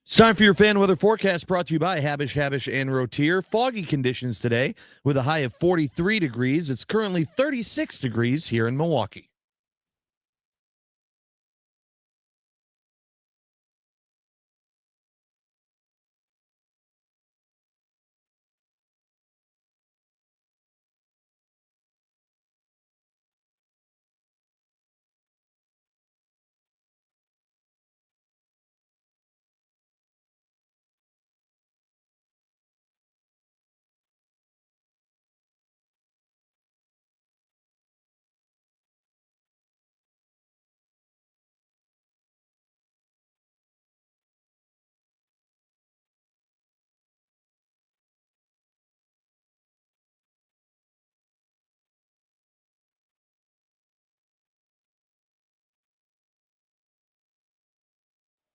It's time for your fan weather forecast brought to you by Habish, and Rotier. Foggy conditions today with a high of 43 degrees. It's currently 36 degrees here in Milwaukee.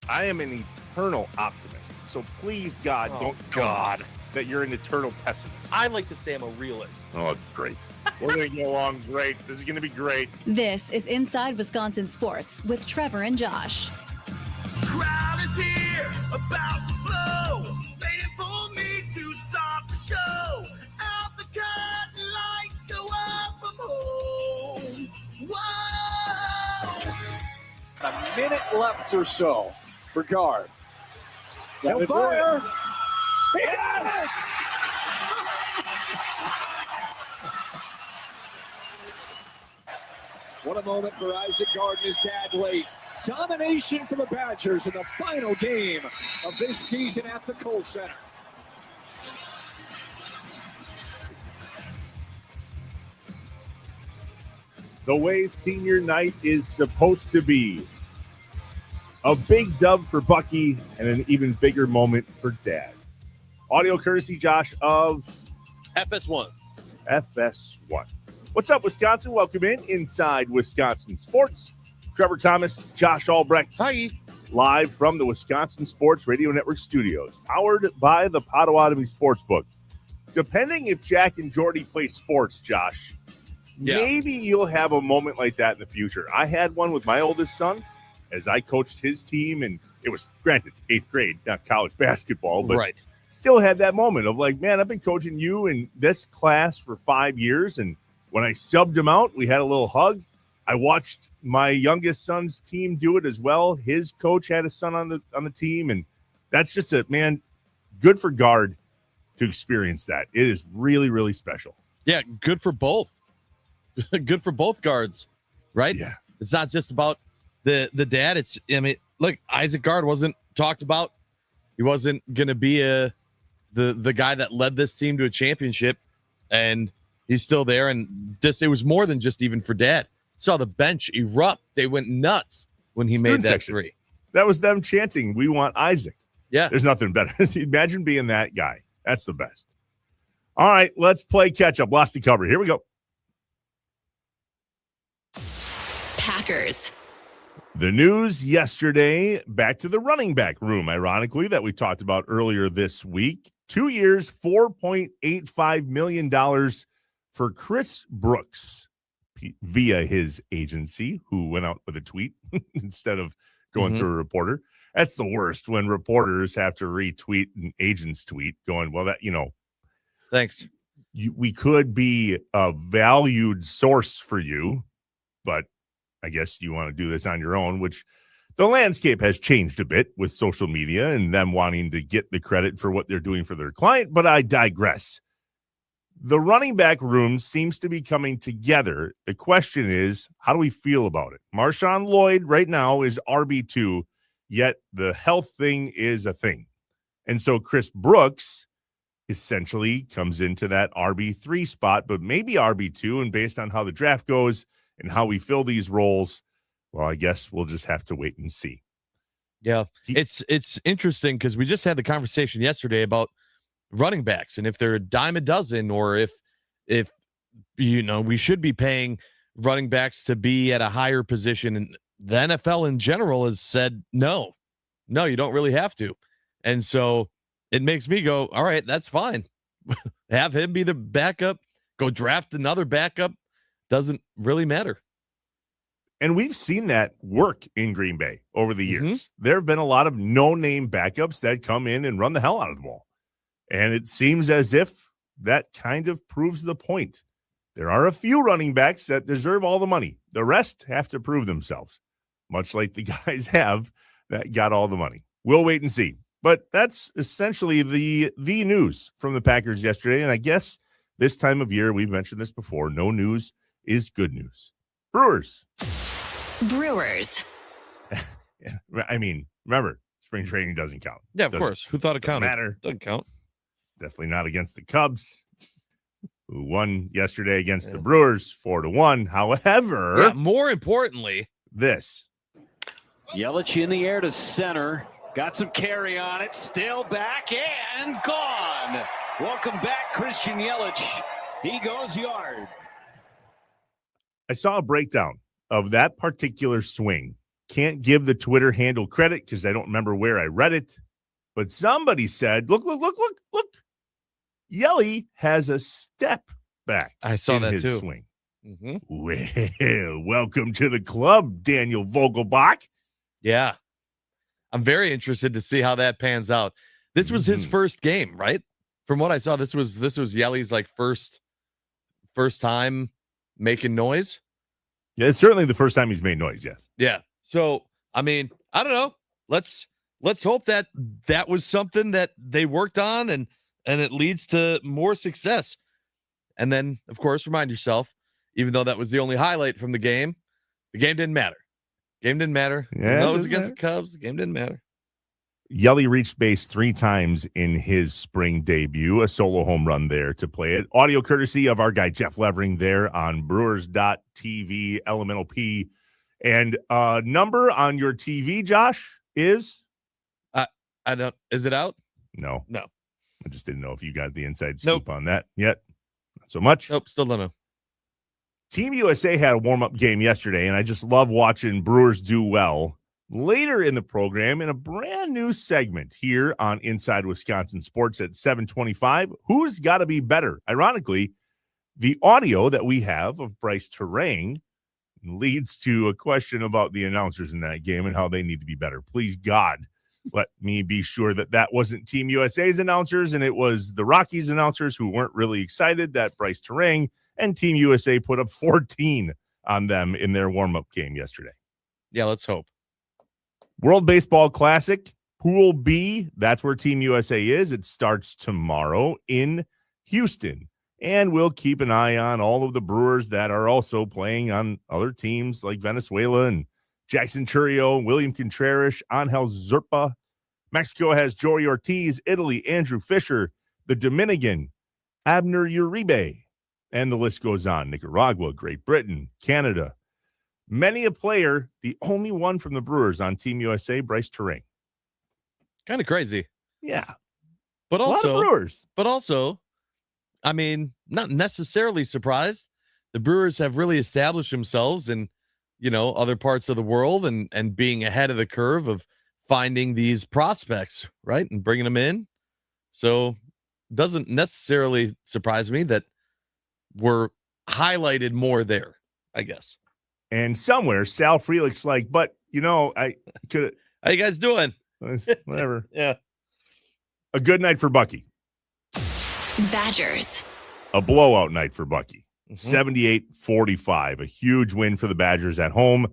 I am an eternal optimist. So please, God, don't tell me that you're an eternal pessimist. I like to say I'm a realist. Oh, it's great. We're going to get along great. This is going to be great. This is Inside Wisconsin Sports with Trevor and Josh. Crowd is here, about to blow, waiting for me to start the show. Out the curtain, lights go up from home. Whoa! A minute left or so for Guard. He'll fire. Yes! What a moment for Isaac Guard and his dad late. Domination for the Badgers in the final game of this season at the Kohl Center. The way senior night is supposed to be. A big dub for Bucky and an even bigger moment for Dad. Audio courtesy, Josh, of FS1. FS1. What's up, Wisconsin? Welcome inside Wisconsin Sports. Trevor Thomas, Josh Albrecht. Hi. Live from the Wisconsin Sports Radio Network studios, powered by the Potawatomi Sportsbook. Depending if Jack and Jordy play sports, Josh, maybe you'll have a moment like that in the future. I had one with my oldest son as I coached his team, and it was, granted, 8th grade, not college basketball, but Right. still had that moment of like, man, I've been coaching you in this class for 5 years, and when I subbed him out, we had a little hug. I watched my youngest son's team do it as well. His coach had a son on the team, and that's just good for Guard to experience that. It is really, really special. Yeah, good for both. Good for both guards, right? Yeah. It's not just about the dad. Look, Isaac Guard wasn't talked about. He wasn't going to be the guy that led this team to a championship, and he's still there. And it was more than just even for Dad. Saw the bench erupt. They went nuts when he made that three. That was them chanting, "We want Isaac." Yeah. There's nothing better. Imagine being that guy. That's the best. All right, let's play catch up. Lost to cover. Here we go. Packers. The news yesterday, back to the running back room, ironically, that we talked about earlier this week. 2 years, $4.85 million for Chris Brooks via his agency, who went out with a tweet instead of going through a reporter. That's the worst, when reporters have to retweet an agent's tweet going, well, Thanks. we could be a valued source for you, but I guess you want to do this on your own, which the landscape has changed a bit with social media and them wanting to get the credit for what they're doing for their client, but I digress. The running back room seems to be coming together. The question is, how do we feel about it? Marshawn Lloyd right now is RB2, yet the health thing is a thing. And so Chris Brooks essentially comes into that RB3 spot, but maybe RB2, and based on how the draft goes and how we fill these roles, well, I guess we'll just have to wait and see. Yeah, it's interesting because we just had the conversation yesterday about running backs and if they're a dime a dozen, or if we should be paying running backs to be at a higher position. And the NFL in general has said no, you don't really have to. And so it makes me go, all right, that's fine. Have him be the backup. Go draft another backup. Doesn't really matter. And we've seen that work in Green Bay over the years. There have been a lot of no-name backups that come in and run the hell out of the ball. And it seems as if that kind of proves the point. There are a few running backs that deserve all the money. The rest have to prove themselves, much like the guys have that got all the money. We'll wait and see. But that's essentially the news from the Packers yesterday. And I guess this time of year, we've mentioned this before, no news is good news. Brewers. Yeah, I mean, remember, spring training doesn't count. Yeah, of course. Who thought it counted? Matter. Doesn't count. Definitely not against the Cubs, who won yesterday against the Brewers 4-1. However, more importantly, this. Yelich in the air to center. Got some carry on it. Still back and gone. Welcome back, Christian Yelich. He goes yard. I saw a breakdown of that particular swing. Can't give the Twitter handle credit because I don't remember where I read it. But somebody said, look. Yelly has a step back. I saw in that his too. Swing. Well, welcome to the club, Daniel Vogelbach. Yeah. I'm very interested to see how that pans out. This was his first game, right? From what I saw, this was Yelly's like first time making noise. Yeah, it's certainly the first time he's made noise, yes. Yeah. So, I mean, I don't know. Let's hope that was something that they worked on and it leads to more success. And then, of course, remind yourself, even though that was the only highlight from the game didn't matter. Game didn't matter. Yeah, it was against the Cubs. The game didn't matter. Yelly reached base 3 times in his spring debut, a solo home run there to play it. Audio courtesy of our guy Jeff Levering there on Brewers.tv, Elemental P. And number on your TV, Josh, is? I don't. Is it out? No. I just didn't know if you got the inside scoop Nope. on that yet. Not so much. Nope, still don't know. Team USA had a warm-up game yesterday, and I just love watching Brewers do well. Later in the program, in a brand new segment here on Inside Wisconsin Sports at 7:25, who's got to be better? Ironically, the audio that we have of Bryce Terang leads to a question about the announcers in that game and how they need to be better. Please, God, let me be sure that wasn't Team USA's announcers, and it was the Rockies announcers who weren't really excited that Bryce Terang and Team USA put up 14 on them in their warm-up game yesterday. Yeah, let's hope. World Baseball Classic, Pool B, that's where Team USA is. It starts tomorrow in Houston. And we'll keep an eye on all of the Brewers that are also playing on other teams like Venezuela and Jackson Chourio, William Contreras, Angel Zerpa. Mexico has Joey Ortiz, Italy, Andrew Fisher, the Dominican, Abner Uribe. And the list goes on. Nicaragua, Great Britain, Canada. Many a player, the only one from the Brewers on Team USA, Bryce Terang. Kind of crazy. Yeah. But A lot of also, Brewers. I mean, not necessarily surprised. The Brewers have really established themselves in, other parts of the world and being ahead of the curve of finding these prospects, right? And bringing them in. So doesn't necessarily surprise me that we're highlighted more there, I guess. And somewhere, Sal Frelick's like, but, I could. How you guys doing? Whatever. Yeah. A good night for Bucky. Badgers. A blowout night for Bucky. 78-45. A huge win for the Badgers at home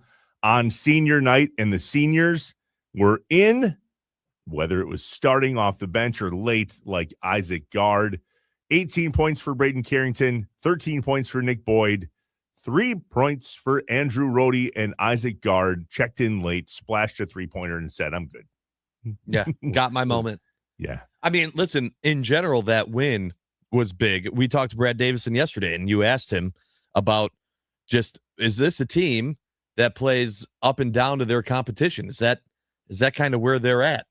on senior night. And the seniors were in, whether it was starting off the bench or late, like Isaac Gard. 18 points for Braden Carrington, 13 points for Nick Boyd, 3 points for Andrew Rohde, and Isaac Gard checked in late, splashed a 3-pointer, and said, I'm good. Yeah, got my moment. Yeah. I mean, listen, in general, that win was big. We talked to Brad Davison yesterday, and you asked him about is this a team that plays up and down to their competition? Is that kind of where they're at?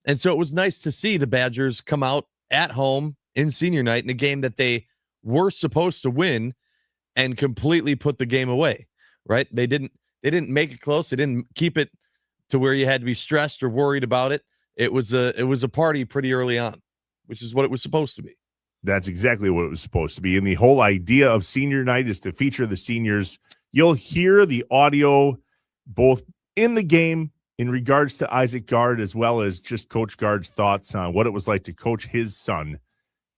And so it was nice to see the Badgers come out at home in senior night in a game that they were supposed to win and completely put the game away, right? They didn't make it close. They didn't keep it to where you had to be stressed or worried about it. It was a party pretty early on, which is what it was supposed to be. That's exactly what it was supposed to be. And the whole idea of senior night is to feature the seniors. You'll hear the audio both in the game in regards to Isaac Gard, as well as just Coach Gard's thoughts on what it was like to coach his son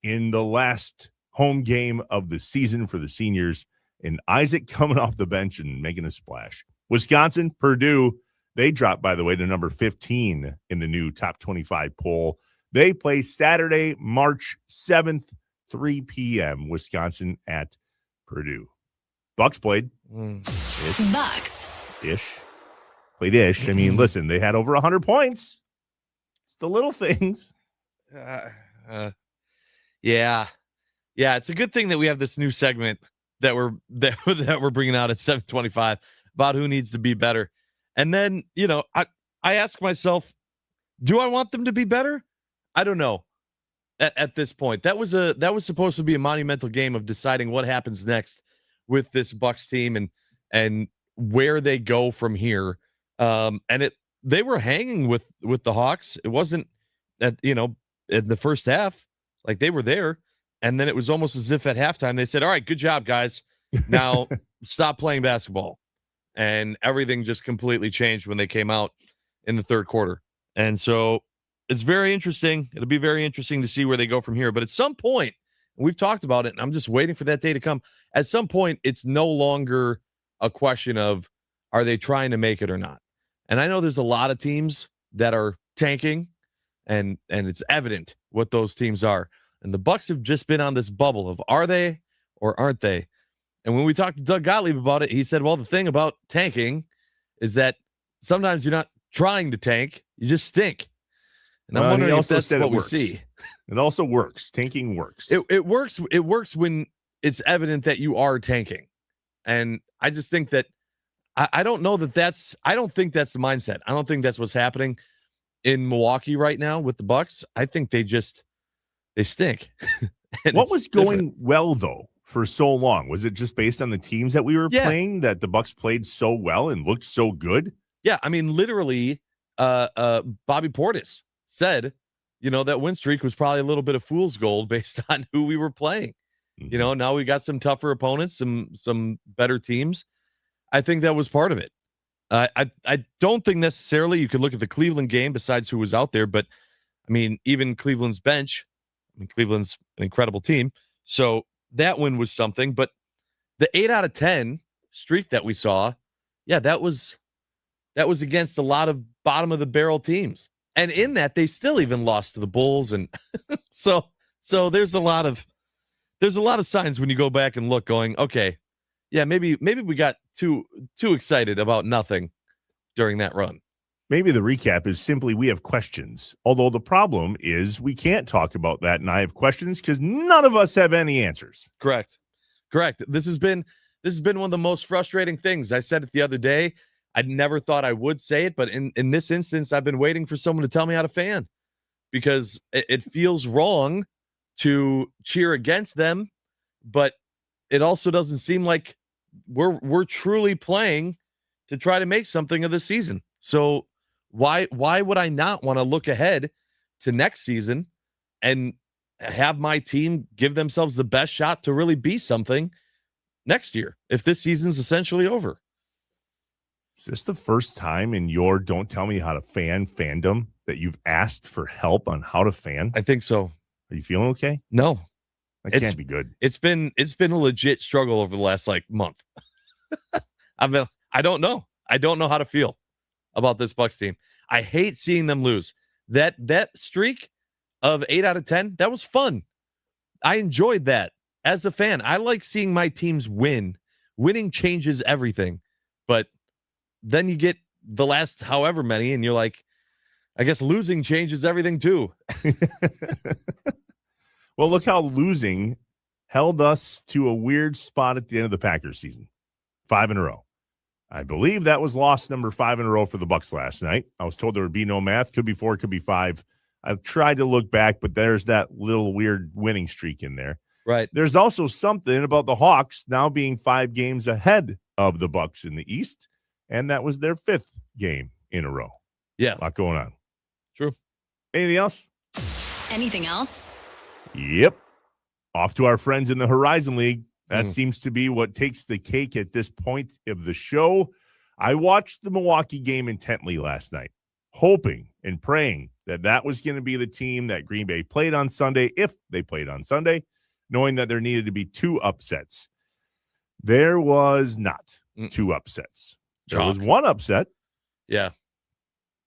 in the last home game of the season for the seniors. And Isaac coming off the bench and making a splash. Wisconsin, Purdue, they dropped, by the way, to number 15 in the new top 25 poll. They play Saturday, March 7th, 3 p.m., Wisconsin at Purdue. Bucks played. Bucks. Played ish. I mean, listen, they had over 100 points. It's the little things. Yeah. It's a good thing that we have this new segment that we're bringing out at 7:25 about who needs to be better. And then, I ask myself, do I want them to be better? I don't know. At this point, that was supposed to be a monumental game of deciding what happens next with this Bucks team and where they go from here. They were hanging with the Hawks. It wasn't in the first half, like they were there. And then it was almost as if at halftime they said, all right, good job, guys. Now stop playing basketball. And everything just completely changed when they came out in the third quarter. And so it's very interesting. It'll be very interesting to see where they go from here. But at some point, we've talked about it, and I'm just waiting for that day to come. At some point, it's no longer a question of, are they trying to make it or not? And I know there's a lot of teams that are tanking, and it's evident what those teams are. And the Bucks have just been on this bubble of, are they or aren't they? And when we talked to Doug Gottlieb about it, he said, well, the thing about tanking is that sometimes you're not trying to tank, you just stink. And I'm wondering if that's what we see. It also works. Tanking works. It works. It works when it's evident that you are tanking. And I just think that I don't know that I don't think that's the mindset. I don't think that's what's happening in Milwaukee right now with the Bucks. I think they stink. What was going well, though, for so long? Was it just based on the teams that we were playing that the Bucks played so well and looked so good? Yeah, I mean, literally, Bobby Portis said, that win streak was probably a little bit of fool's gold based on who we were playing. Mm-hmm. Now we got some tougher opponents, some better teams. I think that was part of it. I don't think necessarily you could look at the Cleveland game besides who was out there, but I mean, even Cleveland's bench, Cleveland's an incredible team. So that win was something, but the 8 out of 10 streak that we saw, that was against a lot of bottom of the barrel teams. And in that, they still even lost to the Bulls. And so there's a lot of signs when you go back and look going, okay, maybe we got too excited about nothing during that run. Maybe the recap is simply we have questions. Although the problem is we can't talk about that and I have questions because none of us have any answers. Correct. This has been one of the most frustrating things. I said it the other day. I never thought I would say it, but in this instance, I've been waiting for someone to tell me how to fan because it feels wrong to cheer against them, but it also doesn't seem like we're truly playing to try to make something of the season. So why would I not want to look ahead to next season and have my team give themselves the best shot to really be something next year if this season's essentially over? Is this the first time in your Don't Tell Me How to Fan fandom that you've asked for help on how to fan? I think so. Are you feeling okay? No. That can't be good. It's been a legit struggle over the last month. I don't know. I don't know how to feel about this Bucks team. I hate seeing them lose. That streak of 8 out of 10, that was fun. I enjoyed that as a fan. I like seeing my teams win. Winning changes everything. But then you get the last however many and you're like, I guess losing changes everything too. Well, look how losing held us to a weird spot at the end of the Packers season. 5 in a row. I believe that was loss number 5 in a row for the Bucks last night. I was told there would be no math. Could be 4, could be 5. I've tried to look back, but there's that little weird winning streak in there. Right. There's also something about the Hawks now being 5 games ahead of the Bucks in the East, and that was their 5th game in a row. Yeah. A lot going on. True. Anything else? Anything else? Yep. Off to our friends in the Horizon League. That seems to be what takes the cake at this point of the show. I watched the Milwaukee game intently last night, hoping and praying that was going to be the team that Green Bay played on Sunday, if they played on Sunday, knowing that there needed to be 2 upsets. There was not 2 upsets. There was 1 upset. Yeah.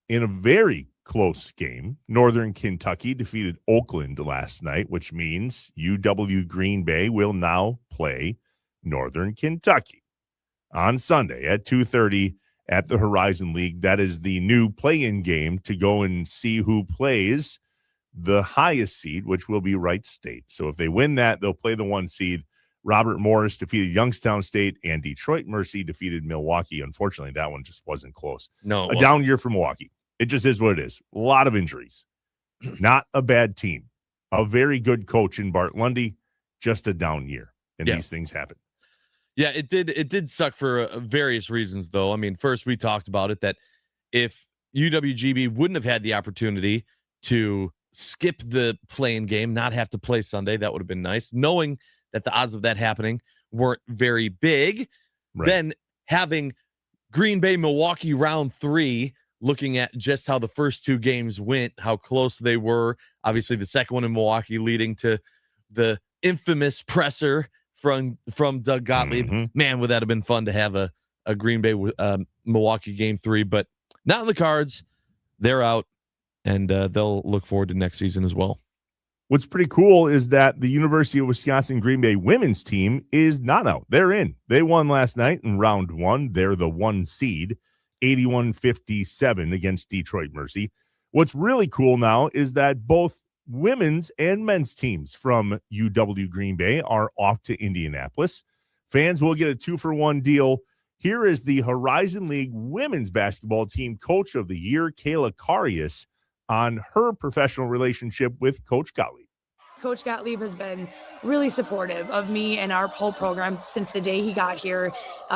In a very close game. Northern Kentucky defeated Oakland last night, which means UW Green Bay will now play Northern Kentucky on Sunday at 2:30 at the Horizon League. That is the new play-in game to go and see who plays the highest seed, which will be Wright State. So if they win that, they'll play the 1 seed. Robert Morris defeated Youngstown State, and Detroit Mercy defeated Milwaukee. Unfortunately, that one just wasn't close. No, a down year for Milwaukee. It just is what it is. A lot of injuries. Not a bad team. A very good coach in Bart Lundy. Just a down year. And these things happen. Yeah, it did suck for various reasons, though. I mean, first, we talked about it, that if UWGB wouldn't have had the opportunity to skip the play-in game, not have to play Sunday, that would have been nice. Knowing that the odds of that happening weren't very big. Right. Then having Green Bay, Milwaukee round 3, looking at just how the first 2 games went, how close they were. Obviously, the second one in Milwaukee leading to the infamous presser from Doug Gottlieb. Mm-hmm. Man, would that have been fun to have a Green Bay Milwaukee game 3, but not in the cards. They're out, and they'll look forward to next season as well. What's pretty cool is that the University of Wisconsin Green Bay women's team is not out. They're in. They won last night in round 1. They're the 1 seed, 81-57 against Detroit Mercy. What's really cool now is that both women's and men's teams from UW Green Bay are off to Indianapolis. Fans will get a 2-for-1 deal. Here is the Horizon League women's basketball team coach of the year, Kayla Karius, on her professional relationship with Coach Gottlieb. Coach Gottlieb has been really supportive of me and our whole program since the day he got here.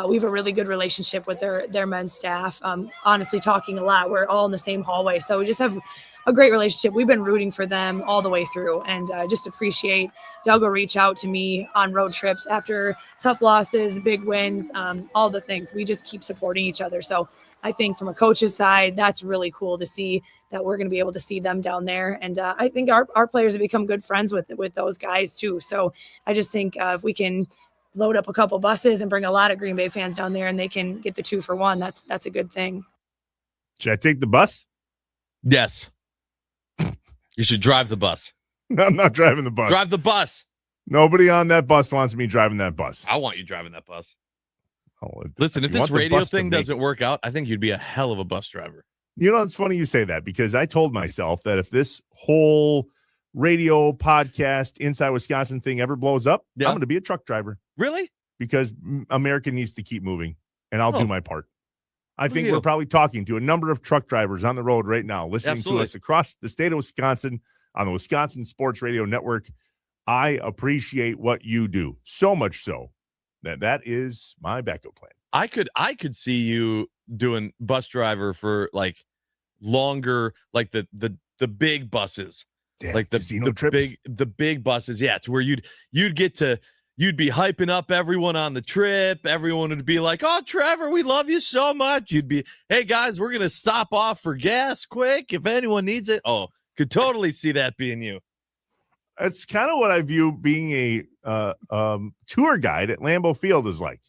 We have a really good relationship with their men's staff. Honestly, talking a lot. We're all in the same hallway, so we just have a great relationship. We've been rooting for them all the way through, and just appreciate Doug will reach out to me on road trips after tough losses, big wins, all the things. We just keep supporting each other. So I think from a coach's side, that's really cool to see that we're going to be able to see them down there. And I think our players have become good friends with those guys too. So I just think if we can load up a couple buses and bring a lot of Green Bay fans down there and they can get the 2-for-1, that's a good thing. Should I take the bus? Yes. You should drive the bus. I'm not driving the bus. Drive the bus. Nobody on that bus wants me driving that bus. I want you driving that bus. Oh, listen, if this radio thing doesn't work out, I think you'd be a hell of a bus driver. You know, it's funny you say that, because I told myself that if this whole radio podcast Inside Wisconsin thing ever blows up, I'm going to be a truck driver. Really? Because America needs to keep moving, and I'll do my part. I think we're probably talking to a number of truck drivers on the road right now, listening to us across the state of Wisconsin on the Wisconsin Sports Radio Network. I appreciate what you do, so much so that is my backup plan. I could see you doing bus driver for like longer, like the big buses, like the big buses. Yeah, to where you'd be hyping up everyone on the trip. Everyone would be like, "Oh, Trevor, we love you so much." You'd be, "Hey guys, we're gonna stop off for gas quick if anyone needs it." Oh, could totally see that being you. It's kind of what I view being a tour guide at Lambeau Field is like.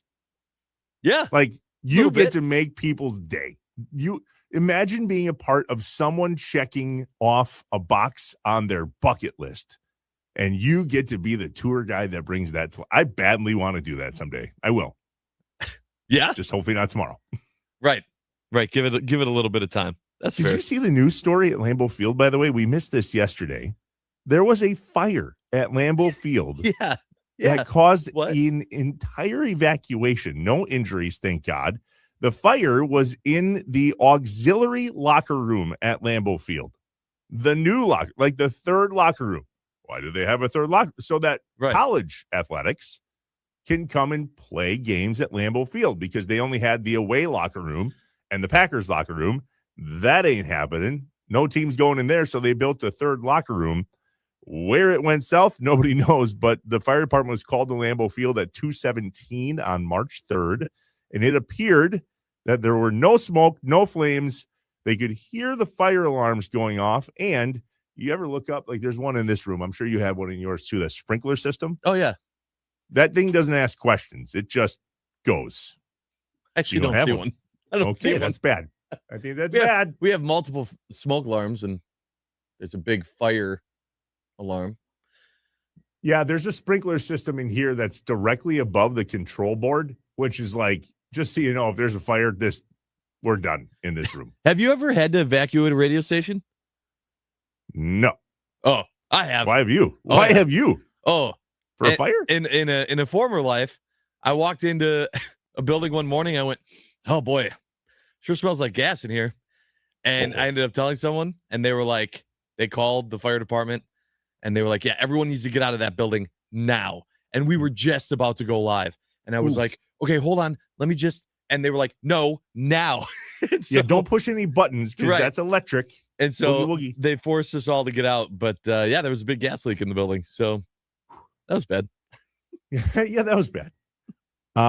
Yeah. Like you get to make people's day. You imagine being a part of someone checking off a box on their bucket list, and you get to be the tour guide that brings that to. I badly want to do that someday. I will. Yeah. Just hopefully not tomorrow. Right. Give it a little bit of time. That's fair. Did you see the news story at Lambeau Field, by the way? We missed this yesterday. There was a fire at Lambeau Field. Yeah. That caused an entire evacuation. No injuries, thank God. The fire was in the auxiliary locker room at Lambeau Field. The new locker, like the third locker room. Why do they have a third locker? So that college athletics can come and play games at Lambeau Field, because they only had the away locker room and the Packers locker room. That ain't happening. No team's going in there, so they built a third locker room. Where it went south, nobody knows, but the fire department was called to Lambeau Field at 2:17 on March 3rd, and it appeared that there were no smoke, no flames. They could hear the fire alarms going off. And you ever look up, like there's one in this room. I'm sure you have one in yours too, the sprinkler system. Oh, yeah. That thing doesn't ask questions. It just goes. Actually, You don't don't have see one. one. I don't see Okay, one. that's bad. I think that's bad. We have multiple smoke alarms, and there's a big fire alarm. Yeah, there's a sprinkler system in here that's directly above the control board, which is like, just so you know, if there's a fire, we're done in this room. Have you ever had to evacuate a radio station? No. Oh, I have. Why have you? Oh, Why yeah. have you? Oh, For a fire? In a former life, I walked into a building one morning. I went, oh boy, sure smells like gas in here. And I ended up telling someone, and they were like, they called the fire department, and they were like, yeah, everyone needs to get out of that building now. And we were just about to go live. And I was like, okay, hold on. Let me just, and they were like, no, now. Yeah, don't push any buttons because that's electric. And so Woogie. they forced us all to get out. But yeah, there was a big gas leak in the building. So that was bad. Yeah, that was bad.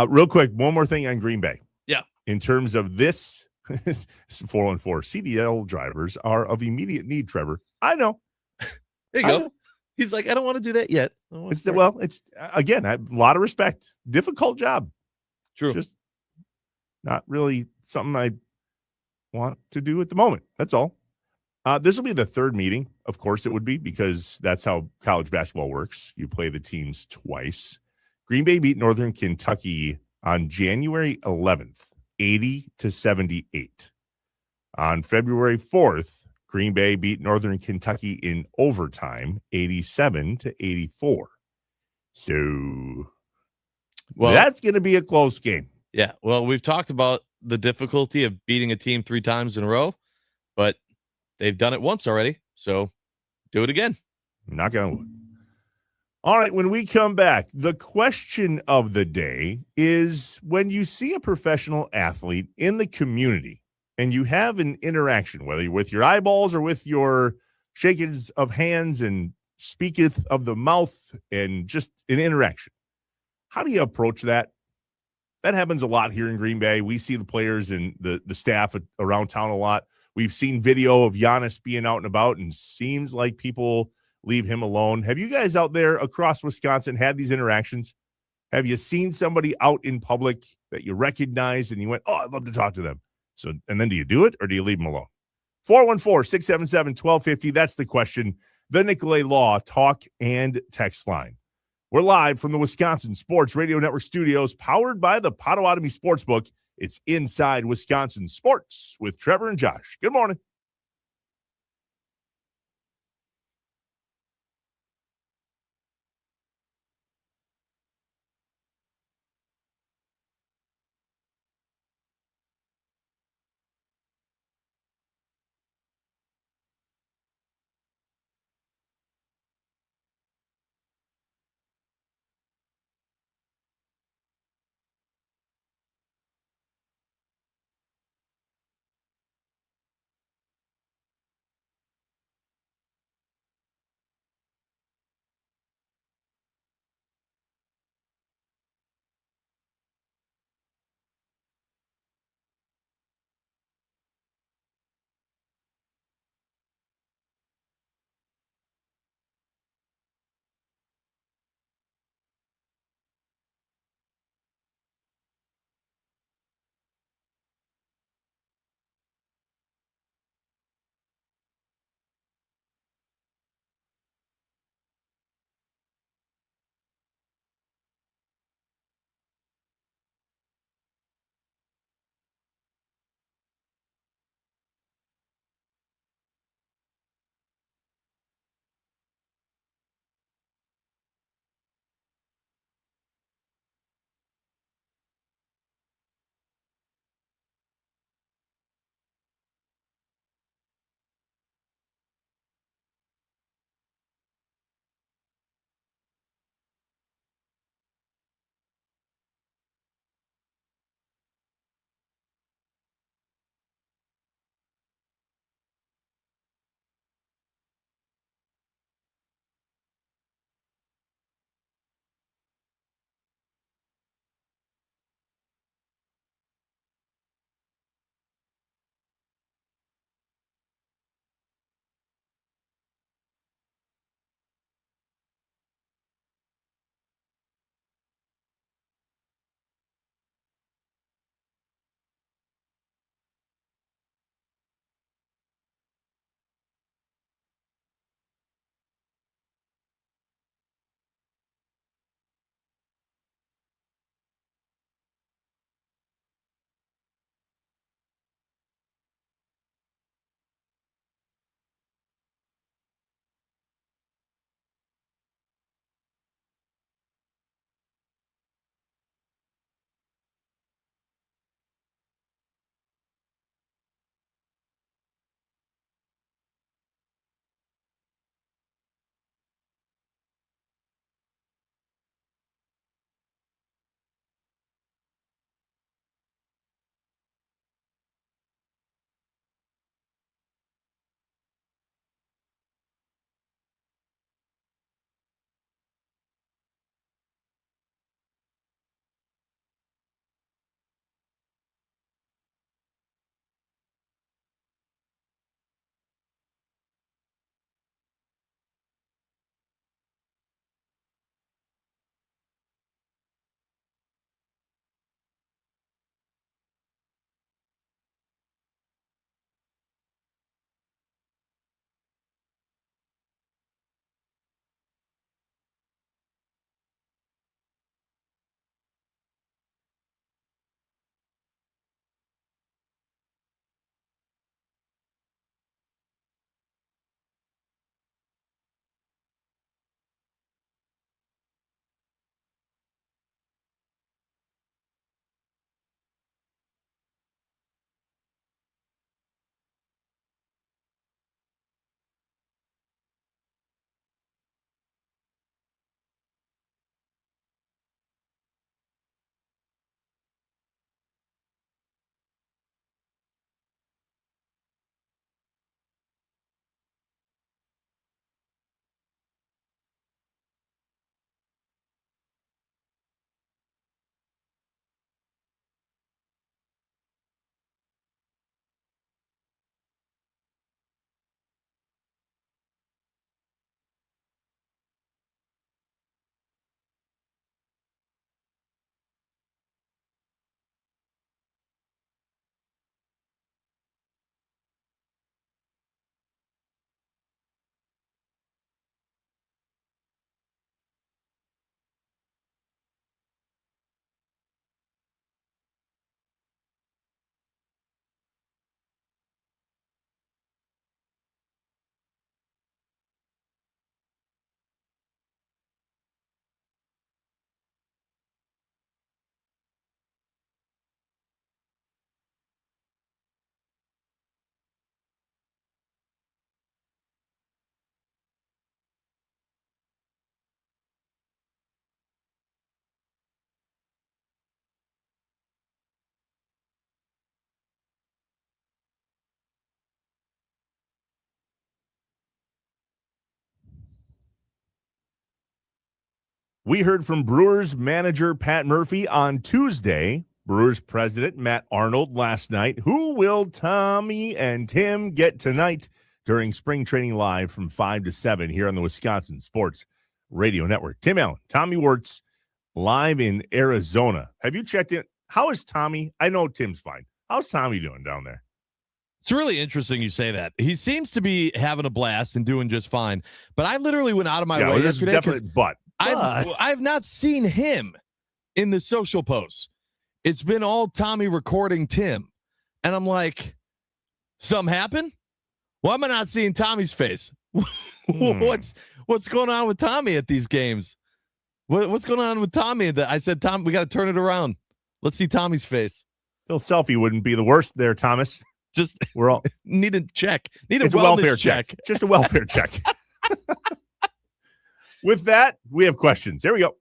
Real quick, one more thing on Green Bay. Yeah. In terms of this, 414 CDL drivers are of immediate need, Trevor. I know. There you go. He's like, I don't want to do that yet. It's again, a lot of respect. Difficult job. True. Just not really something I want to do at the moment. That's all. This will be the third meeting. Of course it would be, because that's how college basketball works. You play the teams twice. Green Bay beat Northern Kentucky on January 11th, 80-78. On February 4th, Green Bay beat Northern Kentucky in overtime, 87-84. So that's going to be a close game. Yeah. Well, we've talked about the difficulty of beating a team 3 times in a row, but they've done it once already. So do it again. Not going to wood. All right. When we come back, the question of the day is, when you see a professional athlete in the community and you have an interaction, whether you're with your eyeballs or with your shakings of hands and speaketh of the mouth and just an interaction, how do you approach that? That happens a lot here in Green Bay. We see the players and the staff around town a lot. We've seen video of Giannis being out and about, and seems like people leave him alone. Have you guys out there across Wisconsin had these interactions? Have you seen somebody out in public that you recognize and you went, oh, I'd love to talk to them? So, and then do you do it or do you leave them alone? 414-677-1250. That's the question. The Nicolay Law talk and text line. We're live from the Wisconsin Sports Radio Network studios, powered by the Potawatomi Sportsbook. It's Inside Wisconsin Sports with Trevor and Josh. Good morning. We heard from Brewers manager Pat Murphy on Tuesday, Brewers president Matt Arnold last night. Who will Tommy and Tim get tonight during spring training live from 5 to 7 here on the Wisconsin Sports Radio Network? Tim Allen, Tommy Wirtz, live in Arizona. Have you checked in? How is Tommy? I know Tim's fine. How's Tommy doing down there? It's really interesting you say that. He seems to be having a blast and doing just fine. But I literally went out of my way yesterday. Definitely, but I've not seen him in the social posts. It's been all Tommy recording Tim. And I'm like, something happened? Why am I not seeing Tommy's face? What's going on with Tommy at these games? What's going on with Tommy? I said, Tom, we got to turn it around. Let's see Tommy's face. A little selfie wouldn't be the worst there, Thomas. Just we're all need a check. It's a welfare check. Just a welfare check. With that, we have questions. Here we go.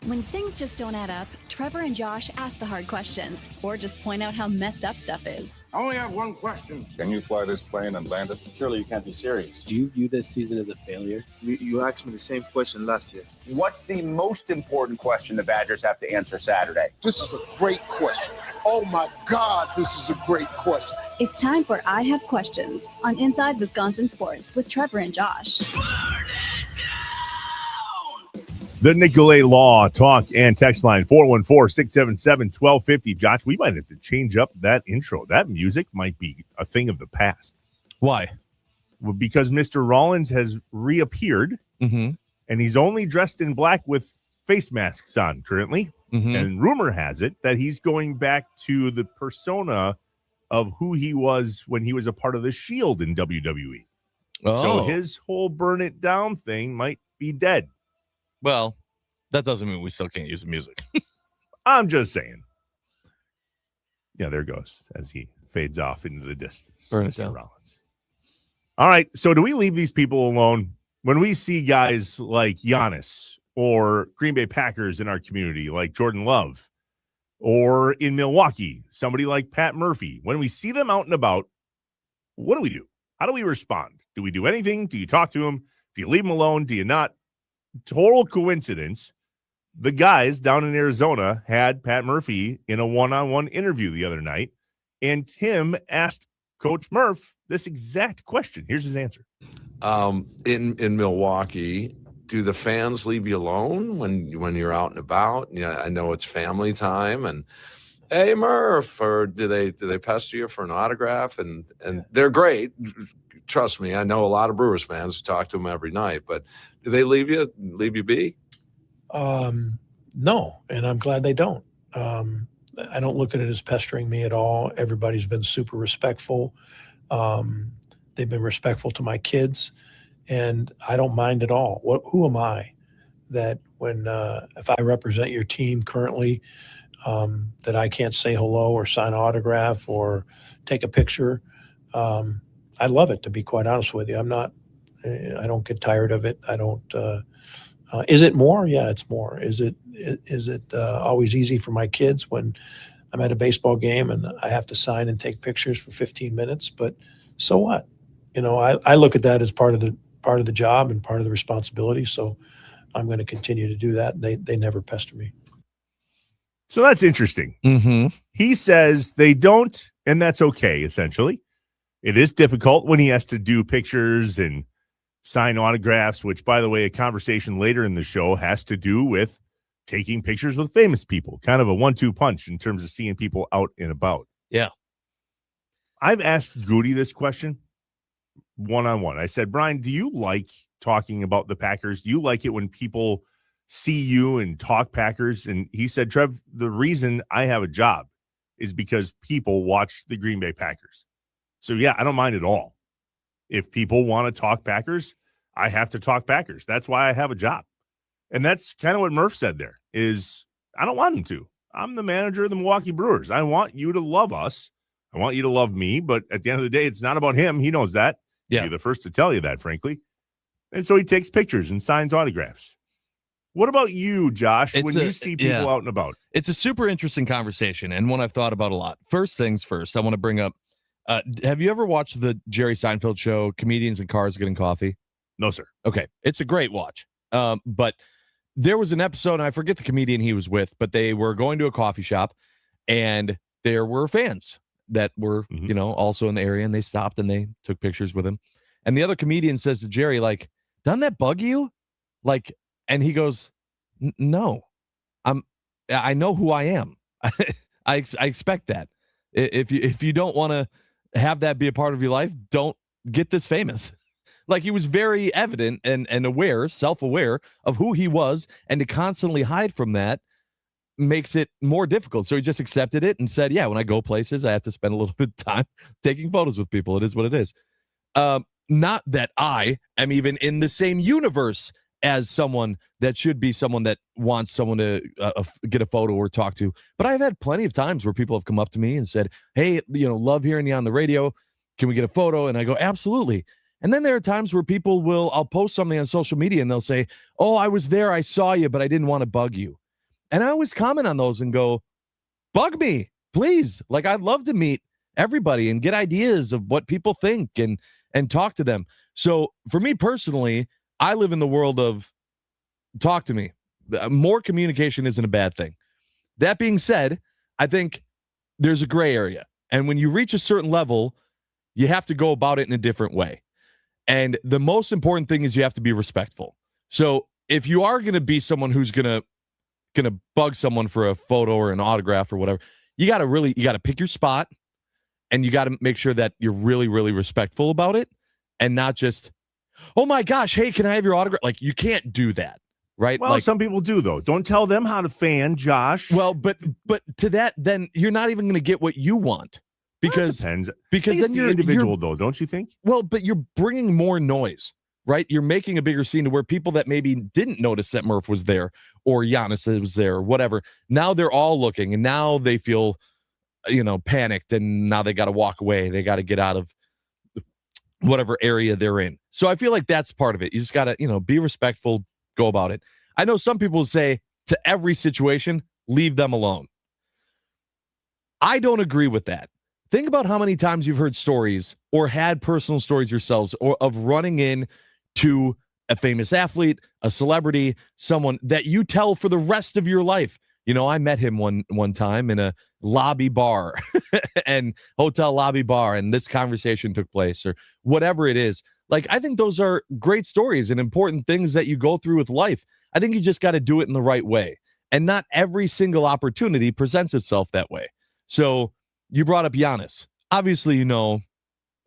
When things just don't add up, Trevor and Josh ask the hard questions or just point out how messed up stuff is. I only have one question. Can you fly this plane and land it? Surely you can't be serious. Do you view this season as a failure? You asked me the same question last year. What's the most important question the Badgers have to answer Saturday? This is a great question. Oh my God, this is a great question. It's time for I Have Questions on Inside Wisconsin Sports with Trevor and Josh. The Nicolay Law Talk and text line 414-677-1250. Josh, we might have to change up that intro. That music might be a thing of the past. Why? Well, because Mr. Rollins has reappeared, and he's only dressed in black with face masks on currently. And rumor has it that he's going back to the persona of who he was when he was a part of the Shield in WWE. So his whole burn it down thing might be dead. Well, that doesn't mean we still can't use the music. I'm just saying. Yeah, there goes as he fades off into the distance. Burn it Mr. down. Rollins. All right, so do we leave these people alone when we see guys like Giannis or Green Bay Packers in our community, like Jordan Love, or in Milwaukee, somebody like Pat Murphy? When we see them out and about, what do we do? How do we respond? Do we do anything? Do you talk to them? Do you leave them alone? Do you not? Total coincidence. The guys down in Arizona had Pat Murphy in a one-on-one interview the other night, and Tim asked Coach Murph this exact question. Here's his answer. In Milwaukee, do the fans leave you alone when you're out and about? I know it's family time, and hey Murph, or do they pester you for an autograph? And they're great. Trust me, I know a lot of Brewers fans who talk to them every night, but do they leave you be? No, and I'm glad they don't. I don't look at it as pestering me at all. Everybody's been super respectful. They've been respectful to my kids, and I don't mind at all. Who am I that when if I represent your team currently, that I can't say hello or sign an autograph or take a picture? I love it, to be quite honest with you. I don't get tired of it. I don't. Is it more? Yeah, it's more. Is it always easy for my kids when I'm at a baseball game and I have to sign and take pictures for 15 minutes? But so what? I look at that as part of the job and part of the responsibility. So I'm going to continue to do that. They never pester me. So that's interesting. He says they don't, and that's okay, essentially. It is difficult when he has to do pictures and sign autographs, which, by the way, a conversation later in the show has to do with taking pictures with famous people. Kind of a 1-2 punch in terms of seeing people out and about. Yeah. I've asked Goody this question one-on-one. I said, Brian, do you like talking about the Packers? Do you like it when people see you and talk Packers? And he said, Trev, the reason I have a job is because people watch the Green Bay Packers. So, yeah, I don't mind at all. If people want to talk Packers, I have to talk Packers. That's why I have a job. And that's kind of what Murph said there is I don't want him to. I'm the manager of the Milwaukee Brewers. I want you to love us. I want you to love me. But at the end of the day, it's not about him. He knows that. Yeah. I'd be the first to tell you that, frankly. And so he takes pictures and signs autographs. What about you, Josh, when you see people out and about? It's a super interesting conversation and one I've thought about a lot. First things first, I want to bring up, have you ever watched the Jerry Seinfeld show, Comedians in Cars Getting Coffee? No, sir. Okay. It's a great watch. But there was an episode, and I forget the comedian he was with, but they were going to a coffee shop, and there were fans that were, also in the area, and they stopped and they took pictures with him. And the other comedian says to Jerry, like, doesn't that bug you? Like, and he goes, no, I know who I am. I expect that. If you don't want to have that be a part of your life, don't get this famous. Like, he was very evident and aware, self-aware of who he was, and to constantly hide from that makes it more difficult. So he just accepted it and said, yeah, when I go places, I have to spend a little bit of time taking photos with people. It is what it is. Not that I am even in the same universe as someone that should be someone that wants someone to get a photo or talk to. But I've had plenty of times where people have come up to me and said, hey, love hearing you on the radio. Can we get a photo? And I go, absolutely. And then there are times where I'll post something on social media and they'll say, oh, I was there, I saw you, but I didn't want to bug you. And I always comment on those and go, bug me, please. Like, I'd love to meet everybody and get ideas of what people think and talk to them. So for me personally, I live in the world of talk to me. More communication isn't a bad thing. That being said, I think there's a gray area. And when you reach a certain level, you have to go about it in a different way. And the most important thing is you have to be respectful. So if you are going to be someone who's going to bug someone for a photo or an autograph or whatever, you got to pick your spot, and you got to make sure that you're really, really respectful about it, and not just, oh my gosh, hey, can I have your autograph? Like, you can't do that, right? Well, like, some people do, though. Don't tell them how to fan, Josh. Well, but to that, then you're not even going to get what you want. Because depends. Because then you're individual, though, don't you think? Well, but you're bringing more noise, right? You're making a bigger scene to where people that maybe didn't notice that Murph was there or Giannis was there or whatever, now they're all looking, and now they feel, panicked, and now they got to walk away. They got to get out of whatever area they're in. So I feel like that's part of it. You just got to, be respectful, go about it. I know some people say to every situation, leave them alone. I don't agree with that. Think about how many times you've heard stories or had personal stories yourselves or of running in to a famous athlete, a celebrity, someone that you tell for the rest of your life. I met him one time in a lobby bar and hotel lobby bar, and this conversation took place or whatever it is. Like, I think those are great stories and important things that you go through with life. I think you just got to do it in the right way. And not every single opportunity presents itself that way. So you brought up Giannis. Obviously,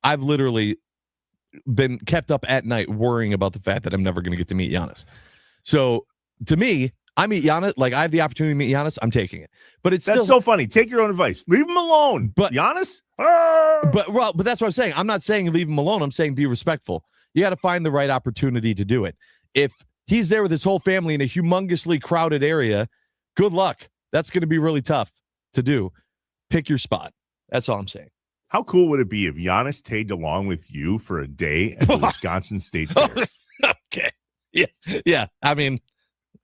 I've literally been kept up at night worrying about the fact that I'm never going to get to meet Giannis. So to me, I meet Giannis, like I have the opportunity to meet Giannis, I'm taking it. But that's so funny. Take your own advice. Leave him alone. But Giannis? But that's what I'm saying. I'm not saying leave him alone. I'm saying be respectful. You got to find the right opportunity to do it. If he's there with his whole family in a humongously crowded area, good luck. That's going to be really tough to do. Pick your spot. That's all I'm saying. How cool would it be if Giannis tagged along with you for a day at the Wisconsin State Fair? Okay. Yeah. I mean,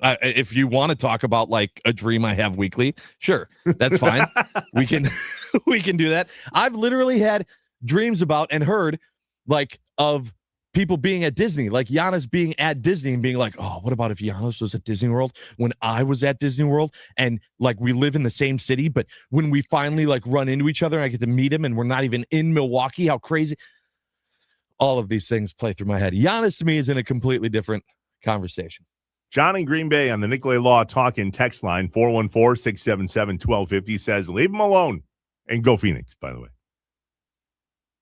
if you want to talk about like a dream I have weekly, sure, that's fine. we can do that. I've literally had dreams about and heard like of people being at Disney, like Giannis being at Disney and being like, oh, what about if Giannis was at Disney World when I was at Disney World, and like we live in the same city, but when we finally like run into each other, I get to meet him and we're not even in Milwaukee. How crazy. All of these things play through my head. Giannis to me is in a completely different conversation. John in Green Bay on the Nicolay Law Talk-In text line, 414-677-1250, says, leave him alone. And go Phoenix, by the way.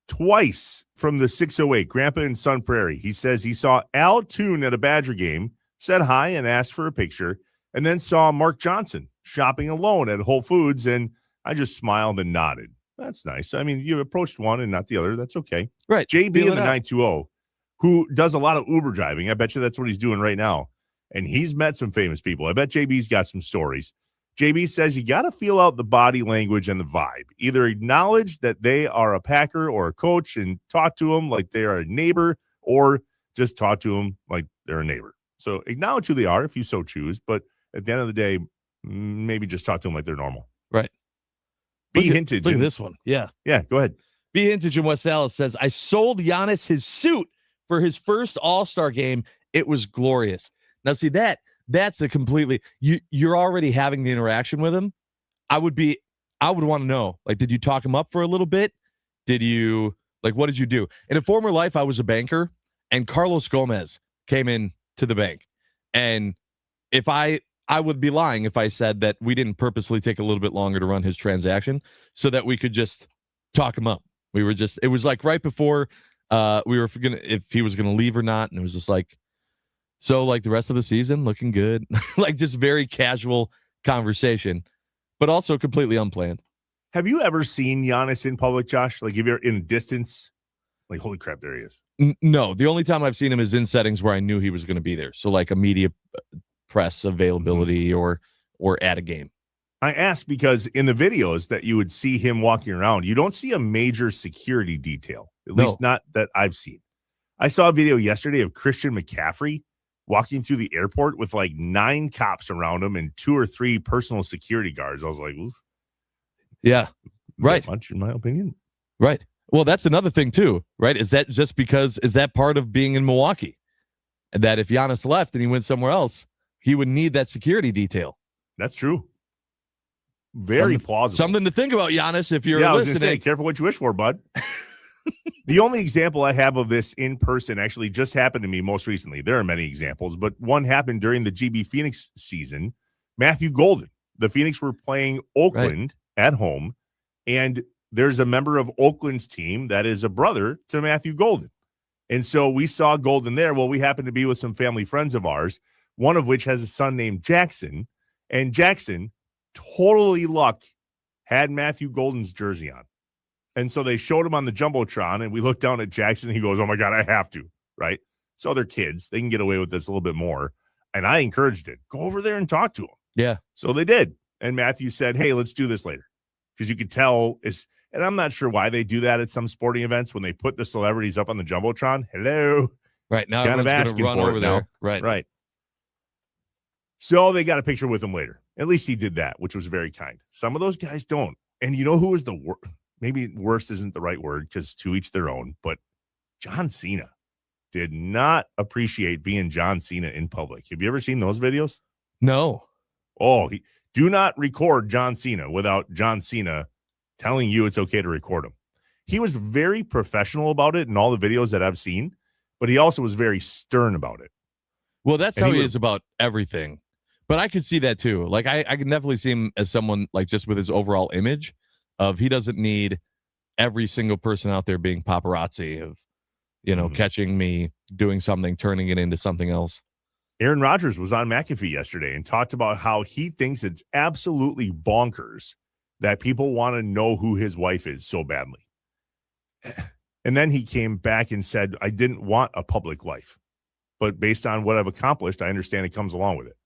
Twice from the 608, Grandpa in Sun Prairie. He says he saw Al Toon at a Badger game, said hi and asked for a picture, and then saw Mark Johnson shopping alone at Whole Foods, and I just smiled and nodded. That's nice. I mean, you approached one and not the other. That's okay. Right. JB in the 920, who does a lot of Uber driving. I bet you that's what he's doing right now. And he's met some famous people. I bet JB's got some stories. JB says you got to feel out the body language and the vibe. Either acknowledge that they are a Packer or a coach and talk to them like they are a neighbor, or just talk to them like they're a neighbor. So acknowledge who they are if you so choose. But at the end of the day, maybe just talk to them like they're normal. Right. B Hintage. Look at this one. Yeah. Yeah, go ahead. B Hintage in West Dallas says, I sold Giannis his suit for his first All-Star game, it was glorious. Now, see, that's a completely you're already having the interaction with him. I would want to know, like, did you talk him up for a little bit? Did you, like, what did you do? In a former life, I was a banker, and Carlos Gomez came in to the bank. And if I would be lying if I said that we didn't purposely take a little bit longer to run his transaction so that we could just talk him up. It was like right before we were gonna, if he was gonna leave or not, and it was just like, so like the rest of the season looking good. Like just very casual conversation, but also completely unplanned. Have you ever seen Giannis in public, Josh? Like if you're in distance, like, holy crap, there he is. No, the only time I've seen him is in settings where I knew he was going to be there. So like a media press availability or at a game. I asked because in the videos that you would see him walking around, you don't see a major security detail, at least not that I've seen. I saw a video yesterday of Christian McCaffrey walking through the airport with like 9 cops around him and 2 or 3 personal security guards. I was like, oof. Yeah, right. Much, in my opinion. Right. Well, that's another thing too, right? Is that part of being in Milwaukee? And that if Giannis left and he went somewhere else, he would need that security detail. That's true. Very plausible. Something to think about, Giannis, if you're listening. I was gonna say, careful what you wish for, bud. The only example I have of this in person actually just happened to me most recently. There are many examples, but one happened during the GB Phoenix season. Matthew Golden. The Phoenix were playing Oakland at home, and there's a member of Oakland's team that is a brother to Matthew Golden. And so we saw Golden there. Well, we happened to be with some family friends of ours, one of which has a son named Jackson. And Jackson, totally luck, had Matthew Golden's jersey on. And so they showed him on the Jumbotron, and we looked down at Jackson, and he goes, oh, my God, I have to, right? So they're kids. They can get away with this a little bit more. And I encouraged it. Go over there and talk to him. Yeah. So they did. And Matthew said, hey, let's do this later. Because you could tell, and I'm not sure why they do that at some sporting events when they put the celebrities up on the Jumbotron. Hello. Right. Now kind of asking run for over it there. now. Right. So they got a picture with him later. At least he did that, which was very kind. Some of those guys don't. And you know who was the worst? Maybe worst isn't the right word because to each their own, but John Cena did not appreciate being John Cena in public. Have you ever seen those videos? No. Oh, do not record John Cena without John Cena telling you it's okay to record him. He was very professional about it in all the videos that I've seen, but he also was very stern about it. Well, that's how he is about everything. But I could see that too. Like I can definitely see him as someone like just with his overall image of he doesn't need every single person out there being paparazzi of, catching me doing something, turning it into something else. Aaron Rodgers was on McAfee yesterday and talked about how he thinks it's absolutely bonkers that people want to know who his wife is so badly. And then he came back and said, I didn't want a public life, but based on what I've accomplished, I understand it comes along with it.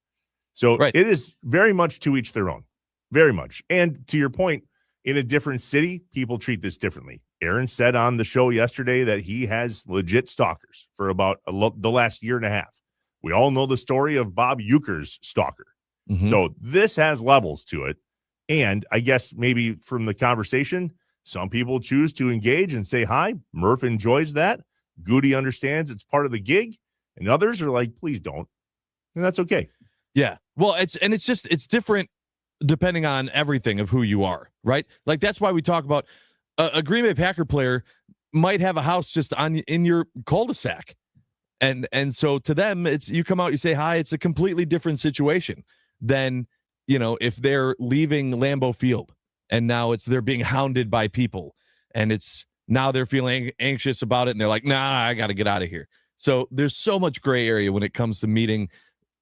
So It is very much to each their own, very much. And to your point, in a different city, people treat this differently. Aaron said on the show yesterday that he has legit stalkers for about the last year and a half. We all know the story of Bob Uecker's stalker. Mm-hmm. So this has levels to it. And I guess maybe from the conversation, some people choose to engage and say hi. Murph enjoys that. Goody understands it's part of the gig. And others are like, please don't. And that's okay. Yeah. Well, it's different depending on everything of who you are, right? Like that's why we talk about a Green Bay Packer player might have a house just in your cul-de-sac. And so to them, it's you come out, you say hi, it's a completely different situation than, if they're leaving Lambeau Field and now they're being hounded by people and now they're feeling anxious about it and they're like, nah, I got to get out of here. So there's so much gray area when it comes to meeting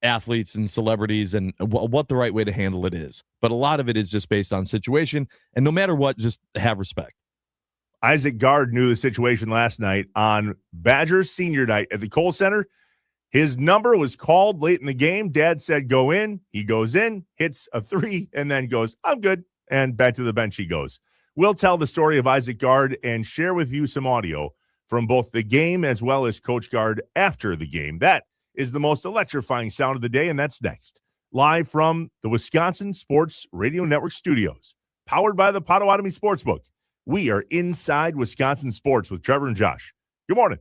athletes and celebrities and what the right way to handle it is. But a lot of it is just based on situation. And no matter what, just have respect. Isaac Gard knew the situation last night on Badgers senior night at the Kohl Center. His number was called late in the game. Dad said, go in. He goes in, hits a 3, and then goes, I'm good. And back to the bench he goes. We'll tell the story of Isaac Gard and share with you some audio from both the game as well as Coach Gard after the game. That is the most electrifying sound of the day, and that's next. Live from the Wisconsin Sports Radio Network studios, powered by the Potawatomi Sportsbook. We are inside Wisconsin sports with Trevor and Josh. Good morning.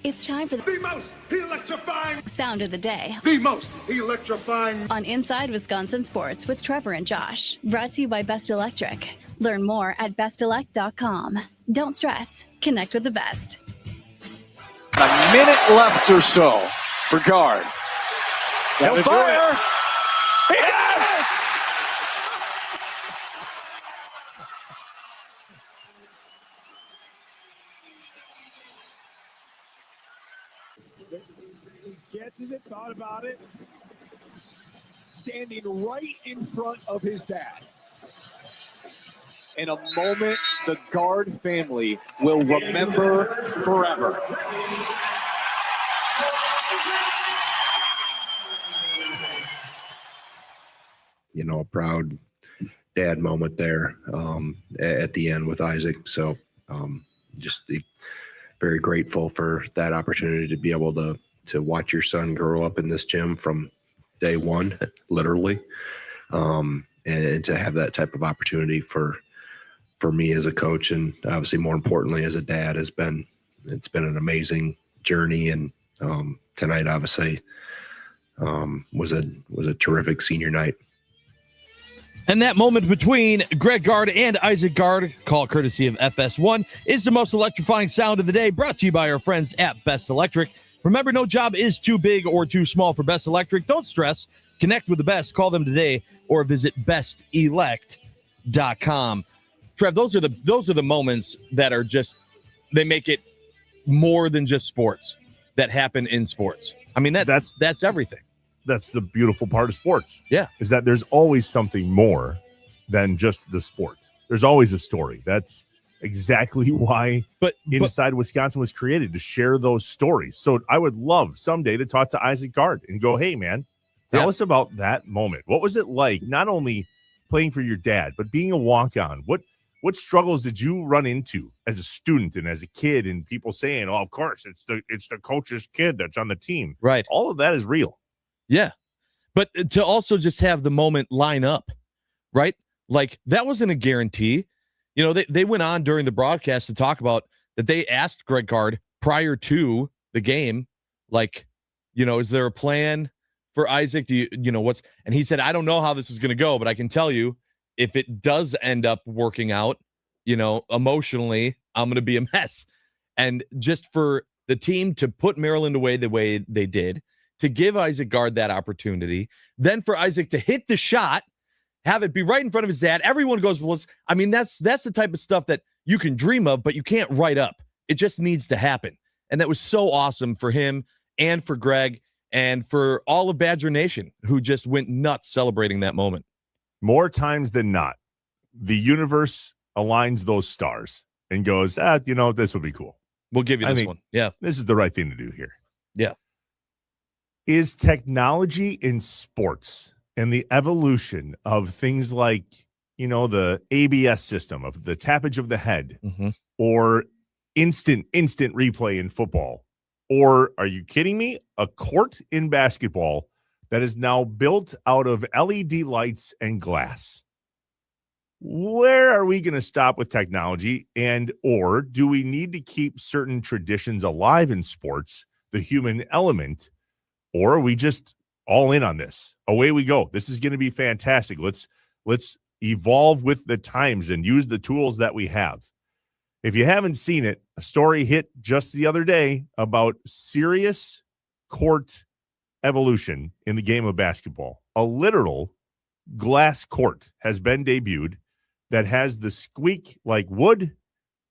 It's time for The most electrifying sound of the day The most electrifying on Inside Wisconsin Sports with Trevor and Josh. Brought to you by Best Electric. Learn more at bestelect.com. Don't stress. Connect with the best. A minute left or so for Guard. He'll fire. Yes! Catches it, thought about it. Standing right in front of his dad. In a moment the Guard family will remember forever. You know, a proud dad moment there at the end with Isaac. So just very grateful for that opportunity to be able to watch your son grow up in this gym from day one, literally, and to have that type of opportunity for me as a coach, and obviously more importantly as a dad, it's been an amazing journey. And tonight obviously was a terrific senior night. And that moment between Greg Gard and Isaac Gard, call courtesy of FS1, is the most electrifying sound of the day, brought to you by our friends at Best Electric. Remember, no job is too big or too small for Best Electric. Don't stress. Connect with the best. Call them today or visit bestelect.com. Trev, those are the moments that are just, they make it more than just sports that happen in sports. I mean, that's everything. That's the beautiful part of sports. Yeah. Is that there's always something more than just the sport. There's always a story. That's exactly why Inside Wisconsin was created, to share those stories. So I would love someday to talk to Isaac Gard and go, hey, man, tell us about that moment. What was it like, not only playing for your dad, but being a walk-on? What struggles did you run into as a student and as a kid, and people saying, oh, of course, it's the coach's kid that's on the team. Right. All of that is real. Yeah. But to also just have the moment line up, right? Like, that wasn't a guarantee. You know, they went on during the broadcast to talk about that they asked Greg Gard prior to the game, like, you know, is there a plan for Isaac? Do you know what's, and he said, I don't know how this is going to go, but I can tell you, if it does end up working out, you know, emotionally, I'm going to be a mess. And just for the team to put Maryland away the way they did, to give Isaac Gard that opportunity, then for Isaac to hit the shot, have it be right in front of his dad. Everyone goes, well, I mean, that's the type of stuff that you can dream of, but you can't write up. It just needs to happen. And that was so awesome for him and for Greg and for all of Badger Nation, who just went nuts celebrating that moment. More times than not, the universe aligns those stars and goes, you know, this would be cool. We'll give you this one. Yeah. This is the right thing to do here. Yeah. Is technology in sports and the evolution of things like, you know, the ABS system of the tappage of the head, or instant replay in football, or are you kidding me? A court in basketball that is now built out of LED lights and glass. Where are we going to stop with technology? And or do we need to keep certain traditions alive in sports, the human element, or are we just all in on this? Away we go. This is going to be fantastic. Let's evolve with the times and use the tools that we have. If you haven't seen it, a story hit just the other day about serious court evolution in the game of basketball. A literal glass court has been debuted that has the squeak like wood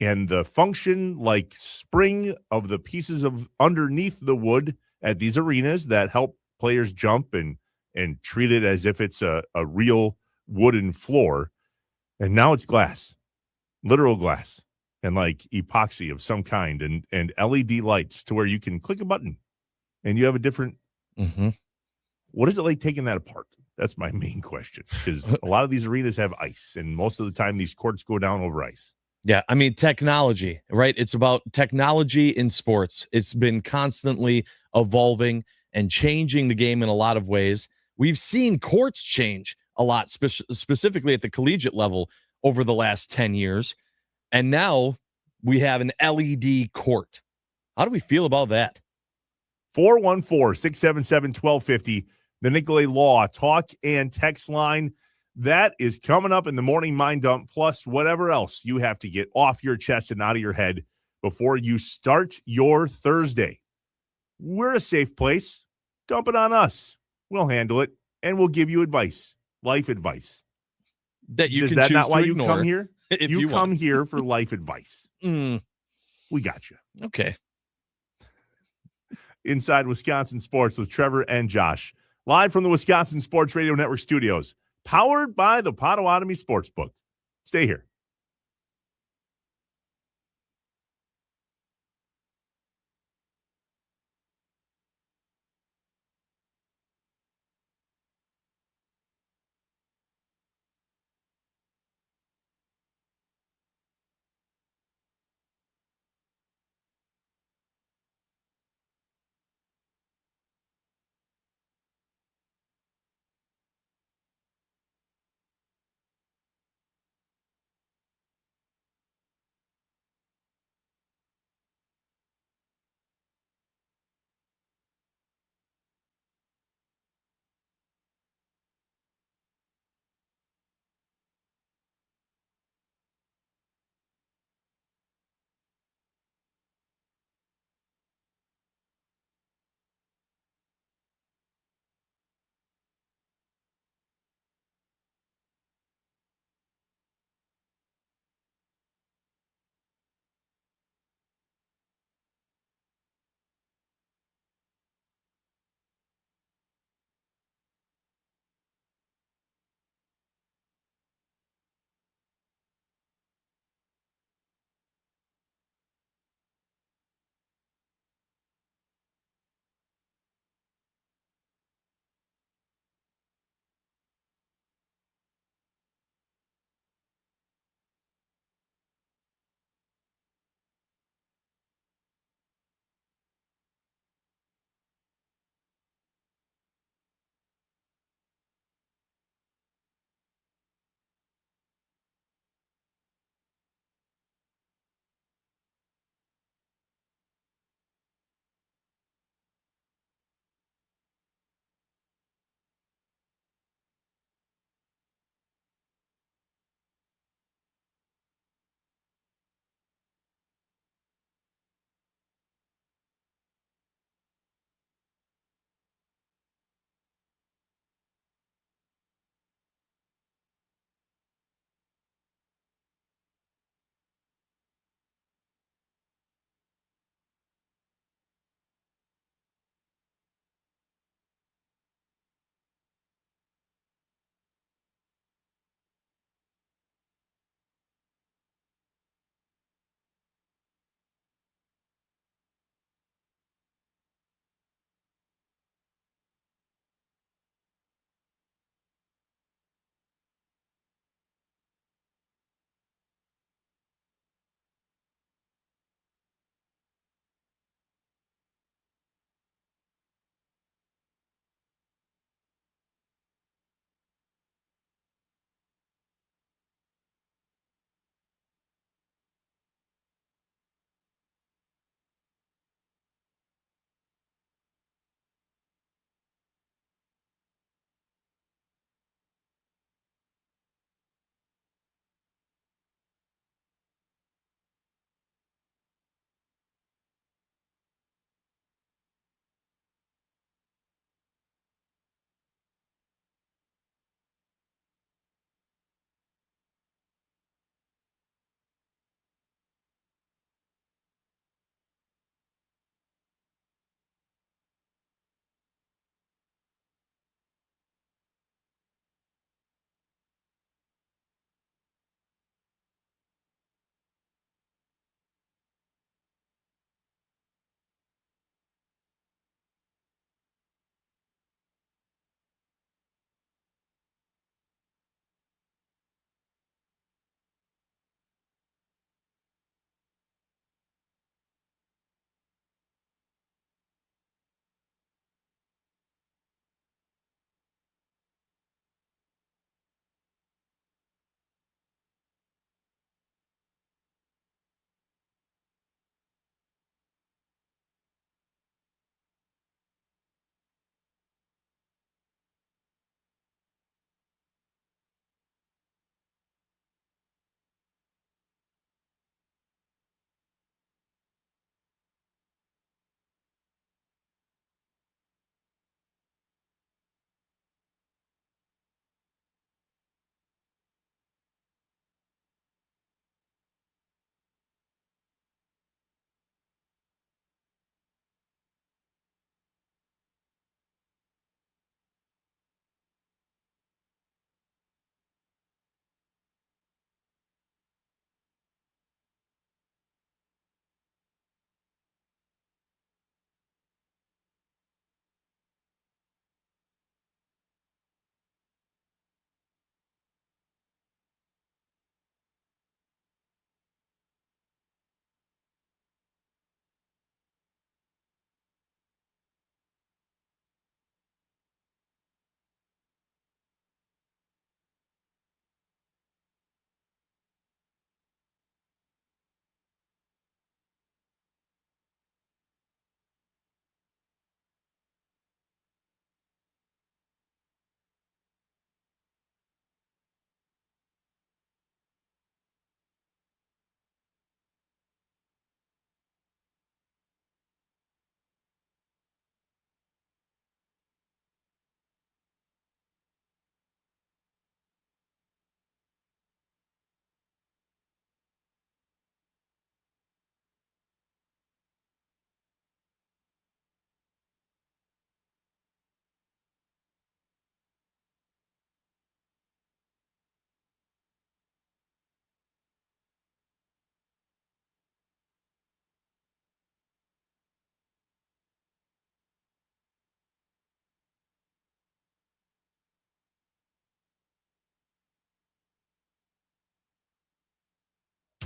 and the function like spring of the pieces of underneath the wood at these arenas that help players jump and treat it as if it's a real wooden floor. And now it's glass, literal glass, and like epoxy of some kind, and LED lights to where you can click a button and you have a different. What is it like taking that apart? That's my main question, because a lot of these arenas have ice, and most of the time these courts go down over ice. Yeah, I mean, technology, right? It's about technology in sports. It's been constantly evolving and changing the game in a lot of ways. We've seen courts change a lot, specifically at the collegiate level over the last 10 years. And now we have an LED court. How do we feel about that? 414-677-1250, the Nicolay Law talk and text line. That is coming up in the morning mind dump, plus whatever else you have to get off your chest and out of your head before you start your Thursday. We're a safe place. Dump it on us. We'll handle it, and we'll give you advice, life advice. That you Is can that choose not why to you ignore come here? if You come want. here for life advice. Mm, We got you. okay. Inside Wisconsin Sports with Trevor and Josh, live from the Wisconsin Sports Radio Network studios, powered by the Potawatomi Sportsbook. Stay here.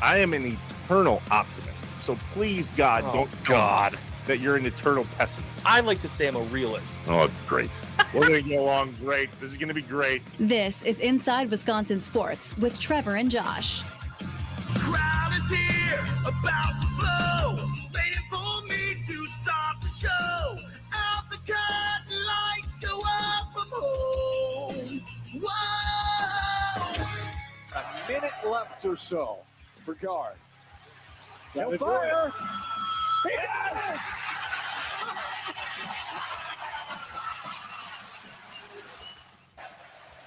I am an eternal optimist. So please, God, don't tell me that you're an eternal pessimist. I like to say I'm a realist. Oh, it's great. We're going to get along great. This is going to be great. This is Inside Wisconsin Sports with Trevor and Josh. Crowd is here, about to blow, waiting for me to start the show. Out the curtain, lights go up, I'm home. Whoa! A minute left or so for guard. They'll fire. Yes!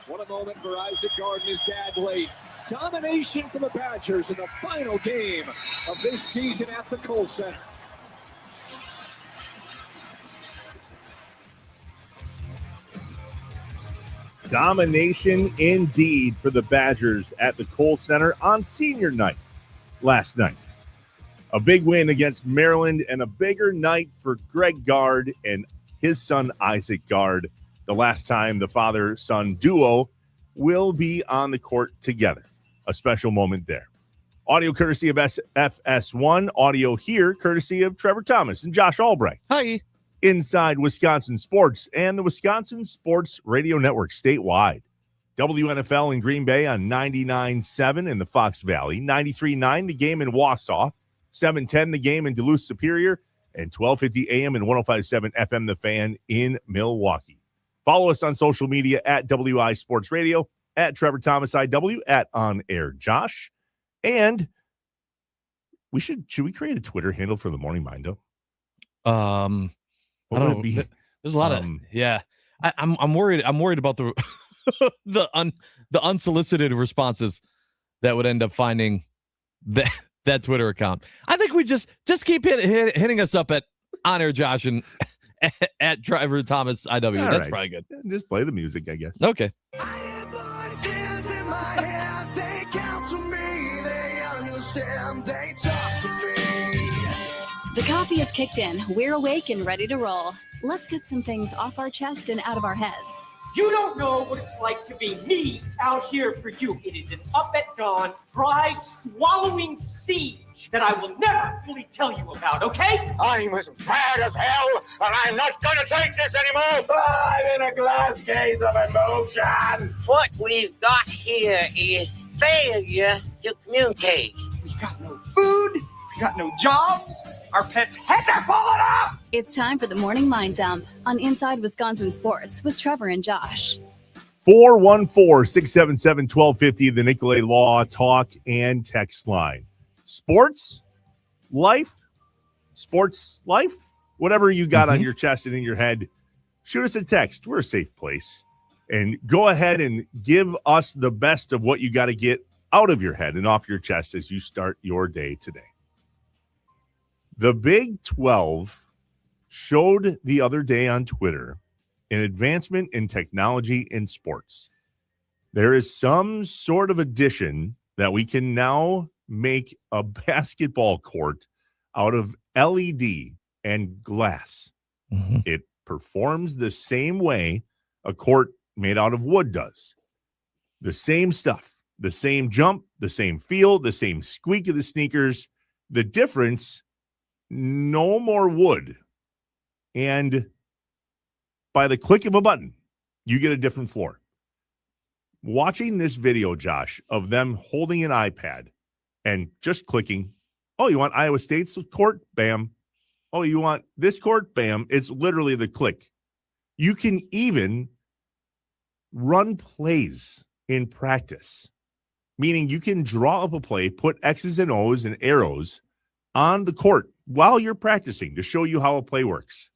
What a moment for Isaac Gard and his dad late. Domination for the Badgers in the final game of this season at the Kohl Center. Domination indeed for the Badgers at the Kohl Center on senior night last night. A big win against Maryland and a bigger night for Greg Gard and his son Isaac Gard. The last time the father-son duo will be on the court together. A special moment there. Audio courtesy of FS1. Audio here courtesy of Trevor Thomas and Josh Albrecht. Hi. Inside Wisconsin Sports and the Wisconsin Sports Radio Network statewide. WNFL in Green Bay on 99.7 in the Fox Valley, 93.9 the game in Wausau, 710 the game in Duluth Superior, and 1250 AM and 105.7 FM the Fan in Milwaukee. Follow us on social media at WI Sports Radio, at Trevor Thomas IW, at On Air Josh. And should we create a Twitter handle for the Morning Mindo? I don't know. There's a lot of I'm worried. I'm worried about the the unsolicited responses that would end up finding that Twitter account. I think we just keep hitting us up at On Air Josh and at Trevor Thomas IW. All That's right. probably good. Just play the music, I guess. Okay. Voices in my head, they counsel me, they understand, they talk to me. The coffee is kicked in. We're awake and ready to roll. Let's get some things off our chest and out of our heads. You don't know what it's like to be me out here for you. It is an up at dawn, pride-swallowing siege that I will never fully tell you about, okay? I'm as mad as hell, and I'm not gonna take this anymore. I'm in a glass case of emotion. What we've got here is failure to communicate. We've got no food, we've got no jobs, our pets' heads are falling off! It's time for the Morning Mind Dump on Inside Wisconsin Sports with Trevor and Josh. 414-677-1250, the Nicolay Law Talk and Text Line. Sports life, whatever you got on your chest and in your head, shoot us a text. We're a safe place. And go ahead and give us the best of what you got to get out of your head and off your chest as you start your day today. The Big 12 showed the other day on Twitter an advancement in technology in sports. There is some sort of addition that we can now make a basketball court out of LED and glass. Mm-hmm. It performs the same way a court made out of wood does. The same stuff, the same jump, the same feel, the same squeak of the sneakers. The difference, no more wood. And by the click of a button, you get a different floor. Watching this video, Josh, of them holding an iPad and just clicking, oh, you want Iowa State's court? Bam. Oh, you want this court? Bam. It's literally the click. You can even run plays in practice, meaning you can draw up a play, put X's and O's and arrows on the court while you're practicing to show you how a play works.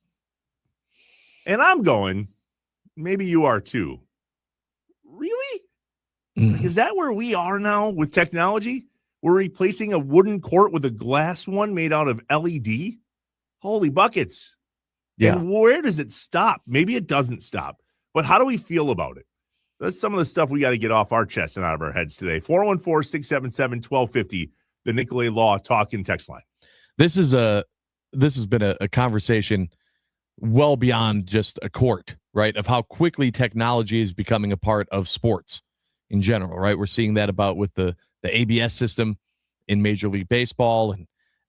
And I'm going, maybe you are too. Really? Is that where we are now with technology? We're replacing a wooden court with a glass one made out of LED? Holy buckets. Yeah. And where does it stop? Maybe it doesn't stop. But how do we feel about it? That's some of the stuff we got to get off our chest and out of our heads today. 414-677-1250, the Nicolay Law Talk and Text Line. This has been a conversation well beyond just a court, right? Of how quickly technology is becoming a part of sports in general, right? We're seeing that about with the ABS system in Major League Baseball,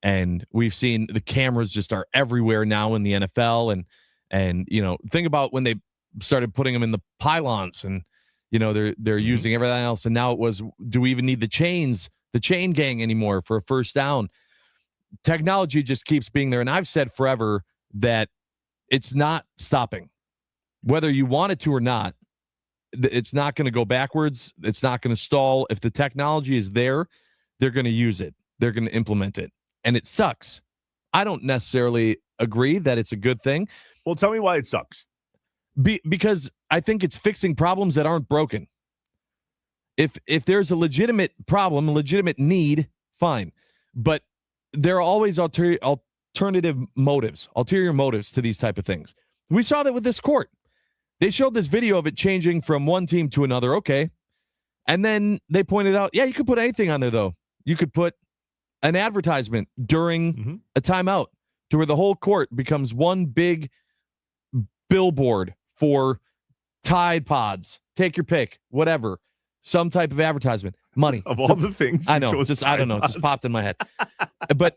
and we've seen the cameras just are everywhere now in the NFL, and think about when they started putting them in the pylons, and they're using everything else, and now it was, do we even need the chain gang anymore for a first down? Technology just keeps being there, and I've said forever that it's not stopping, whether you want it to or not. It's not going to go backwards. It's not going to stall. If the technology is there, they're going to use it. They're going to implement it, and it sucks. I don't necessarily agree that it's a good thing. Well, tell me why it sucks. Because I think it's fixing problems that aren't broken. If there's a legitimate problem, a legitimate need, fine. But there are always ulterior motives to these type of things. We saw that with this court. They showed this video of it changing from one team to another. Okay. And then they pointed out, yeah, you could put anything on there, though. You could put an advertisement during a timeout to where the whole court becomes one big billboard for Tide Pods. Take your pick, whatever. Some type of advertisement. Money. Of all the things. I know. I don't know. It just popped in my head. But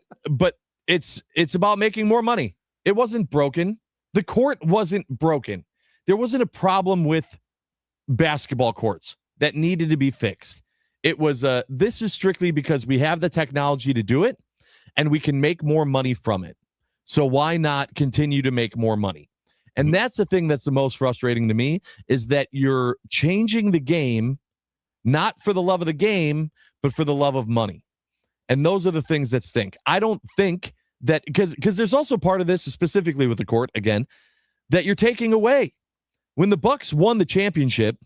it's about making more money. It wasn't broken. The court wasn't broken. There wasn't a problem with basketball courts that needed to be fixed. It was this is strictly because we have the technology to do it and we can make more money from it. So why not continue to make more money? And that's the thing that's the most frustrating to me, is that you're changing the game not for the love of the game, but for the love of money. And those are the things that stink. I don't think that, because there's also part of this, specifically with the court, again, that you're taking away. When the Bucks won the championship,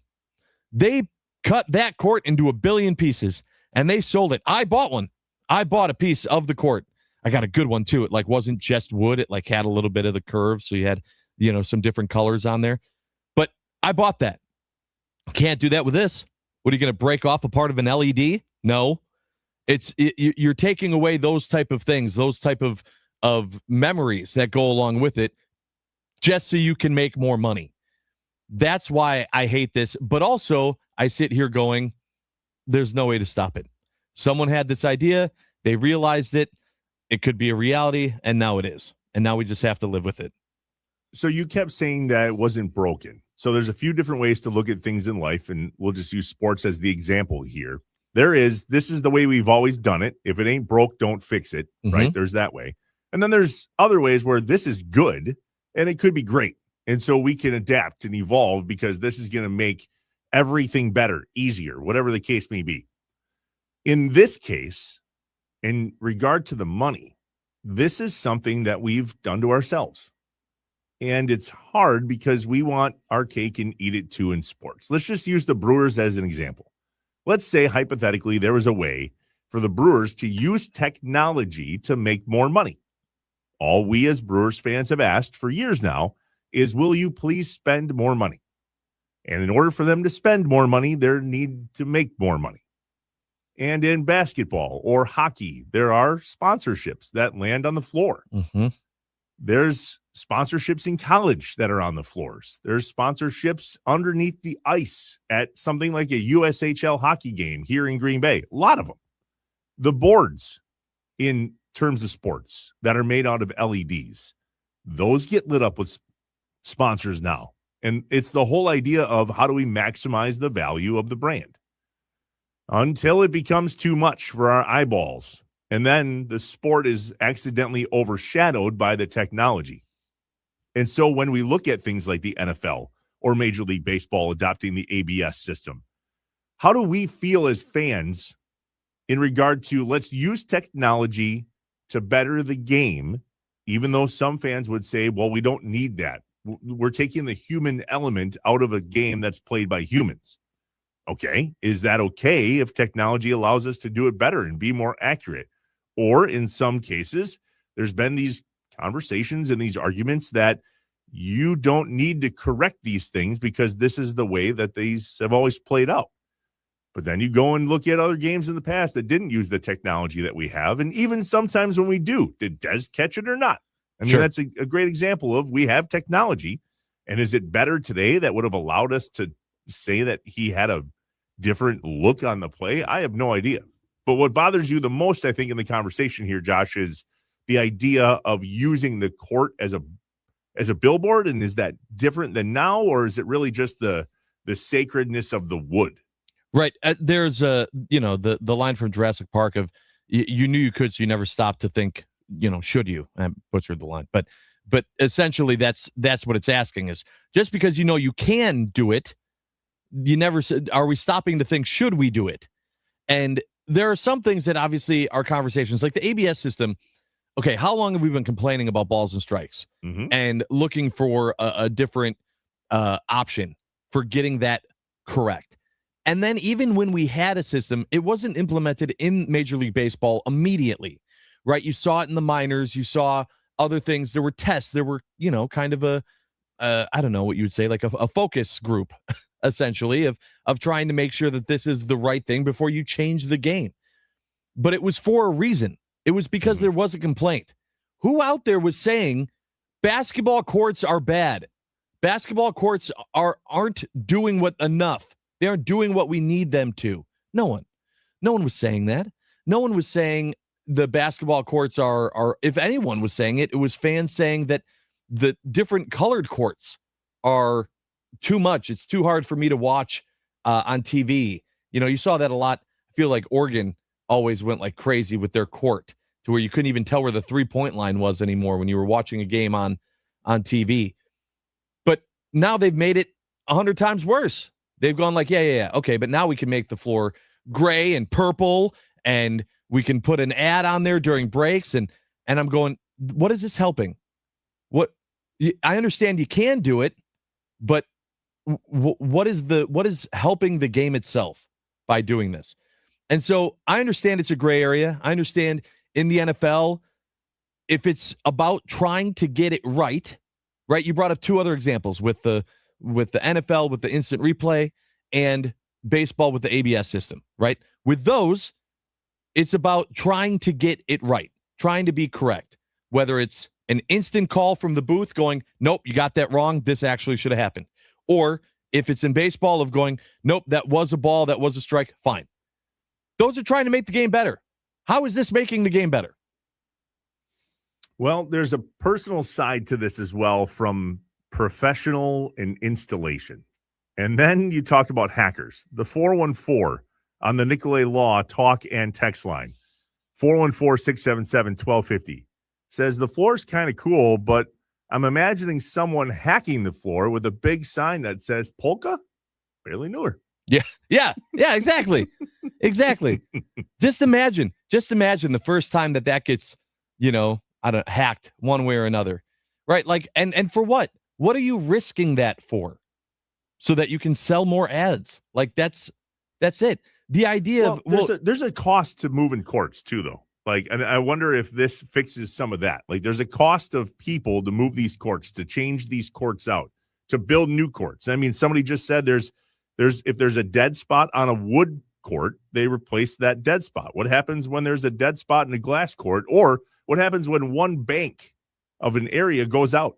they cut that court into 1 billion pieces, and they sold it. I bought one. I bought a piece of the court. I got a good one, too. It wasn't just wood. It had a little bit of the curve, so you had some different colors on there. But I bought that. Can't do that with this. What, are you going to break off a part of an LED? No. You're taking away those type of things, those type of memories that go along with it, just so you can make more money. That's why I hate this. But also, I sit here going, there's no way to stop it. Someone had this idea. They realized it. It could be a reality, and now it is. And now we just have to live with it. So you kept saying that it wasn't broken. So there's a few different ways to look at things in life, and we'll just use sports as the example here. This is the way we've always done it. If it ain't broke, don't fix it, right? There's that way. And then there's other ways where this is good, and it could be great. And so we can adapt and evolve because this is going to make everything better, easier, whatever the case may be. In this case, in regard to the money, this is something that we've done to ourselves. And it's hard because we want our cake and eat it too in sports. Let's just use the Brewers as an example. Let's say, hypothetically, there was a way for the Brewers to use technology to make more money. All we as Brewers fans have asked for years now is, will you please spend more money? And in order for them to spend more money, they need to make more money. And in basketball or hockey, there are sponsorships that land on the floor. There's sponsorships in college that are on the floors. There's sponsorships underneath the ice at something like a USHL hockey game here in Green Bay. A lot of them. The boards in terms of sports that are made out of LEDs, those get lit up with sponsors now. And it's the whole idea of how do we maximize the value of the brand until it becomes too much for our eyeballs. And then the sport is accidentally overshadowed by the technology. And so when we look at things like the NFL or Major League Baseball adopting the ABS system, how do we feel as fans in regard to, let's use technology to better the game, even though some fans would say, well, we don't need that. We're taking the human element out of a game that's played by humans. Okay, is that okay if technology allows us to do it better and be more accurate? Or in some cases, there's been these conversations and these arguments that you don't need to correct these things because this is the way that these have always played out. But then you go and look at other games in the past that didn't use the technology that we have. And even sometimes when we do, did Dez catch it or not? I mean, that's a great example of we have technology. And is it better today that would have allowed us to say that he had a different look on the play? I have no idea. But what bothers you the most, I think, in the conversation here, Josh, is the idea of using the court as a billboard. And is that different than now, or is it really just the sacredness of the wood? Right. There's the line from Jurassic Park of you knew you could, so you never stopped to think, should you? I butchered the line, but essentially that's what it's asking is just because you can do it, you never said, are we stopping to think, should we do it? And there are some things that obviously are conversations like the ABS system. Okay, how long have we been complaining about balls and strikes and looking for a different option for getting that correct? And then even when we had a system, it wasn't implemented in Major League Baseball immediately, right? You saw it in the minors. You saw other things. There were tests. There were, kind of I don't know what you would say, like a focus group, essentially, of trying to make sure that this is the right thing before you change the game. But it was for a reason. It was because there was a complaint. Who out there was saying basketball courts are bad? Basketball courts aren't doing enough. They aren't doing what we need them to. No one was saying that. No one was saying the basketball courts are, if anyone was saying it, it was fans saying that the different colored courts are too much. It's too hard for me to watch on TV. You saw that a lot. I feel like Oregon always went like crazy with their court to where you couldn't even tell where the 3-point line was anymore when you were watching a game on TV. But now they've made it 100 times worse. They've gone like, yeah. Okay, but now we can make the floor gray and purple, and we can put an ad on there during breaks. And I'm going, what is this helping? I understand you can do it, but what is helping the game itself by doing this? And so I understand it's a gray area. I understand in the NFL, if it's about trying to get it right. You brought up two other examples with the NFL, with the instant replay, and baseball with the ABS system, right? With those, it's about trying to get it right, trying to be correct, whether it's an instant call from the booth going, nope, you got that wrong. This actually should have happened. Or if it's in baseball of going, nope, that was a ball, that was a strike, fine. Those are trying to make the game better. How is this making the game better? Well, there's a personal side to this as well from professional and installation. And then you talked about hackers. The 414 on the Nicolay Law talk and text line, 414-677-1250, says the floor's kind of cool, but I'm imagining someone hacking the floor with a big sign that says polka, barely knew her. Yeah, exactly. Exactly. Just imagine the first time that gets, hacked one way or another, right? Like, and for what? What are you risking that for? So that you can sell more ads. Like that's it. The idea there's a cost to moving courts too, though. Like, and I wonder if this fixes some of that. Like, there's a cost of people to move these courts, to change these courts out, to build new courts. I mean, somebody just said if there's a dead spot on a wood court, they replace that dead spot. What happens when there's a dead spot in a glass court, or what happens when one bank of an area goes out,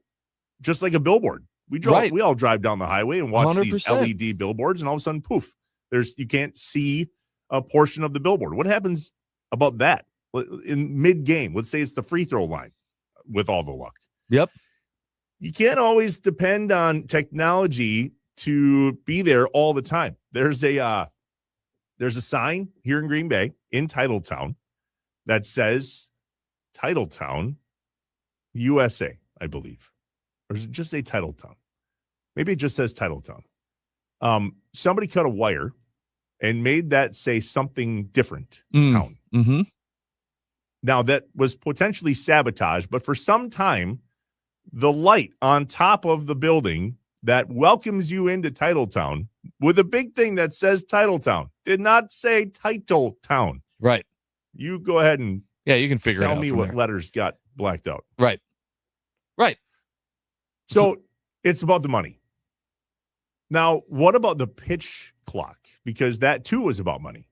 just like a billboard? We all drive down the highway and watch 100%. These LED billboards, and all of a sudden, poof, you can't see a portion of the billboard. What happens about that in mid-game? Let's say it's the free throw line with all the luck. Yep. You can't always depend on technology to be there all the time. There's a sign here in Green Bay in Titletown that says Titletown, USA, I believe. Or does it just say Titletown? Maybe it just says Titletown. Somebody cut a wire and made that say something different. Town. Mm-hmm. Now, that was potentially sabotage, but for some time, the light on top of the building that welcomes you into Titletown with a big thing that says Titletown did not say Titletown. Right. You go ahead and you can figure it out. Tell me what letters got blacked out. Right. So it's about the money. Now, what about the pitch clock? Because that too was about money.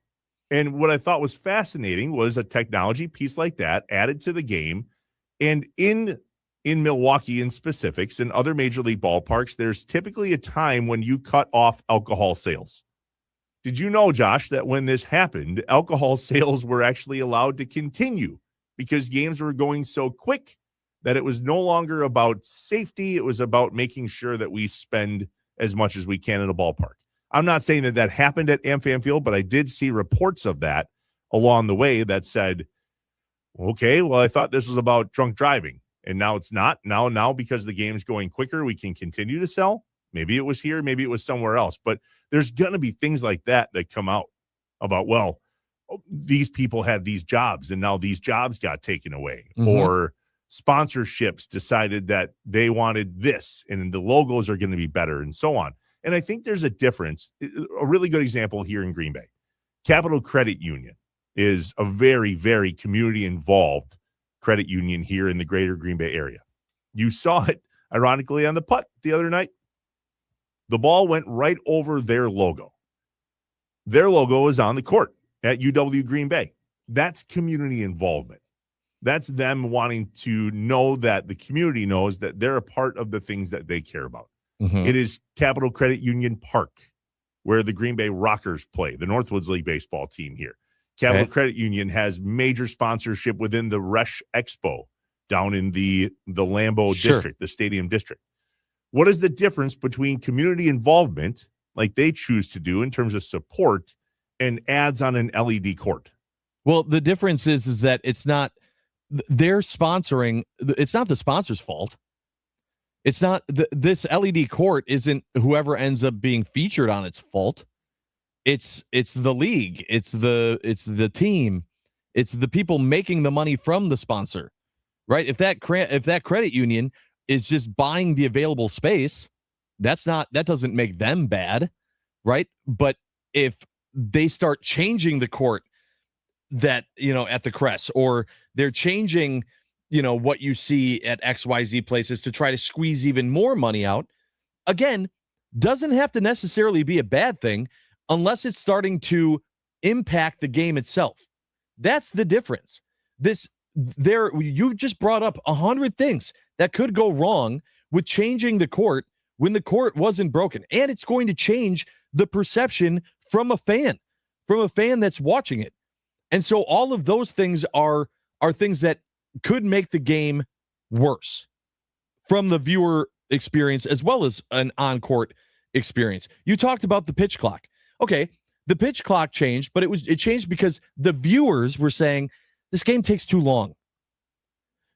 And what I thought was fascinating was a technology piece like that added to the game. And in Milwaukee in specifics and other major league ballparks, there's typically a time when you cut off alcohol sales. Did you know, Josh, that when this happened, alcohol sales were actually allowed to continue because games were going so quick that it was no longer about safety. It was about making sure that we spend as much as we can in a ballpark. I'm not saying that happened at AmFam Field, but I did see reports of that along the way that said, okay, well, I thought this was about drunk driving, and now it's not. Now because the game's going quicker, we can continue to sell. Maybe it was here, maybe it was somewhere else, but there's going to be things like that come out about, well, these people had these jobs and now these jobs got taken away, or sponsorships decided that they wanted this and the logos are going to be better and so on. And I think there's a difference. A really good example here in Green Bay, Capital Credit Union is a very, very community involved credit union here in the greater Green Bay area. You saw it ironically on the putt the other night. The ball went right over their logo. Their logo is on the court at UW Green Bay. That's community involvement. That's them wanting to know that the community knows that they're a part of the things that they care about. It is Capital Credit Union Park, where the Green Bay Rockers play, the Northwoods League baseball team here. Capital Credit Union has major sponsorship within the Resch Expo down in the Lambeau district, the stadium district. What is the difference between community involvement, like they choose to do in terms of support, and ads on an LED court? Well, the difference is that it's not they're sponsoring. It's not the sponsor's fault. It's not this LED court isn't whoever ends up being featured on its fault. It's the league. It's the team. It's the people making the money from the sponsor, right? If that credit union is just buying the available space, that doesn't make them bad, right? But if they start changing the court that, at the Crest, or they're changing, what you see at XYZ places to try to squeeze even more money out, again, doesn't have to necessarily be a bad thing unless it's starting to impact the game itself. That's the difference. You just brought up 100 things that could go wrong with changing the court when the court wasn't broken. And it's going to change the perception from a fan that's watching it. And so all of those things are things that could make the game worse from the viewer experience as well as an on-court experience. You talked about the pitch clock. Okay, the pitch clock changed, but it changed because the viewers were saying this game takes too long.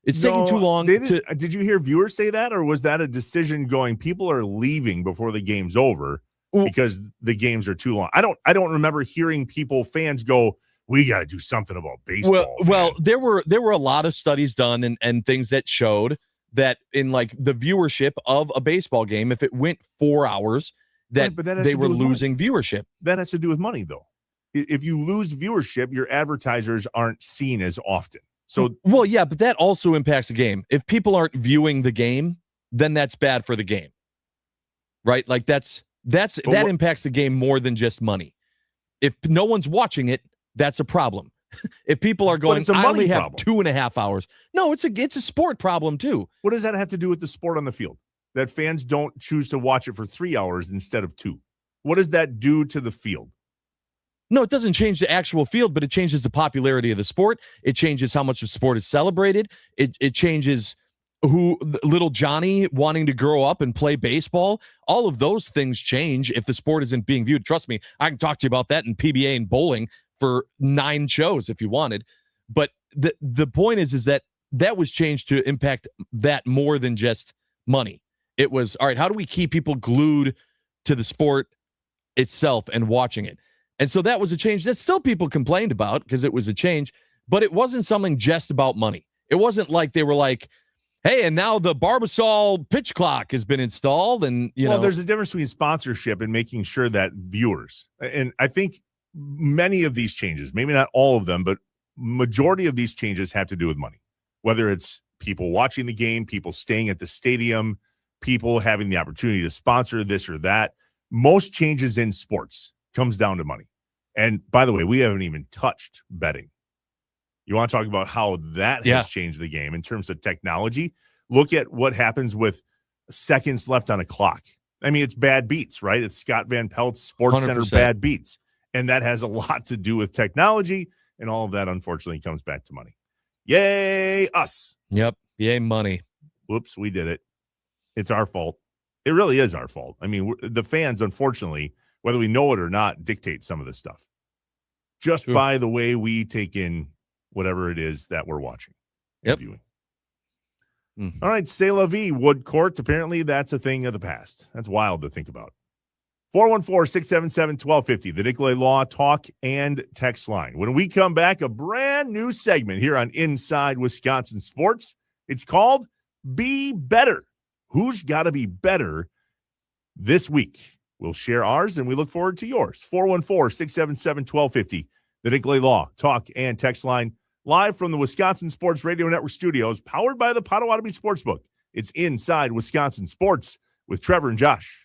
It's taking too long. Did you hear viewers say that, or was that a decision going, people are leaving before the game's over because the games are too long? I don't remember hearing fans go, we got to do something about baseball. Well, there were a lot of studies done and things that showed that in like the viewership of a baseball game, if it went 4 hours, that they were losing viewership. That has to do with money, though. If you lose viewership, your advertisers aren't seen as often. So, well, yeah, but that also impacts the game. If people aren't viewing the game, then that's bad for the game, right? Like that impacts the game more than just money. If no one's watching it, that's a problem. If people are going, I only have 2.5 hours. No, it's a sport problem too. What does that have to do with the sport on the field? That fans don't choose to watch it for 3 hours instead of 2. What does that do to the field? No, it doesn't change the actual field, but it changes the popularity of the sport. It changes how much the sport is celebrated. It changes who little Johnny wanting to grow up and play baseball. All of those things change if the sport isn't being viewed. Trust me, I can talk to you about that in PBA and bowling for 9 shows if you wanted. But the point is that was changed to impact that more than just money. It was, all right, how do we keep people glued to the sport itself and watching it? And so that was a change that still people complained about because it was a change, but it wasn't something just about money. It wasn't like they were like, hey, and now the Barbasol pitch clock has been installed. And, there's a difference between sponsorship and making sure that viewers, and I think many of these changes, maybe not all of them, but majority of these changes have to do with money, whether it's people watching the game, people staying at the stadium, people having the opportunity to sponsor this or that. Most changes in sports comes down to money. And by the way, we haven't even touched betting. You want to talk about how that has changed the game in terms of technology? Look at what happens with seconds left on a clock. I mean, it's bad beats, right? It's Scott Van Pelt's Sports 100%. Center bad beats. And that has a lot to do with technology, and all of that, unfortunately, comes back to money. Yay, us. Yep. Yay, money. Whoops, we did it. It's our fault. It really is our fault. I mean, the fans, unfortunately, whether we know it or not, dictate some of this stuff just by the way we take in whatever it is that we're watching and viewing. All right, C'est la vie, Wood Court. Apparently, that's a thing of the past. That's wild to think about. 414-677-1250, the Nicolay Law Talk and Text line. When we come back, a brand new segment here on Inside Wisconsin Sports. It's called Be Better. Who's got to be better this week? We'll share ours, and we look forward to yours. 414-677-1250, the Nicolay Law Talk and Text line, live from the Wisconsin Sports Radio Network studios, powered by the Potawatomi Sportsbook. It's Inside Wisconsin Sports with Trevor and Josh.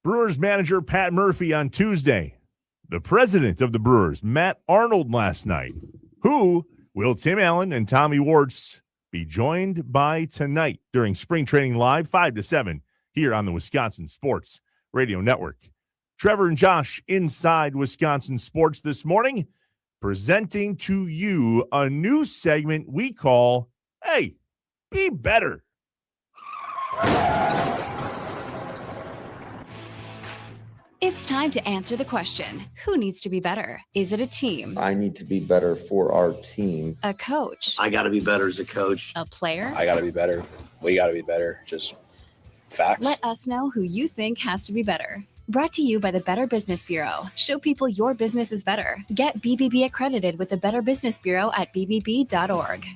Brewers manager Pat Murphy on Tuesday. The president of the Brewers, Matt Arnold, last night. Who will Tim Allen and Tommy Wartz be joined by tonight during Spring Training Live, 5 to 7, here on the Wisconsin Sports Radio Network. Trevor and Josh inside Wisconsin Sports this morning, presenting to you a new segment we call, Hey, Be Better. It's time to answer the question, who needs to be better? Is it a team? I need to be better for our team. A coach? I got to be better as a coach. A player? I got to be better. We got to be better. Just facts. Let us know who you think has to be better. Brought to you by the Better Business Bureau. Show people your business is better. Get BBB accredited with the Better Business Bureau at bbb.org.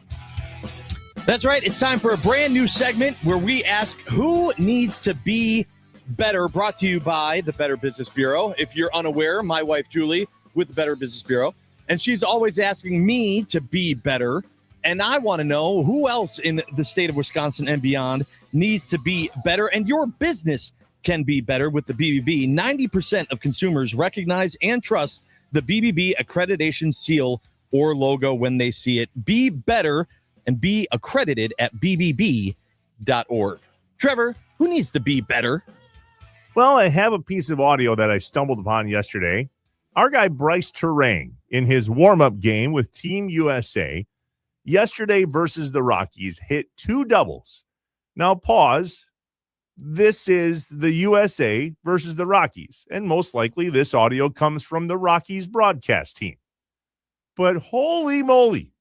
That's right. It's time for a brand new segment where we ask who needs to be better, brought to you by the Better Business Bureau. If you're unaware, my wife, Julie, with the Better Business Bureau, and she's always asking me to be better. And I want to know who else in the state of Wisconsin and beyond needs to be better. And your business can be better with the BBB. 90% of consumers recognize and trust the BBB accreditation seal or logo when they see it. Be better and be accredited at bbb.org. Trevor, who needs to be better? Well, I have a piece of audio that I stumbled upon yesterday. Our guy Bryce Terang, in his warm-up game with Team USA yesterday versus the Rockies, hit 2 doubles. Now, pause. This is the USA versus the Rockies, and most likely this audio comes from the Rockies broadcast team. But holy moly,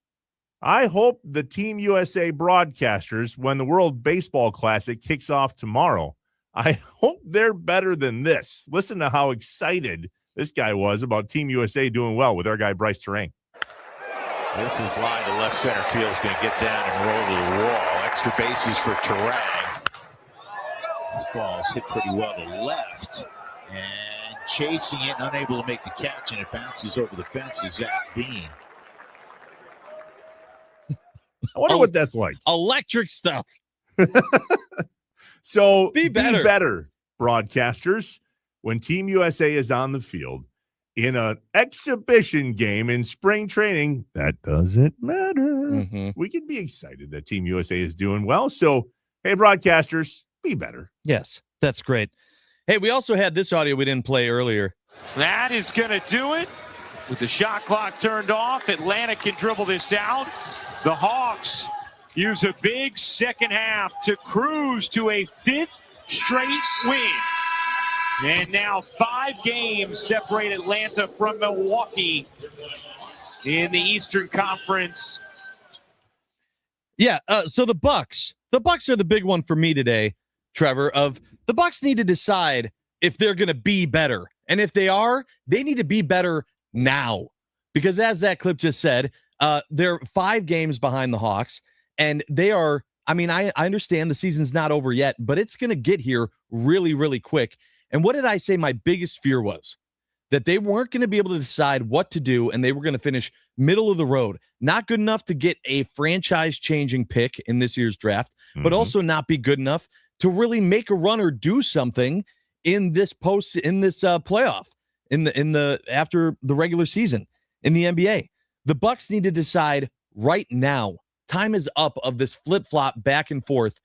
I hope the Team USA broadcasters, when the World Baseball Classic kicks off tomorrow, I hope they're better than this. Listen to how excited this guy was about Team USA doing well with our guy Bryce Terang. This is line to left center field. Is going to get down and roll to the wall. Extra bases for Terang. This ball is hit pretty well to left. And chasing it, unable to make the catch, and it bounces over the fence is Zach Bean. I wonder what that's like. Electric stuff. So be better, broadcasters, when Team USA is on the field in an exhibition game in spring training. That doesn't matter. Mm-hmm. We can be excited that Team USA is doing well. So, hey, broadcasters, be better. Yes, that's great. Hey, we also had this audio we didn't play earlier. That is going to do it. With the shot clock turned off, Atlanta can dribble this out. The Hawks use a big second half to cruise to a 5th straight win. And now 5 games separate Atlanta from Milwaukee in the Eastern Conference. Yeah, so the Bucks are the big one for me today, Trevor, of the Bucks need to decide if they're going to be better. And if they are, they need to be better now. Because as that clip just said, they're 5 games behind the Hawks. And they are, I mean, I understand the season's not over yet, but it's going to get here really, really quick. And what did I say my biggest fear was? That they weren't going to be able to decide what to do, and they were going to finish middle of the road. Not good enough to get a franchise-changing pick in this year's draft, but also not be good enough to really make a run or do something in this playoff, in the after the regular season in the NBA. The Bucks need to decide right now. Time is up of this flip-flop back and forth.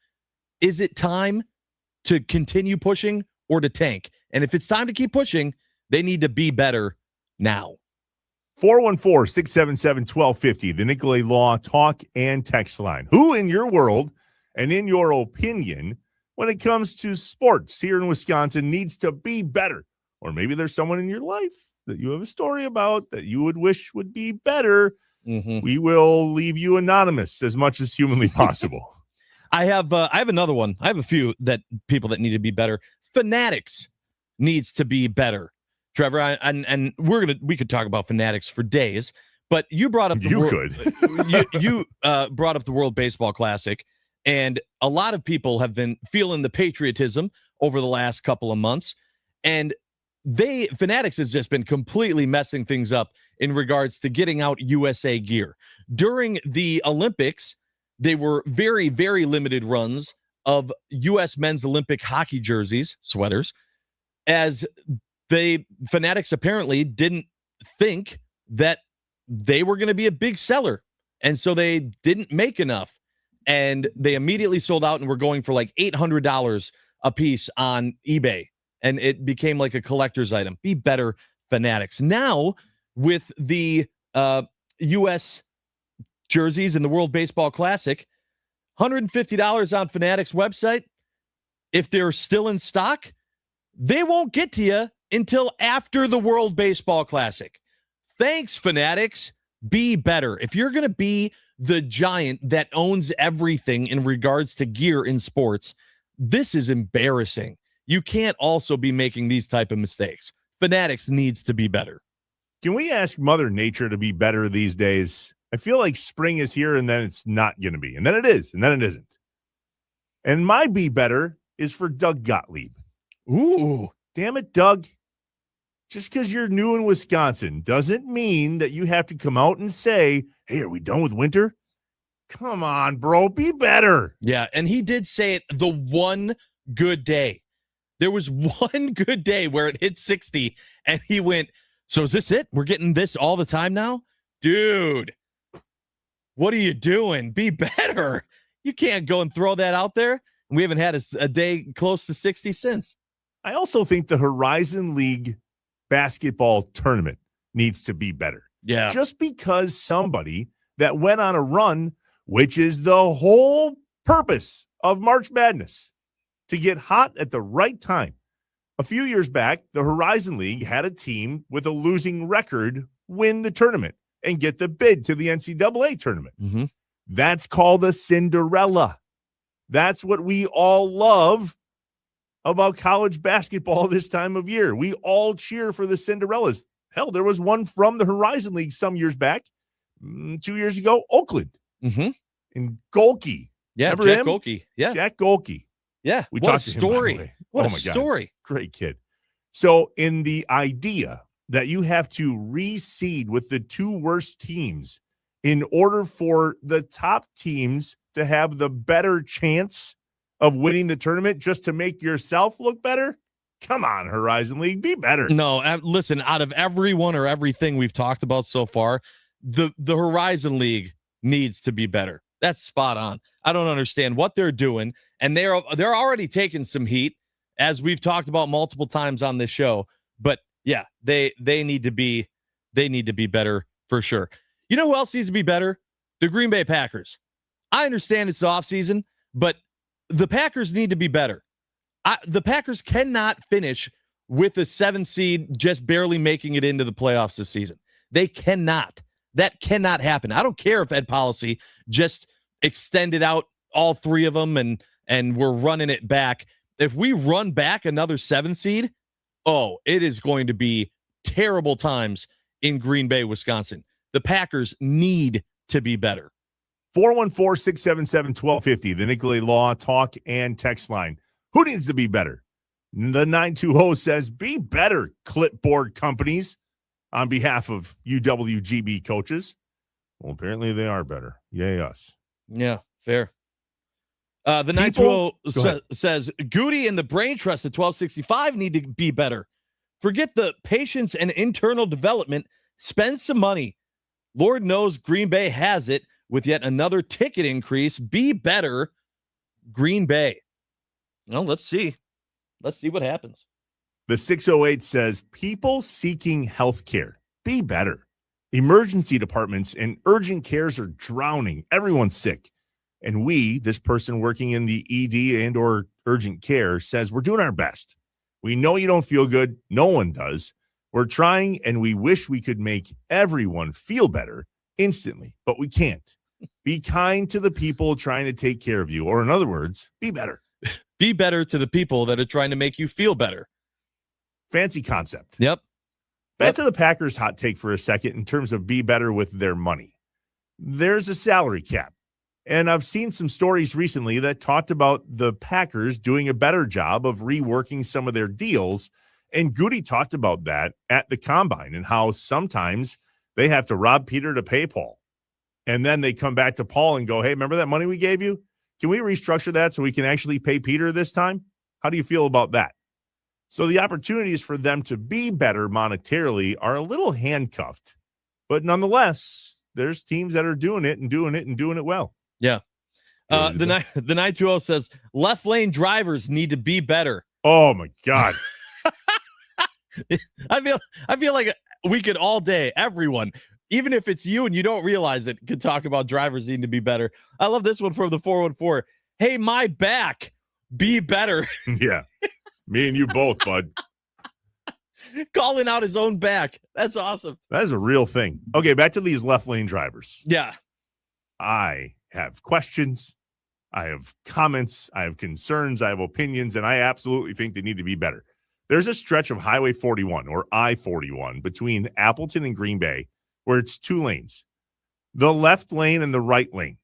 Is it time to continue pushing or to tank? And if it's time to keep pushing, they need to be better now. 414-677-1250, the Nicolay Law talk and text line. Who in your world and in your opinion, when it comes to sports here in Wisconsin, needs to be better? Or maybe there's someone in your life that you have a story about that you would wish would be better. We will leave you anonymous as much as humanly possible. I have another one. I have a few people that need to be better. Fanatics needs to be better, Trevor. And we could talk about Fanatics for days, but you brought up you brought up the World Baseball Classic, and a lot of people have been feeling the patriotism over the last couple of months, and Fanatics has just been completely messing things up in regards to getting out USA gear. During the Olympics, they were very, very limited runs of U.S. men's Olympic hockey jerseys, sweaters, as Fanatics apparently didn't think that they were going to be a big seller. And so they didn't make enough. And they immediately sold out and were going for like $800 a piece on eBay. And it became like a collector's item. Be better, Fanatics. Now, with the U.S. jerseys in the World Baseball Classic, $150 on Fanatics website. If they're still in stock, they won't get to you until after the World Baseball Classic. Thanks, Fanatics. Be better. If you're going to be the giant that owns everything in regards to gear in sports, this is embarrassing. You can't also be making these type of mistakes. Fanatics needs to be better. Can we ask Mother Nature to be better these days? I feel like spring is here and then it's not going to be. And then it is, and then it isn't. And my be better is for Doug Gottlieb. Ooh. Damn it, Doug. Just because you're new in Wisconsin doesn't mean that you have to come out and say, hey, are we done with winter? Come on, bro. Be better. Yeah, and he did say it the one good day. There was one good day where it hit 60, and he went, so is this it? We're getting this all the time now? Dude, what are you doing? Be better. You can't go and throw that out there. We haven't had a day close to 60 since. I also think the Horizon League basketball tournament needs to be better. Yeah. Just because somebody that went on a run, which is the whole purpose of March Madness, to get hot at the right time. A few years back, the Horizon League had a team with a losing record win the tournament and get the bid to the NCAA tournament. Mm-hmm. That's called a Cinderella. That's what we all love about college basketball this time of year. We all cheer for the Cinderellas. Hell, there was one from the Horizon League some years back, 2 years ago, Oakland. Mm-hmm. And Golke. Yeah, remember Jack him? Golke. Yeah. Jack Golke. Yeah. We what talked a to him, by the story. way. What Oh a my God. story. Great kid. So in the idea that you have to reseed with the two worst teams in order for the top teams to have the better chance of winning the tournament just to make yourself look better? Come on, Horizon League, be better. No, listen, out of everyone or everything we've talked about so far, the Horizon League needs to be better. That's spot on. I don't understand what they're doing, and they're already taking some heat, as we've talked about multiple times on this show. But yeah, they need to be better for sure. You know who else needs to be better? The Green Bay Packers. I understand it's the offseason, but the Packers need to be better. The Packers cannot finish with a 7 seed just barely making it into the playoffs this season. They cannot. That cannot happen. I don't care if Ed Policy just extended out all three of them and we're running it back. If we run back another 7 seed, it is going to be terrible times in Green Bay, Wisconsin. The Packers need to be better. 414-677-1250, the Nicolay Law Talk and Text line. Who needs to be better? The 920 says, be better, clipboard companies, on behalf of UWGB coaches. Well, apparently they are better. Yay, us. Yeah, fair. The 920 says, Goody and the Brain Trust at 1265 need to be better. Forget the patience and internal development. Spend some money. Lord knows Green Bay has it with yet another ticket increase. Be better, Green Bay. Well, let's see. Let's see what happens. The 608 says, people seeking health care, be better. Emergency departments and urgent cares are drowning. Everyone's sick. And we, this person working in the ED and or urgent care, says we're doing our best. We know you don't feel good. No one does. We're trying, and we wish we could make everyone feel better instantly, but we can't. Be kind to the people trying to take care of you, or in other words, be better. Be better to the people that are trying to make you feel better. Fancy concept. Yep. Back to the Packers hot take for a second in terms of be better with their money. There's a salary cap. And I've seen some stories recently that talked about the Packers doing a better job of reworking some of their deals. And Goody talked about that at the Combine and how sometimes they have to rob Peter to pay Paul. And then they come back to Paul and go, hey, remember that money we gave you? Can we restructure that so we can actually pay Peter this time? How do you feel about that? So the opportunities for them to be better monetarily are a little handcuffed, but nonetheless, there's teams that are doing it and doing it and doing it well. Yeah. The 920 says left lane drivers need to be better. Oh my God. I feel like we could all day, everyone, even if it's you and you don't realize it, could talk about drivers needing to be better. I love this one from the 414. Hey, my back, be better. Yeah. Me and you both, bud. Calling out his own back. That's awesome. That is a real thing. Okay, back to these left lane drivers. Yeah. I have questions. I have comments. I have concerns. I have opinions, and I absolutely think they need to be better. There's a stretch of Highway 41 or I-41 between Appleton and Green Bay where it's 2 lanes, the left lane and the right lane.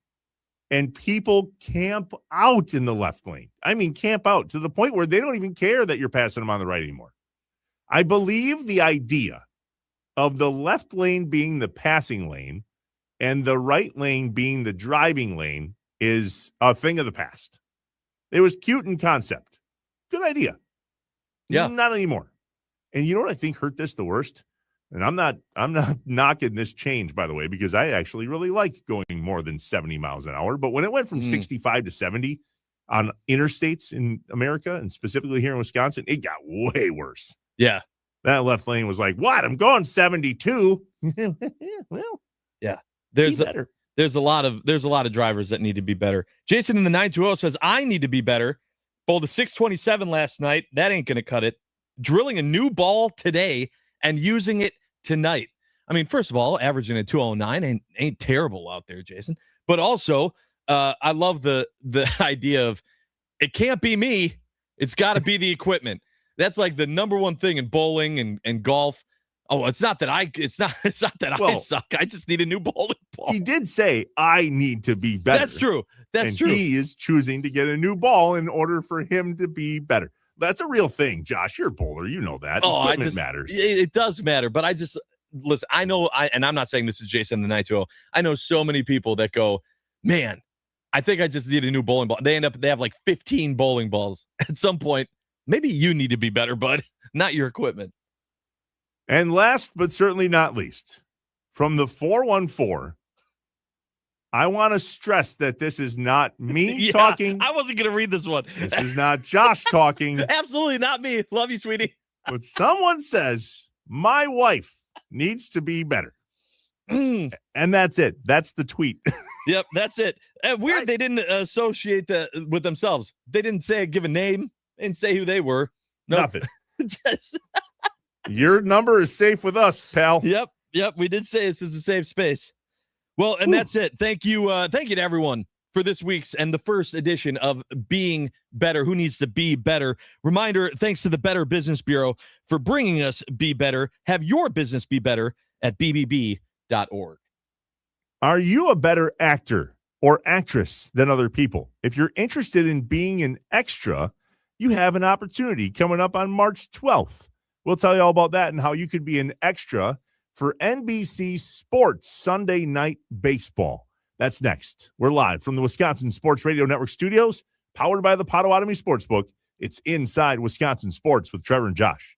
And people camp out in the left lane. I mean, camp out to the point where they don't even care that you're passing them on the right anymore. I believe the idea of the left lane being the passing lane and the right lane being the driving lane is a thing of the past. It was cute in concept. Good idea. Yeah. Not anymore. And you know what I think hurt this the worst? And I'm not knocking this change, by the way, because I actually really like going more than 70 miles an hour. But when it went from 65 to 70 on interstates in America, and specifically here in Wisconsin, it got way worse. Yeah. That left lane was like, what? I'm going 72. Well, yeah. There's a lot of drivers that need to be better. Jason in the 920 says, I need to be better. Bowled a 627 last night. That ain't going to cut it. Drilling a new ball today and using it tonight. I mean, first of all, averaging a 209 ain't terrible out there, Jason. But also, I love the idea of it can't be me. It's got to be the equipment. That's like the number one thing in bowling and golf. Oh, it's not that I suck. I just need a new bowling ball. He did say, I need to be better. That's true. That's and true. He is choosing to get a new ball in order for him to be better. That's a real thing, Josh. You're a bowler. You know that. Equipment matters. It does matter. But I just, listen, I know, and I'm not saying this is Jason the 920. I know so many people that go, man, I think I just need a new bowling ball. They have like 15 bowling balls. At some point, maybe you need to be better, bud, not your equipment. And last but certainly not least, from the 414, I want to stress that this is not me talking. I wasn't going to read this one. This is not Josh talking. Absolutely not me. Love you, sweetie. But someone says, my wife needs to be better. And that's it. That's the tweet. Yep, that's it. Weird they didn't associate that with themselves. They didn't give a name. They didn't say who they were. Nope. Nothing. Your number is safe with us, pal. Yep. We did say this is a safe space. Well, and that's it. Thank you to everyone for this week's and the first edition of Being Better. Who needs to be better? Reminder, thanks to the Better Business Bureau for bringing us Be Better. Have your business be better at bbb.org. Are you a better actor or actress than other people? If you're interested in being an extra, you have an opportunity coming up on March 12th. We'll tell you all about that and how you could be an extra for NBC Sports Sunday Night Baseball. That's next. We're live from the Wisconsin Sports Radio Network studios, powered by the Potawatomi Sportsbook. It's Inside Wisconsin Sports with Trevor and Josh.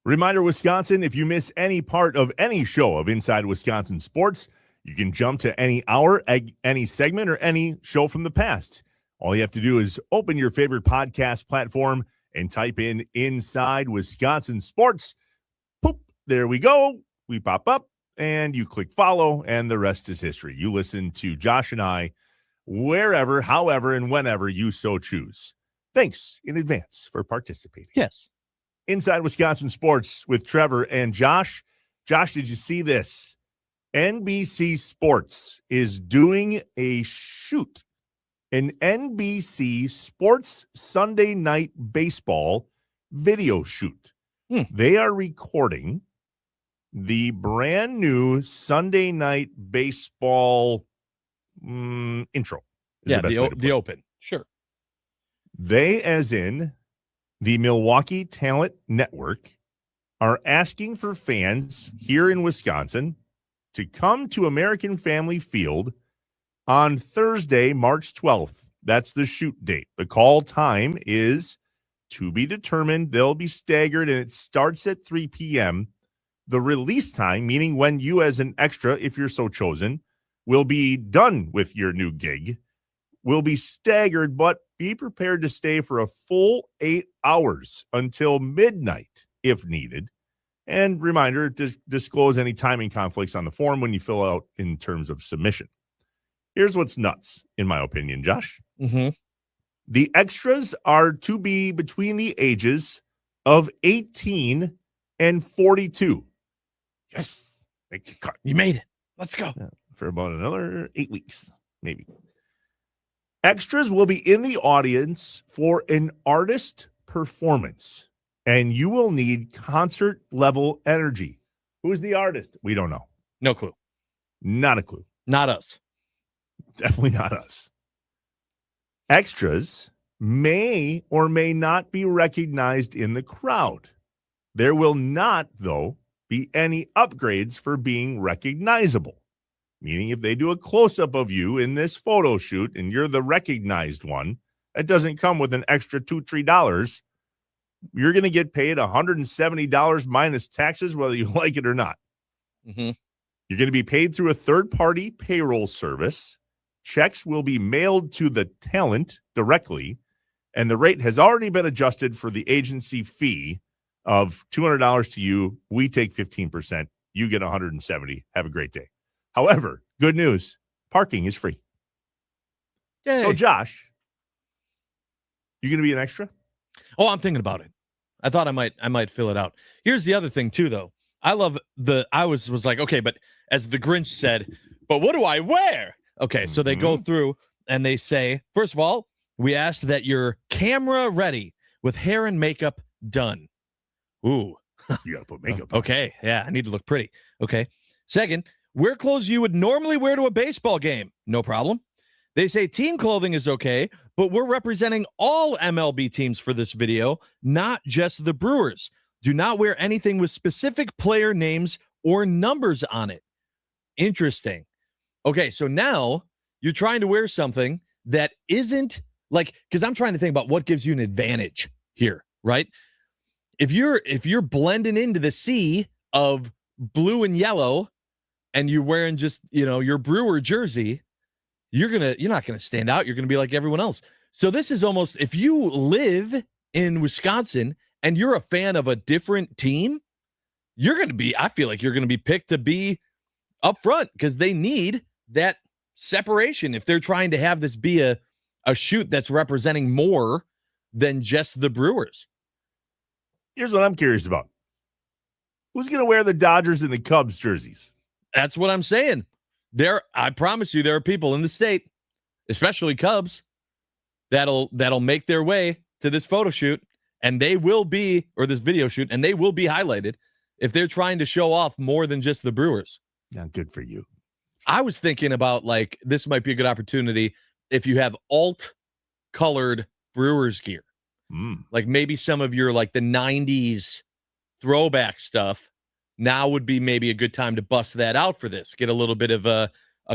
Reminder, Wisconsin, if you miss any part of any show of Inside Wisconsin Sports, you can jump to any hour, any segment, or any show from the past. All you have to do is open your favorite podcast platform and type in Inside Wisconsin Sports. Poop, there we go. We pop up, and you click follow, and the rest is history. You listen to Josh and I wherever, however, and whenever you so choose. Thanks in advance for participating. Yes. Inside Wisconsin Sports with Trevor and Josh. Josh, did you see this? NBC Sports is doing a shoot, an NBC Sports Sunday Night Baseball video shoot. They are recording the brand new Sunday Night Baseball intro. Yeah, the open. Sure. They, as in the Milwaukee Talent Network, are asking for fans here in Wisconsin to come to American Family Field on Thursday, March 12th. That's the shoot date. The call time is to be determined. They'll be staggered, and it starts at 3 p.m. The release time, meaning when you as an extra, if you're so chosen, will be done with your new gig, will be staggered, but be prepared to stay for a full 8 hours until midnight if needed. And reminder, disclose any timing conflicts on the form when you fill out in terms of submission. Here's what's nuts, in my opinion, Josh. Mm-hmm. The extras are to be between the ages of 18 and 42. Yes. Make the cut. You made it. Let's go. Yeah, for about another 8 weeks, maybe. Extras will be in the audience for an artist performance, and you will need concert-level energy. Who is the artist? We don't know. No clue. Not a clue. Not us. Definitely not us. Extras may or may not be recognized in the crowd. There will not, though, be any upgrades for being recognizable. Meaning if they do a close-up of you in this photo shoot and you're the recognized one, that doesn't come with an extra $2-3. You're going to get paid $170 minus taxes, whether you like it or not. Mm-hmm. You're going to be paid through a third-party payroll service. Checks will be mailed to the talent directly, and the rate has already been adjusted for the agency fee of $200 to you. We take 15%. You get $170. Have a great day. However, good news, parking is free. Yay. So, Josh, you going to be an extra? Oh, I'm thinking about it. I thought I might fill it out. Here's the other thing too, though. I was like, okay, but as the Grinch said, but what do I wear? Okay, so they go through and they say, first of all, we asked that you're camera ready with hair and makeup done. Ooh. You got to put makeup on. Okay, yeah, I need to look pretty. Okay. Second, wear clothes you would normally wear to a baseball game. No problem. They say team clothing is okay, but we're representing all MLB teams for this video, not just the Brewers. Do not wear anything with specific player names or numbers on it. Interesting. Okay, so now you're trying to wear something that isn't like, because I'm trying to think about what gives you an advantage here, right? If you're blending into the sea of blue and yellow and you're wearing just, your Brewer jersey, you're not gonna stand out. You're gonna be like everyone else. So this is almost, if you live in Wisconsin and you're a fan of a different team, I feel like you're gonna be picked to be up front because they need that separation if they're trying to have this be a shoot that's representing more than just the Brewers. Here's what I'm curious about. Who's going to wear the Dodgers and the Cubs jerseys? That's what I'm saying. I promise you, there are people in the state, especially Cubs, that'll make their way to this photo shoot, and they will be, or this video shoot, and they will be highlighted if they're trying to show off more than just the Brewers. Yeah, good for you. I was thinking about, like, this might be a good opportunity if you have alt-colored Brewers gear. Like maybe some of your, like, the 90s throwback stuff now would be maybe a good time to bust that out for this. Get a little bit of a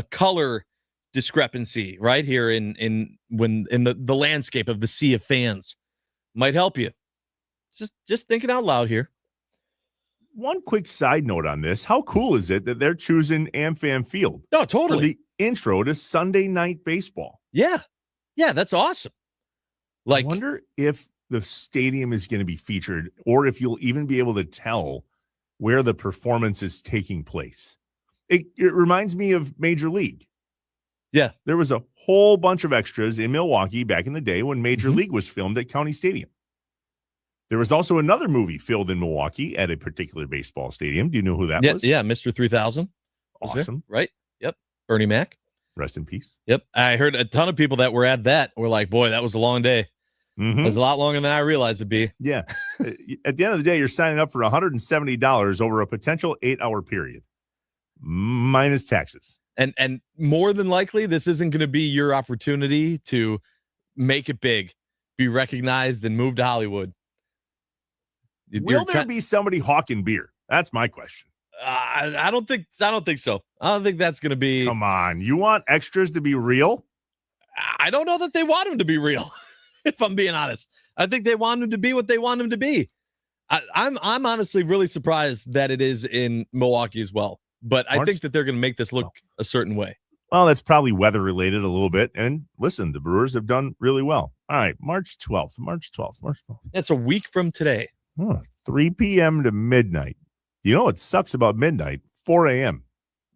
color discrepancy right here in the landscape of the sea of fans. Might help you. Just thinking out loud here. one quick side note on this. How cool is it that they're choosing AmFam Field No, totally. for the intro to Sunday Night Baseball? Yeah. Yeah, that's awesome. Like, I wonder if the stadium is going to be featured or if you'll even be able to tell where the performance is taking place. It reminds me of Major League. Yeah. There was a whole bunch of extras in Milwaukee back in the day when Major League was filmed at County Stadium. There was also another movie filmed in Milwaukee at a particular baseball stadium. Do you know who that was? Yeah, Mr. 3000. Awesome. Right? Yep. Bernie Mac. Rest in peace. Yep. I heard a ton of people that were at that were like, boy, that was a long day. Mm-hmm. It was a lot longer than I realized it'd be. Yeah. At the end of the day, you're signing up for $170 over a potential 8-hour period, minus taxes. And more than likely, this isn't going to be your opportunity to make it big, be recognized, and move to Hollywood. Will there be somebody hawking beer? That's my question. I don't think so. I don't think that's going to be. Come on, you want extras to be real? I don't know that they want them to be real. If I'm being honest, I think they want them to be what they want them to be. I'm honestly really surprised that it is in Milwaukee as well. But I think that they're going to make this look a certain way. Well, that's probably weather related a little bit. And listen, the Brewers have done really well. All right, March 12th. It's a week from today. 3 p.m. to midnight. You know what sucks about midnight? 4 a.m.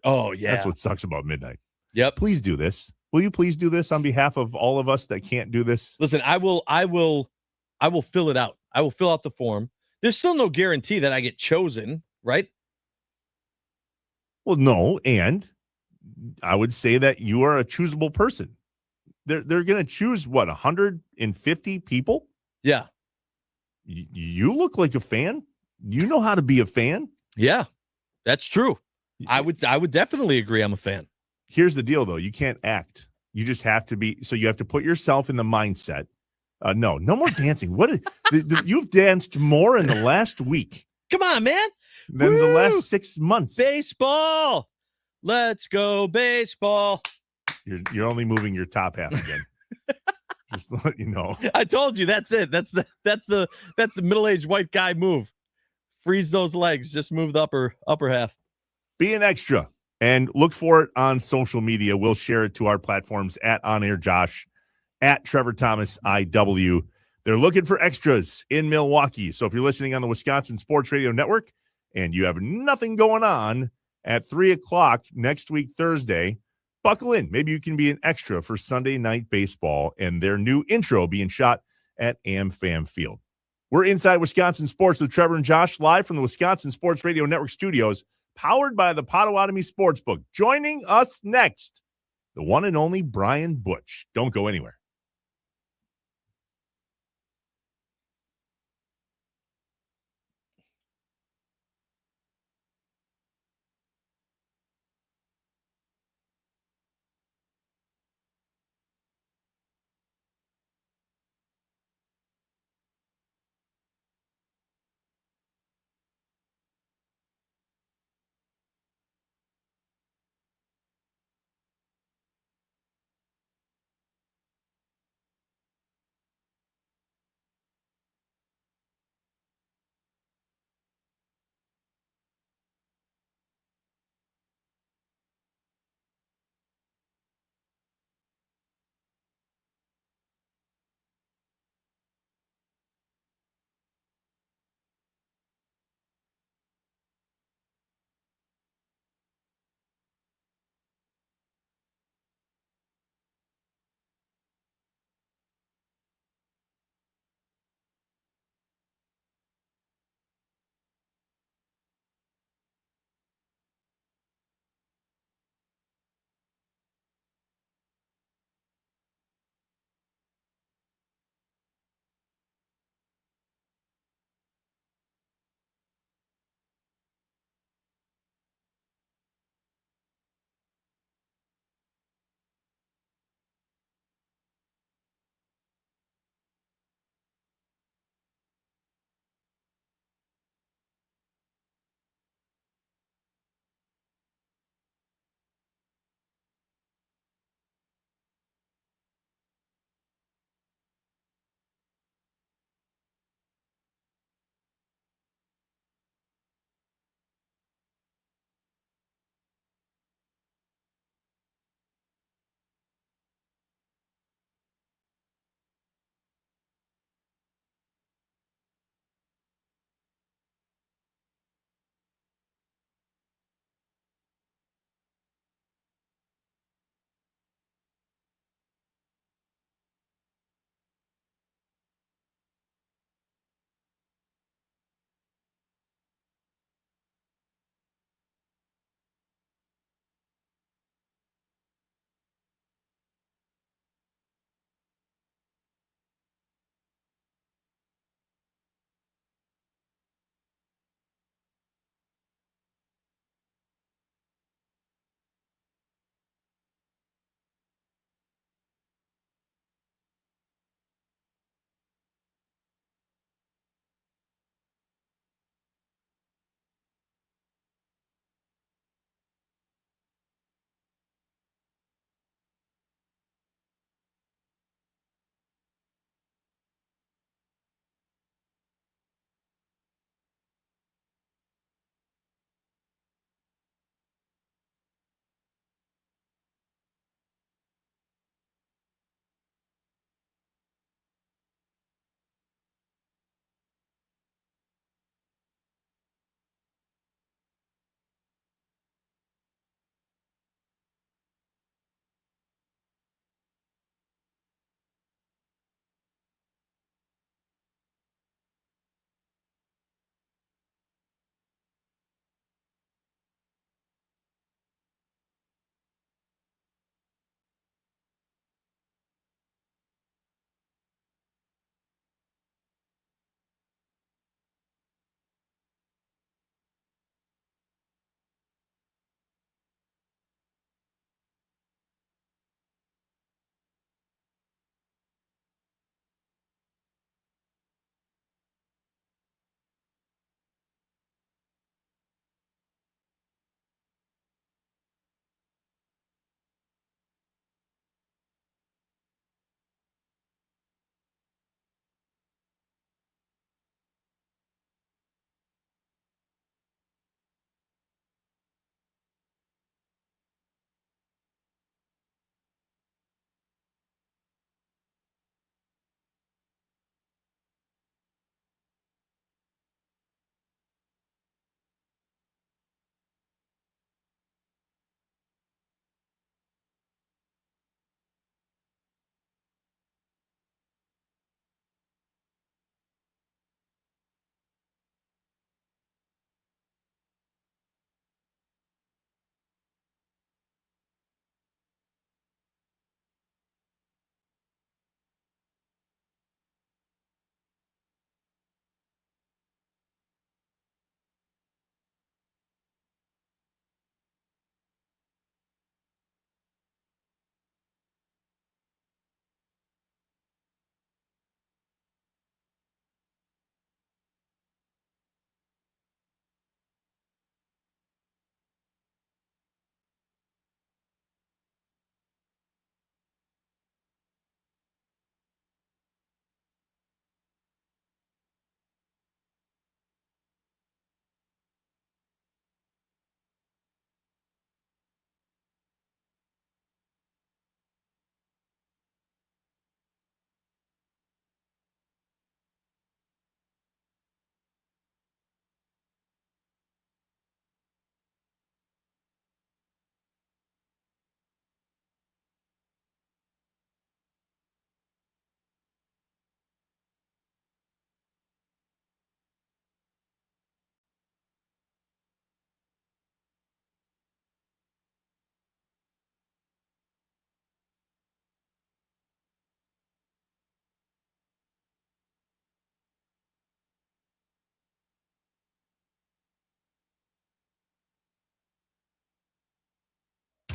Oh, yeah. That's what sucks about midnight. Yep. Please do this. Will you please do this on behalf of all of us that can't do this? Listen, I will fill it out. I will fill out the form. There's still no guarantee that I get chosen, right? Well, no, and I would say that you are a choosable person. They're going to choose, 150 people? Yeah. You look like a fan. You know how to be a fan. Yeah, that's true. I would definitely agree I'm a fan. Here's the deal, though. You can't act. You just have to be. So you have to put yourself in the mindset. No more dancing. You've danced more in the last week. Come on, man. Than the last 6 months. Baseball. Let's go baseball. You're only moving your top half again. Just to let you know. I told you that's it. That's the middle-aged white guy move. Freeze those legs. Just move the upper half. Be an extra and look for it on social media. We'll share it to our platforms at On Air Josh, at Trevor Thomas IW. They're looking for extras in Milwaukee. So if you're listening on the Wisconsin Sports Radio Network and you have nothing going on at 3:00 next week, Thursday, buckle in. Maybe you can be an extra for Sunday Night Baseball and their new intro being shot at AmFam Field. We're inside Wisconsin Sports with Trevor and Josh, live from the Wisconsin Sports Radio Network studios, powered by the Potawatomi Sportsbook. Joining us next, the one and only Brian Butch. Don't go anywhere.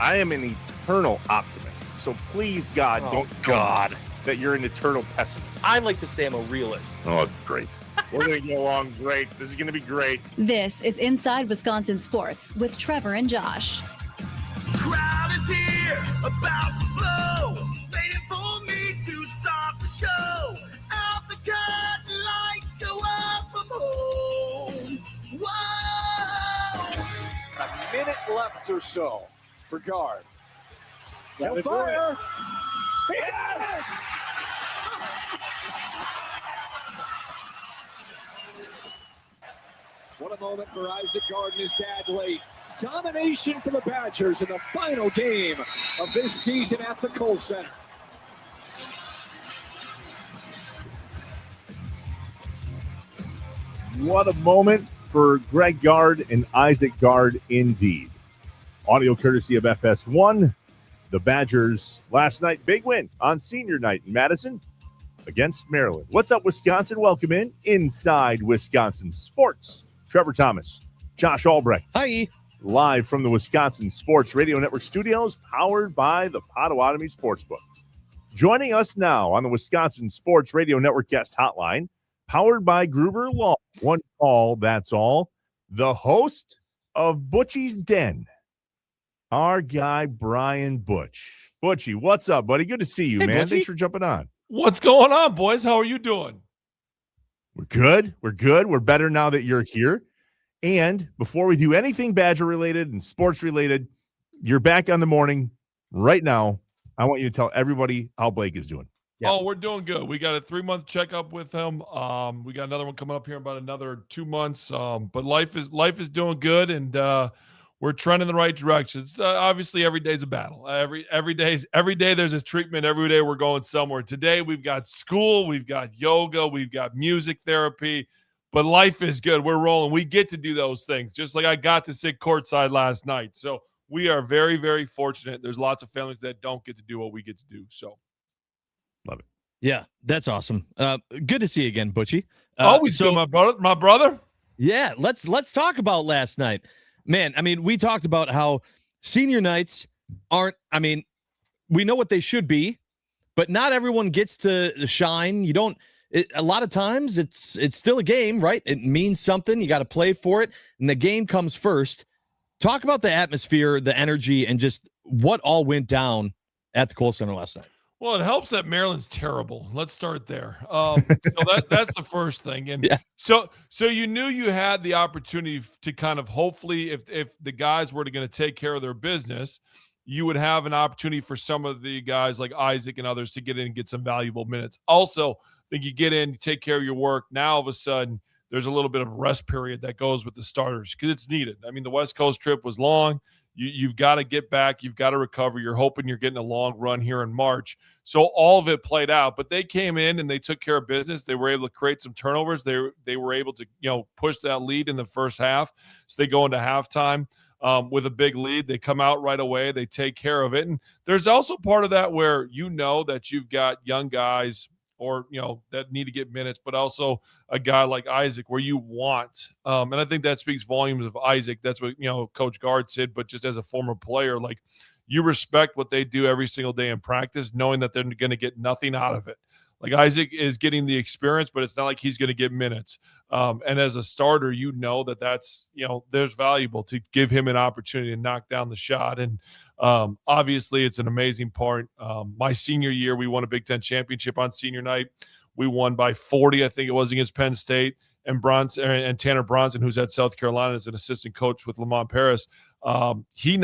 I am an eternal optimist. So please, God, don't tell me that you're an eternal pessimist. I like to say I'm a realist. Oh, great. We're going to get along great. This is going to be great. This is Inside Wisconsin Sports with Trevor and Josh. Crowd is here, about to blow, waiting for me to start the show. Out the curtain, lights go up, I'm home. Whoa! A minute left or so for guard. Got They'll fire. Yes! What a moment for Isaac Gard and his dad late. Domination for the Badgers in the final game of this season at the Kohl Center. What a moment for Greg Gard and Isaac Gard indeed. Audio courtesy of FS1. The Badgers last night, big win on senior night in Madison against Maryland. What's up, Wisconsin? Welcome in Inside Wisconsin Sports. Trevor Thomas, Josh Albrecht. Hi. Live from the Wisconsin Sports Radio Network studios, powered by the Potawatomi Sportsbook. Joining us now on the Wisconsin Sports Radio Network guest hotline, powered by Gruber Law. One call, that's all. The host of Butchie's Den, our guy, Brian Butch. Butchie, what's up, buddy? Good to see you, Hey, man. Butchie. Thanks for jumping on. What's going on, boys? How are you doing? We're good. We're good. We're better now that you're here. And before we do anything Badger related and sports related, you're back on the morning right now. I want you to tell everybody how Blake is doing. Oh, we're doing good. We got a 3-month checkup with him. We got another one coming up here in about another 2 months. But life is doing good, and we're trending in the right direction. It's, obviously, every day's a battle. Every day there's a treatment. Every day we're going somewhere. Today we've got school, we've got yoga, we've got music therapy. But life is good. We're rolling. We get to do those things, just like I got to sit courtside last night. So we are very, very fortunate. There's lots of families that don't get to do what we get to do. So love it. Yeah, that's awesome. Good to see you again, Butchie. Always good, my brother. Yeah, let's talk about last night. Man, I mean, we talked about how senior nights aren't, I mean, we know what they should be, but not everyone gets to shine. You don't, a lot of times it's still a game, right? It means something. You got to play for it, and the game comes first. Talk about the atmosphere, the energy, and just what all went down at the Kohl Center last night. Well, it helps that Maryland's terrible. Let's start there. So that's the first thing. And yeah. So you knew you had the opportunity to kind of hopefully, if the guys were going to take care of their business, you would have an opportunity for some of the guys like Isaac and others to get in and get some valuable minutes. Also, I think you get in, you take care of your work. Now, all of a sudden, there's a little bit of a rest period that goes with the starters because it's needed. I mean, the West Coast trip was long. You've got to get back. You've got to recover. You're hoping you're getting a long run here in March. So all of it played out. But they came in and they took care of business. They were able to create some turnovers. They were able to push that lead in the first half. So they go into halftime with a big lead. They come out right away. They take care of it. And there's also part of that where that you've got young guys or that need to get minutes, but also a guy like Isaac where you want. And I think that speaks volumes of Isaac. That's what, Coach Gard said, but just as a former player, like you respect what they do every single day in practice, knowing that they're going to get nothing out of it. Like Isaac is getting the experience, but it's not like he's going to get minutes. And as a starter, that's, there's valuable to give him an opportunity to knock down the shot. And obviously it's an amazing part. My senior year, we won a Big Ten championship on senior night. We won by 40, I think it was, against Penn State. And Tanner Bronson, who's at South Carolina as an assistant coach with Lamont Paris, he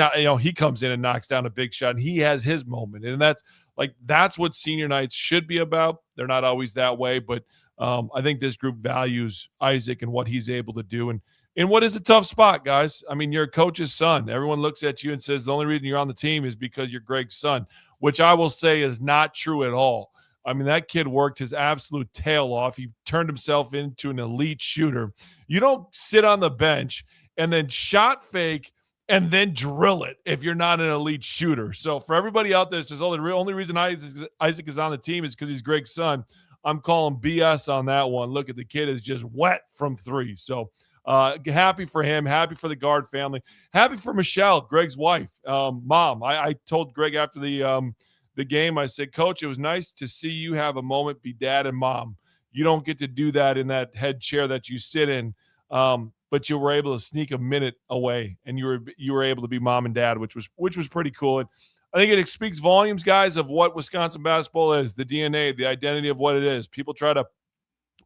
comes in and knocks down a big shot, and he has his moment. And that's what senior nights should be about. They're not always that way, but I think this group values Isaac and what he's able to do. And in what is a tough spot, guys. I mean, you're a coach's son. Everyone looks at you and says the only reason you're on the team is because you're Greg's son, which I will say is not true at all. I mean, that kid worked his absolute tail off. He turned himself into an elite shooter. You don't sit on the bench and then shot fake and then drill it if you're not an elite shooter. So for everybody out there, it's just the only reason Isaac is on the team is because he's Greg's son. I'm calling BS on that one. Look at the kid is just wet from three. So Happy for him. Happy for the Guard family. Happy for Michelle, Greg's wife, mom. I told Greg after the game, I said, Coach, it was nice to see you have a moment, be dad and mom. You don't get to do that in that head chair that you sit in, but you were able to sneak a minute away, and you were able to be mom and dad, which was pretty cool. And I think it speaks volumes, guys, of what Wisconsin basketball is, the DNA, the identity of what it is. People try to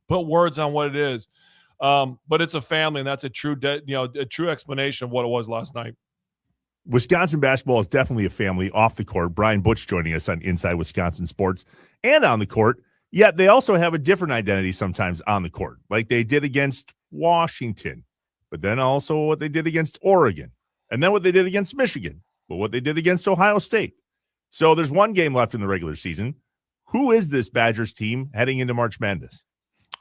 put words on what it is, but it's a family, and that's a true explanation of what it was last night. Wisconsin basketball is definitely a family off the court. Brian Butch joining us on Inside Wisconsin Sports and on the court. Yet they also have a different identity sometimes on the court, like they did against Washington, but then also what they did against Oregon, and then what they did against Michigan, but what they did against Ohio State. So there's one game left in the regular season. Who is this Badgers team heading into March Madness?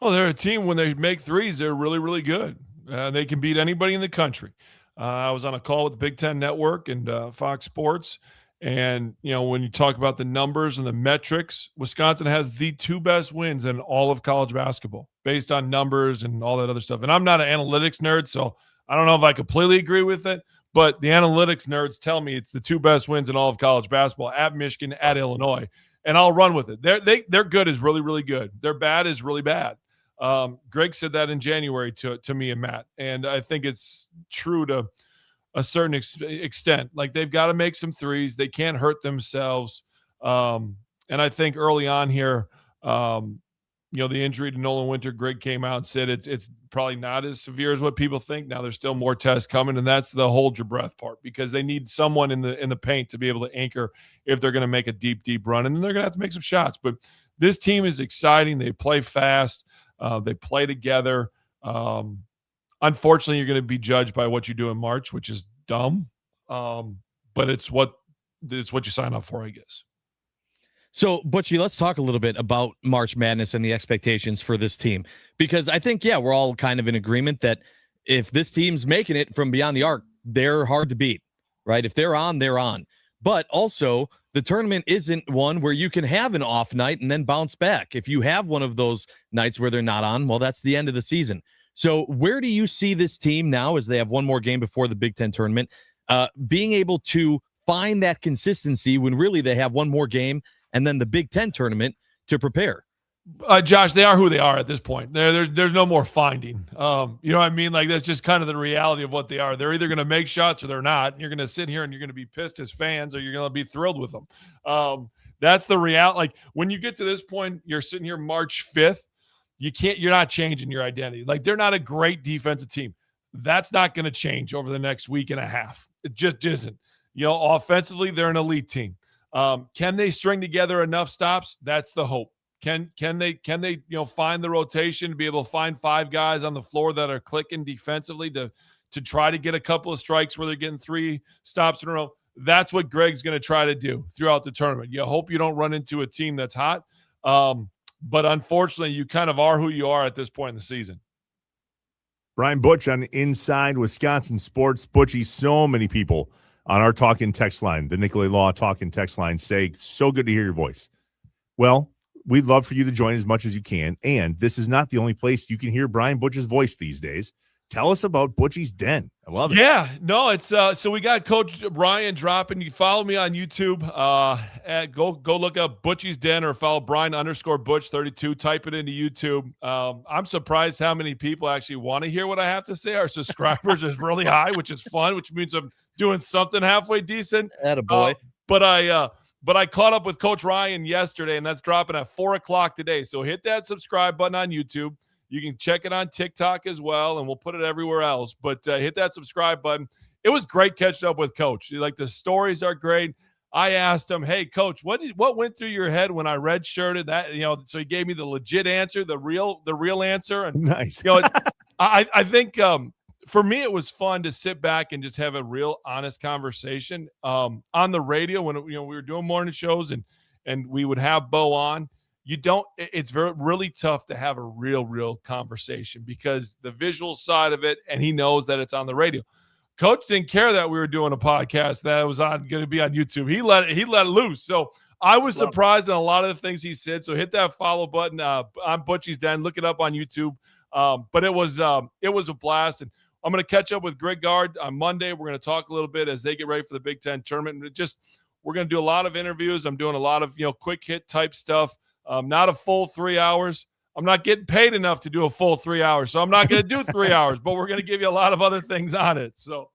Well, they're a team, when they make threes, they're really, really good. They can beat anybody in the country. I was on a call with the Big Ten Network and Fox Sports. And, when you talk about the numbers and the metrics, Wisconsin has the 2 best wins in all of college basketball based on numbers and all that other stuff. And I'm not an analytics nerd, so I don't know if I completely agree with it, but the analytics nerds tell me it's the 2 best wins in all of college basketball, at Michigan, at Illinois, and I'll run with it. Their good is really, really good. Their bad is really bad. Greg said that in January to me and Matt, and I think it's true to a certain extent. Like, they've got to make some threes. They can't hurt themselves. And I think early on here, the injury to Nolan Winter, Greg came out and said it's probably not as severe as what people think. Now there's still more tests coming, and that's the hold your breath part, because they need someone in the paint to be able to anchor if they're going to make a deep, deep run, and then they're going to have to make some shots. But this team is exciting. They play fast. They play together. Unfortunately, you're going to be judged by what you do in March, which is dumb. But it's what you sign up for, I guess. So, Butchie, let's talk a little bit about March Madness and the expectations for this team, because I think, we're all kind of in agreement that if this team's making it from beyond the arc, they're hard to beat, right? If they're on, they're on. But also, the tournament isn't one where you can have an off night and then bounce back. If you have one of those nights where they're not on, well, that's the end of the season. So where do you see this team now, as they have one more game before the Big Ten tournament, being able to find that consistency when really they have one more game and then the Big Ten tournament to prepare? Josh, they are who they are at this point. There's no more finding. You know what I mean? Like, that's just kind of the reality of what they are. They're either going to make shots or they're not. You're going to sit here and you're going to be pissed as fans, or you're going to be thrilled with them. That's the reality. Like, when you get to this point, you're sitting here March 5th. You're not changing your identity. Like, they're not a great defensive team. That's not going to change over the next week and a half. It just isn't. Offensively, they're an elite team. Can they string together enough stops? That's the hope. Can they find the rotation to be able to find 5 guys on the floor that are clicking defensively to try to get a couple of strikes where they're getting 3 stops in a row? That's what Greg's going to try to do throughout the tournament. You hope you don't run into a team that's hot. But unfortunately, you kind of are who you are at this point in the season. Brian Butch on Inside Wisconsin Sports. Butchie, so many people on our talk-in text line, the Nicolay Law talk-in text line, say, so good to hear your voice. Well, we'd love for you to join as much as you can, and this is not the only place you can hear Brian Butch's voice these days. Tell us about Butchie's Den. I love it. Yeah, no, it's so we got Coach Brian dropping. You follow me on YouTube. Go look up Butchie's Den, or follow Brian_Butch32. Type it into YouTube. I'm surprised how many people actually want to hear what I have to say. Our subscribers is really high, which is fun, which means I'm doing something halfway decent. Attaboy. But I caught up with Coach Ryan yesterday, and that's dropping at 4:00 today. So hit that subscribe button on YouTube. You can check it on TikTok as well, and we'll put it everywhere else. But hit that subscribe button. It was great catching up with Coach. Like, the stories are great. I asked him, "Hey, Coach, what went through your head when I redshirted that?" So he gave me the legit answer, the real answer. And nice. I think for me, it was fun to sit back and just have a real honest conversation on the radio when we were doing morning shows and we would have Bo on. It's really tough to have a real conversation because the visual side of it, and he knows that it's on the radio. Coach didn't care that we were doing a podcast that was going to be on YouTube. He let it loose. So I was surprised on a lot of the things he said. So hit that follow button on Butchie's Den. Look it up on YouTube. But it was a blast. And I'm going to catch up with Greg Gard on Monday. We're going to talk a little bit as they get ready for the Big Ten tournament. And we're going to do a lot of interviews. I'm doing a lot of, quick hit type stuff. Not a full 3 hours. I'm not getting paid enough to do a full 3 hours, so I'm not going to do 3 hours, but we're going to give you a lot of other things on it. So,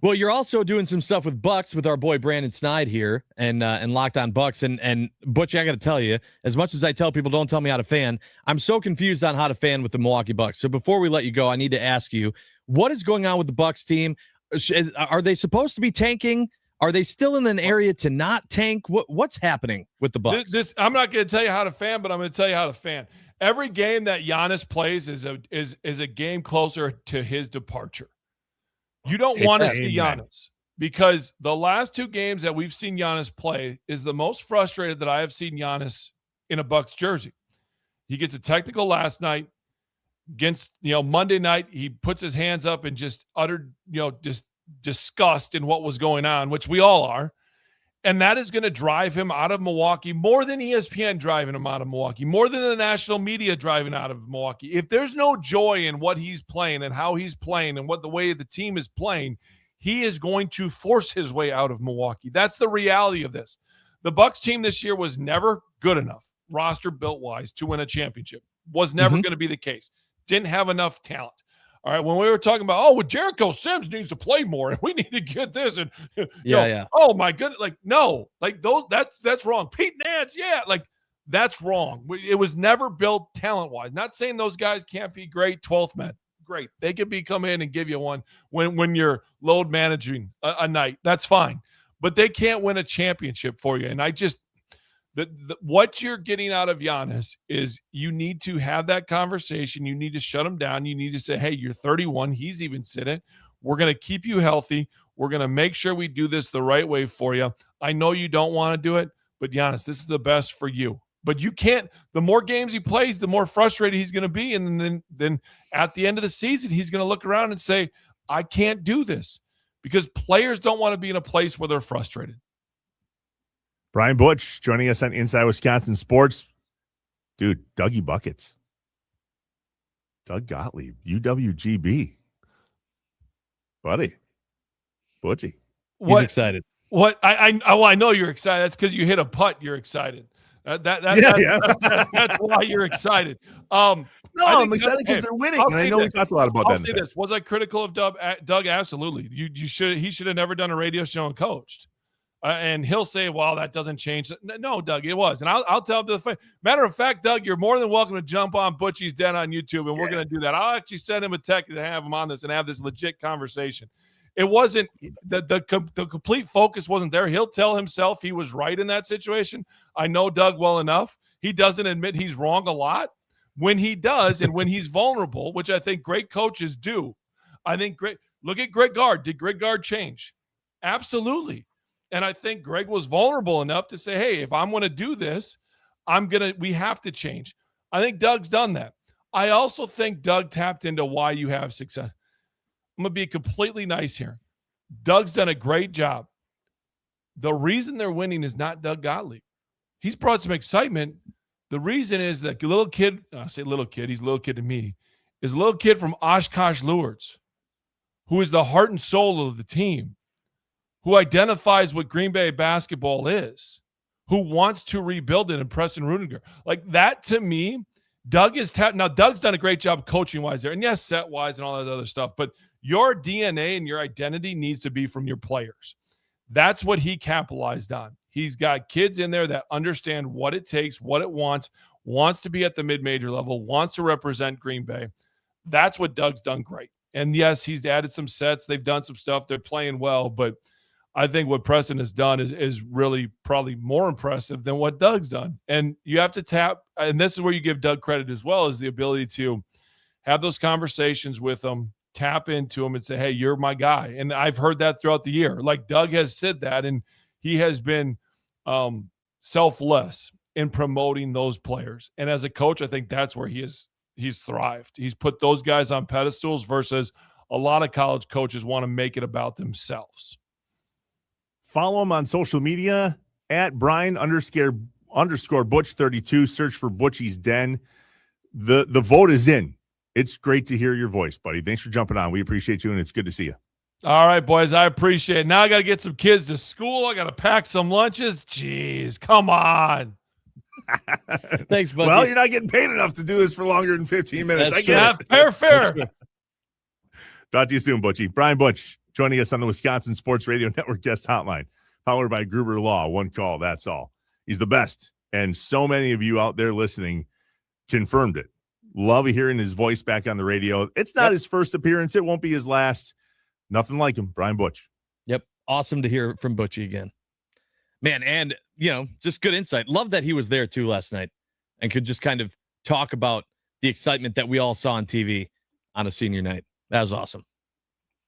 well, you're also doing some stuff with Bucks with our boy Brandon Snide here and Locked On Bucks. And Butch, I got to tell you, as much as I tell people don't tell me how to fan, I'm so confused on how to fan with the Milwaukee Bucks. So before we let you go, I need to ask you, what is going on with the Bucks team? Are they supposed to be tanking? Are they still in an area to not tank? What's happening with the Bucks? I'm not going to tell you how to fan, but I'm going to tell you how to fan. Every game that Giannis plays is a game closer to his departure. You don't want to see Giannis, because the last 2 games that we've seen Giannis play is the most frustrated that I have seen Giannis in a Bucks jersey. He gets a technical last night against, Monday night. He puts his hands up and just uttered, just disgust in what was going on, which we all are. And that is going to drive him out of Milwaukee more than ESPN driving him out of Milwaukee, more than the national media driving out of Milwaukee. If there's no joy in what he's playing and how he's playing and the way the team is playing, he is going to force his way out of Milwaukee. That's the reality of this. The Bucks team this year was never good enough, roster built wise, to win a championship. Was never going to be the case. Didn't have enough talent. All right, when we were talking about, Jericho Sims needs to play more, and we need to get this, and oh my goodness, that's wrong. Pete Nance, that's wrong. It was never built talent wise. Not saying those guys can't be great 12th men. Great, they could come in and give you one when you're load managing a night. That's fine, but they can't win a championship for you. And I just. What you're getting out of Giannis is you need to have that conversation. You need to shut him down. You need to say, hey, you're 31. He's even sitting. We're going to keep you healthy. We're going to make sure we do this the right way for you. I know you don't want to do it, but Giannis, this is the best for you. But you can't. The more games he plays, the more frustrated he's going to be. And then at the end of the season, he's going to look around and say, I can't do this, because players don't want to be in a place where they're frustrated. Brian Butch joining us on Inside Wisconsin Sports. Dude, Dougie Buckets. Doug Gottlieb, UWGB. Buddy. Butchie. He's excited. What? I know you're excited. That's because you hit a putt. You're excited. That's why you're excited. No, I'm excited because they're winning. And I know we talked a lot about that. I'll say this. Was I critical of Doug? Absolutely. He should have never done a radio show and coached. And he'll say, well, that doesn't change. No, Doug, it was. And I'll tell him the matter of fact, Doug, you're more than welcome to jump on Butchie's Den on YouTube, and we're going to do that. I'll actually send him a text to have him on this and have this legit conversation. It wasn't the complete focus wasn't there. He'll tell himself he was right in that situation. I know Doug well enough. He doesn't admit he's wrong a lot. When he does, and when he's vulnerable, which I think great coaches do, look at Greg Gard. Did Greg Gard change? Absolutely. And I think Greg was vulnerable enough to say, hey, if I'm going to do this, we have to change. I think Doug's done that. I also think Doug tapped into why you have success. I'm going to be completely nice here. Doug's done a great job. The reason they're winning is not Doug Gottlieb. He's brought some excitement. The reason is that little kid, I say little kid, he's a little kid to me, is a little kid from Oshkosh Lourdes, who is the heart and soul of the team, who identifies what Green Bay basketball is, who wants to rebuild it, and Preston Rudiger. Like that, to me, Doug is now Doug's done a great job coaching-wise there, and yes, set-wise and all that other stuff, but your DNA and your identity needs to be from your players. That's what he capitalized on. He's got kids in there that understand what it takes, what it wants to be at the mid-major level, wants to represent Green Bay. That's what Doug's done great. And yes, he's added some sets. They've done some stuff. They're playing well, but I think what Preston has done is really probably more impressive than what Doug's done. And you have to tap, and this is where you give Doug credit as well, is the ability to have those conversations with him, tap into him and say, hey, you're my guy. And I've heard that throughout the year. Like Doug has said that, and he has been selfless in promoting those players. And as a coach, I think that's where he's thrived. He's put those guys on pedestals versus a lot of college coaches want to make it about themselves. Follow him on social media at Brian_Butch32. Search for Butchie's Den. The vote is in. It's great to hear your voice, buddy. Thanks for jumping on. We appreciate you, and it's good to see you. All right, boys. I appreciate it. Now I got to get some kids to school. I got to pack some lunches. Jeez, come on. Thanks, buddy. Well, you're not getting paid enough to do this for longer than 15 minutes. That's I get it. Fair. Talk to you soon, Butchie. Brian Butch joining us on the Wisconsin Sports Radio Network guest hotline, powered by Gruber Law. One call, that's all. He's the best. And so many of you out there listening confirmed it. Love hearing his voice back on the radio. It's not his first appearance. It won't be his last. Nothing like him, Brian Butch. Yep. Awesome to hear from Butchie again. Man, and, just good insight. Love that he was there, too, last night and could just kind of talk about the excitement that we all saw on TV on a senior night. That was awesome.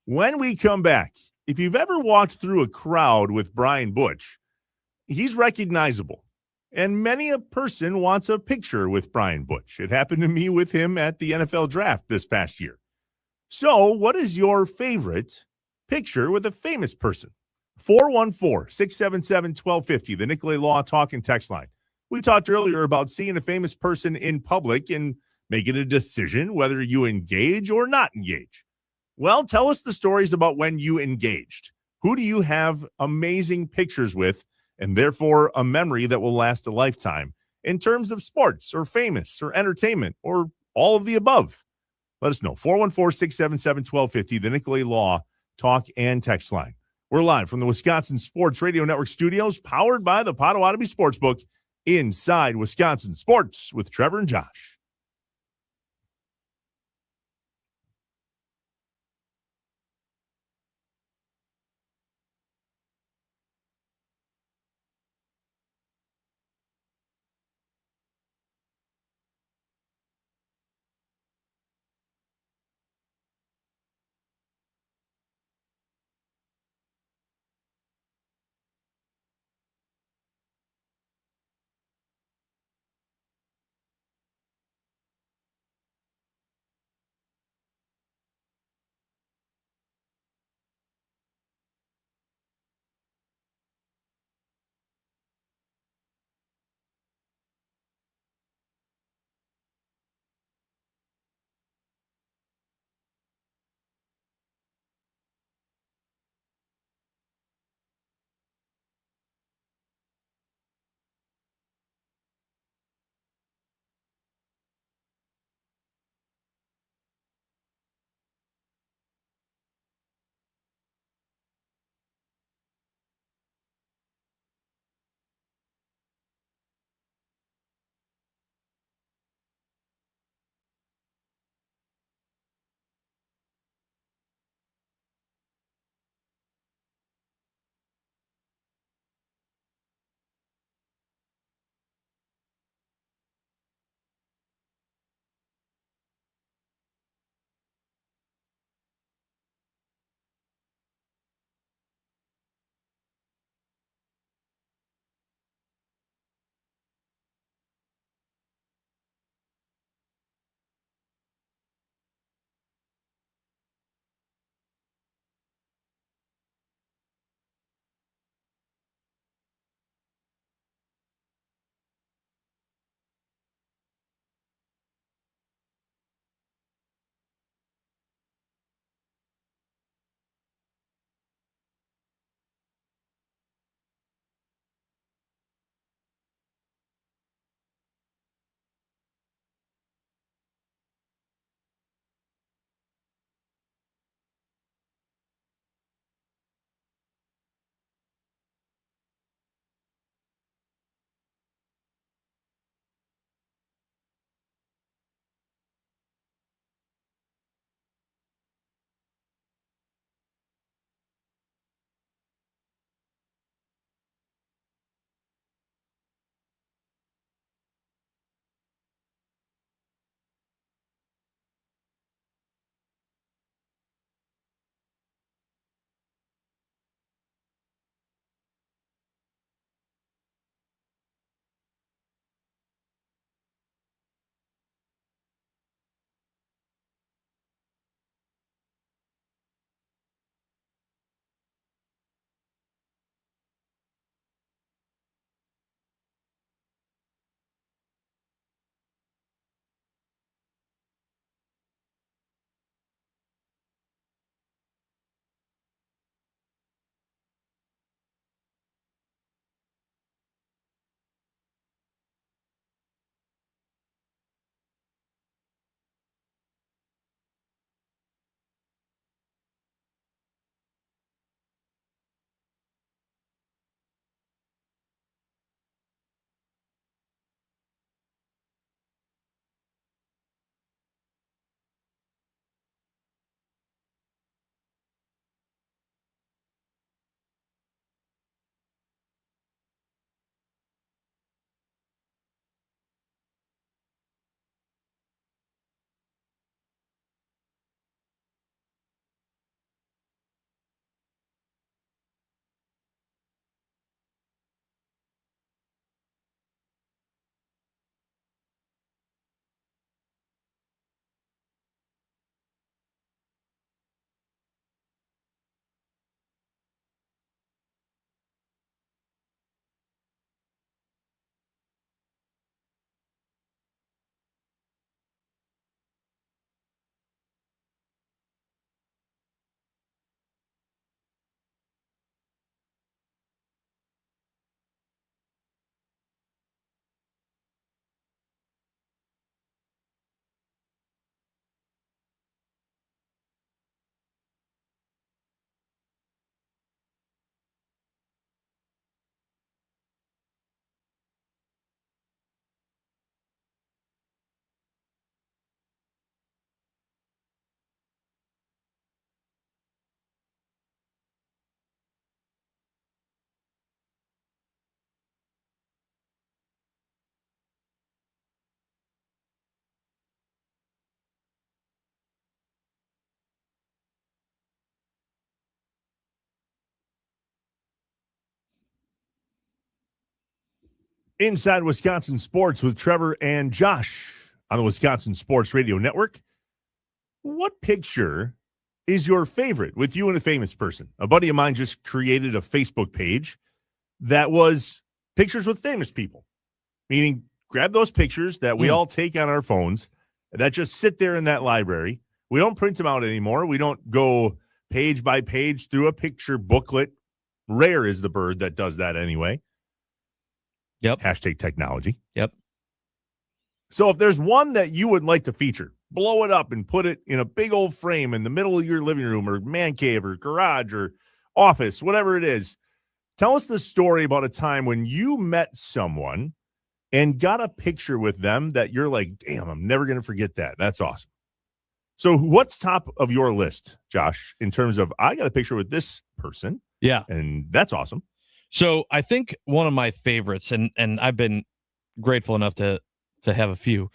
When we come back, if you've ever walked through a crowd with Brian Butch, he's recognizable. And many a person wants a picture with Brian Butch. It happened to me with him at the NFL draft this past year. So what is your favorite picture with a famous person? 414-677-1250, the Nicolay Law Talk and Text line. We talked earlier about seeing a famous person in public and making a decision whether you engage or not engage. Well, tell us the stories about when you engaged. Who do you have amazing pictures with and therefore a memory that will last a lifetime in terms of sports or famous or entertainment or all of the above? Let us know. 414-677-1250, the Nicolay Law Talk and Text line. We're live from the Wisconsin Sports Radio Network studios, powered by the Potawatomi Sportsbook, inside Wisconsin Sports with Trevor and Josh. Inside Wisconsin Sports with Trevor and Josh on the Wisconsin Sports Radio Network. What picture is your favorite with you and a famous person? A buddy of mine just created a Facebook page that was pictures with famous people, meaning grab those pictures that we all take on our phones that just sit there in that library. We don't print them out anymore. We don't go page by page through a picture booklet. Rare is the bird that does that anyway. Yep. Hashtag technology. Yep. So if there's one that you would like to feature, blow it up and put it in a big old frame in the middle of your living room or man cave or garage or office, whatever it is. Tell us the story about a time when you met someone and got a picture with them that you're like, damn, I'm never going to forget that. That's awesome. So what's top of your list, Josh, in terms of I got a picture with this person? Yeah. And that's awesome. So I think one of my favorites, and I've been grateful enough to have a few,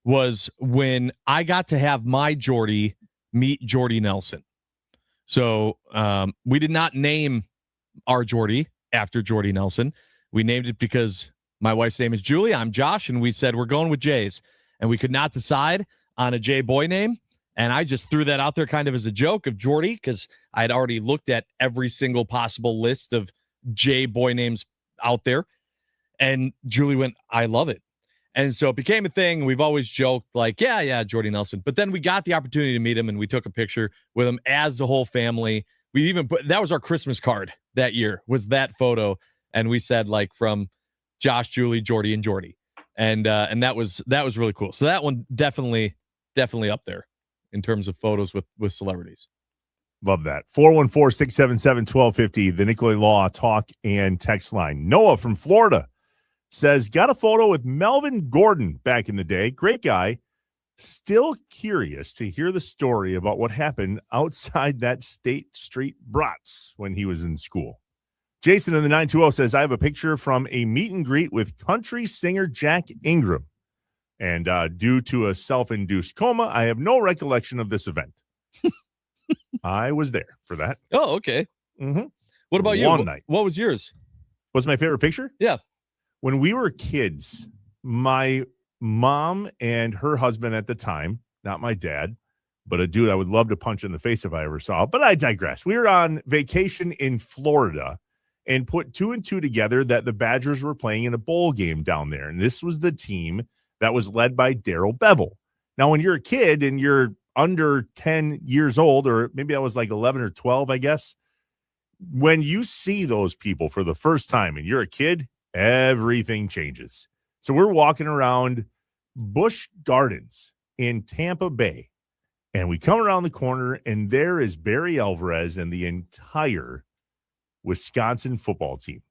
was when I got to have my Jordy meet Jordy Nelson. So we did not name our Jordy after Jordy Nelson. We named it because my wife's name is Julie. I'm Josh, and we said we're going with J's. And we could not decide on a J boy name. And I just threw that out there kind of as a joke of Jordy because I had already looked at every single possible list of J boy names out there. And Julie went, I love it. And so it became a thing. We've always joked like, yeah, Jordy Nelson. But then we got the opportunity to meet him and we took a picture with him as the whole family. We even put, that was our Christmas card that year, was that photo. And we said like from Josh, Julie, Jordy, and Jordy. And that was really cool. So that one definitely up there in terms of photos with celebrities. Love that. 414-677-1250, the Nicolay Law talk and text line. Noah from Florida says, got a photo with Melvin Gordon back in the day. Great guy. Still curious to hear the story about what happened outside that State Street Brats when he was in school. Jason in the 920 says, I have a picture from a meet and greet with country singer Jack Ingram. And due to a self-induced coma, I have no recollection of this event. I was there for that. Oh, okay. Mm-hmm. What about you? One night. What was yours? What's my favorite picture? Yeah. When we were kids, my mom and her husband at the time, not my dad, but a dude I would love to punch in the face if I ever saw. But I digress. We were on vacation in Florida and put two and two together that the Badgers were playing in a bowl game down there. And this was the team that was led by Darrell Bevel. Now, when you're a kid and you're under 10 years old, or maybe I was like 11 or 12, I guess, when you see those people for the first time and you're a kid, everything changes. So we're walking around Busch Gardens in Tampa Bay, and we come around the corner, and there is Barry Alvarez and the entire Wisconsin football team.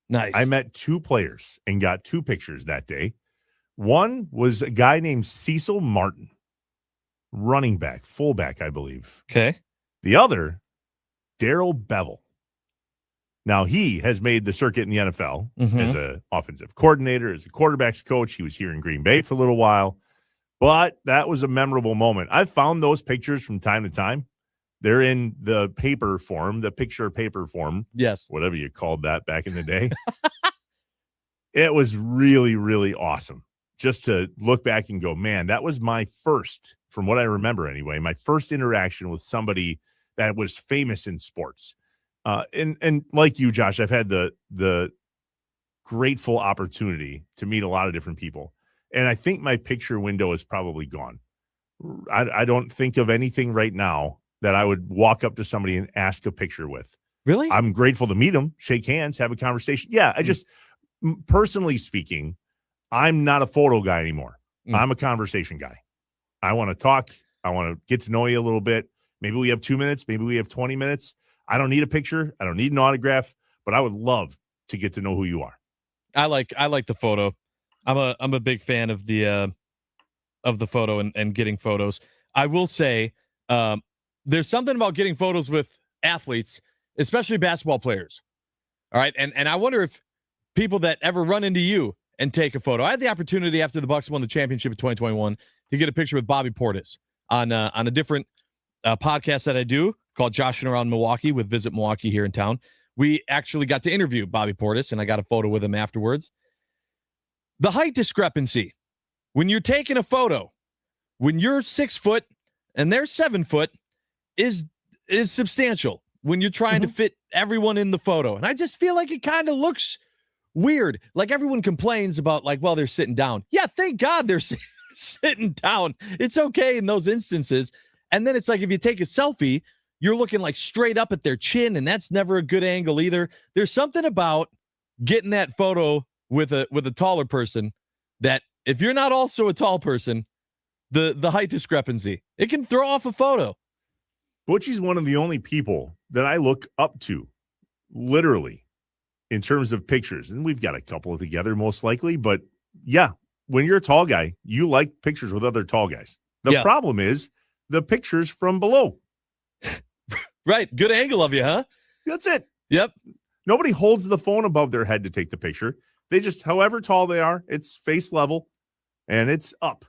Nice. I met two players and got two pictures that day. One was a guy named Cecil Martin, running back, fullback, I believe. Okay. The other, Darrell Bevel. Now, he has made the circuit in the NFL as an offensive coordinator, as a quarterback's coach. He was here in Green Bay for a little while, but that was a memorable moment. I've found those pictures from time to time. They're in the paper form, the picture paper form. Yes. Whatever you called that back in the day. It was really, really awesome just to look back and go, man, that was my first, from what I remember anyway, my first interaction with somebody that was famous in sports. And like you, Josh, I've had the grateful opportunity to meet a lot of different people. And I think my picture window is probably gone. I don't think of anything right now that I would walk up to somebody and ask a picture with. Really? I'm grateful to meet them, shake hands, have a conversation. Yeah, I just, personally speaking, I'm not a photo guy anymore. I'm a conversation guy. I want to talk. I want to get to know you a little bit. Maybe we have 2 minutes. Maybe we have 20 minutes. I don't need a picture. I don't need an autograph, but I would love to get to know who you are. I like the photo. I'm a big fan of the photo and getting photos. I will say there's something about getting photos with athletes, especially basketball players. All right. And I wonder if people that ever run into you and take a photo. I had the opportunity after the Bucks won the championship in 2021 to get a picture with Bobby Portis on a different podcast that I do called Joshing Around Milwaukee with Visit Milwaukee here in town. We actually got to interview Bobby Portis, and I got a photo with him afterwards. The height discrepancy. When you're taking a photo, when you're 6 foot and they're 7 foot, is substantial when you're trying to fit everyone in the photo. And I just feel like it kind of looks weird. Like everyone complains about like, well, they're sitting down. Yeah, thank God they're sitting down. It's okay in those instances. And then it's like if you take a selfie, you're looking like straight up at their chin, and that's never a good angle either. There's something about getting that photo with a taller person that if you're not also a tall person, the height discrepancy, it can throw off a photo. Butchie's one of the only people that I look up to, literally, in terms of pictures. And we've got a couple together, most likely. But, yeah, when you're a tall guy, you like pictures with other tall guys. The problem is the pictures from below. Right. Good angle of you, huh? That's it. Yep. Nobody holds the phone above their head to take the picture. They just, however tall they are, it's face level, and it's up.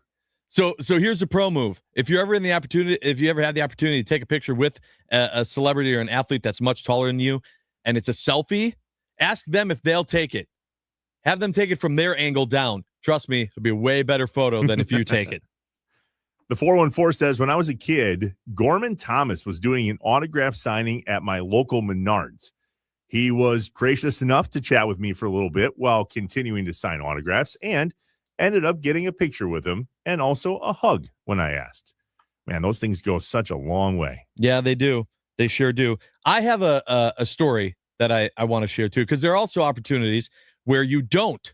So here's a pro move. If you ever have the opportunity to take a picture with a celebrity or an athlete that's much taller than you, and it's a selfie, ask them if they'll take it. Have them take it from their angle down. Trust me, it'll be a way better photo than if you take it. The 414 says, when I was a kid, Gorman Thomas was doing an autograph signing at my local Menards. He was gracious enough to chat with me for a little bit while continuing to sign autographs, and ended up getting a picture with him and also a hug when I asked. Man, those things go such a long way. Yeah, they do. They sure do. I have a story that I want to share too, because there are also opportunities where you don't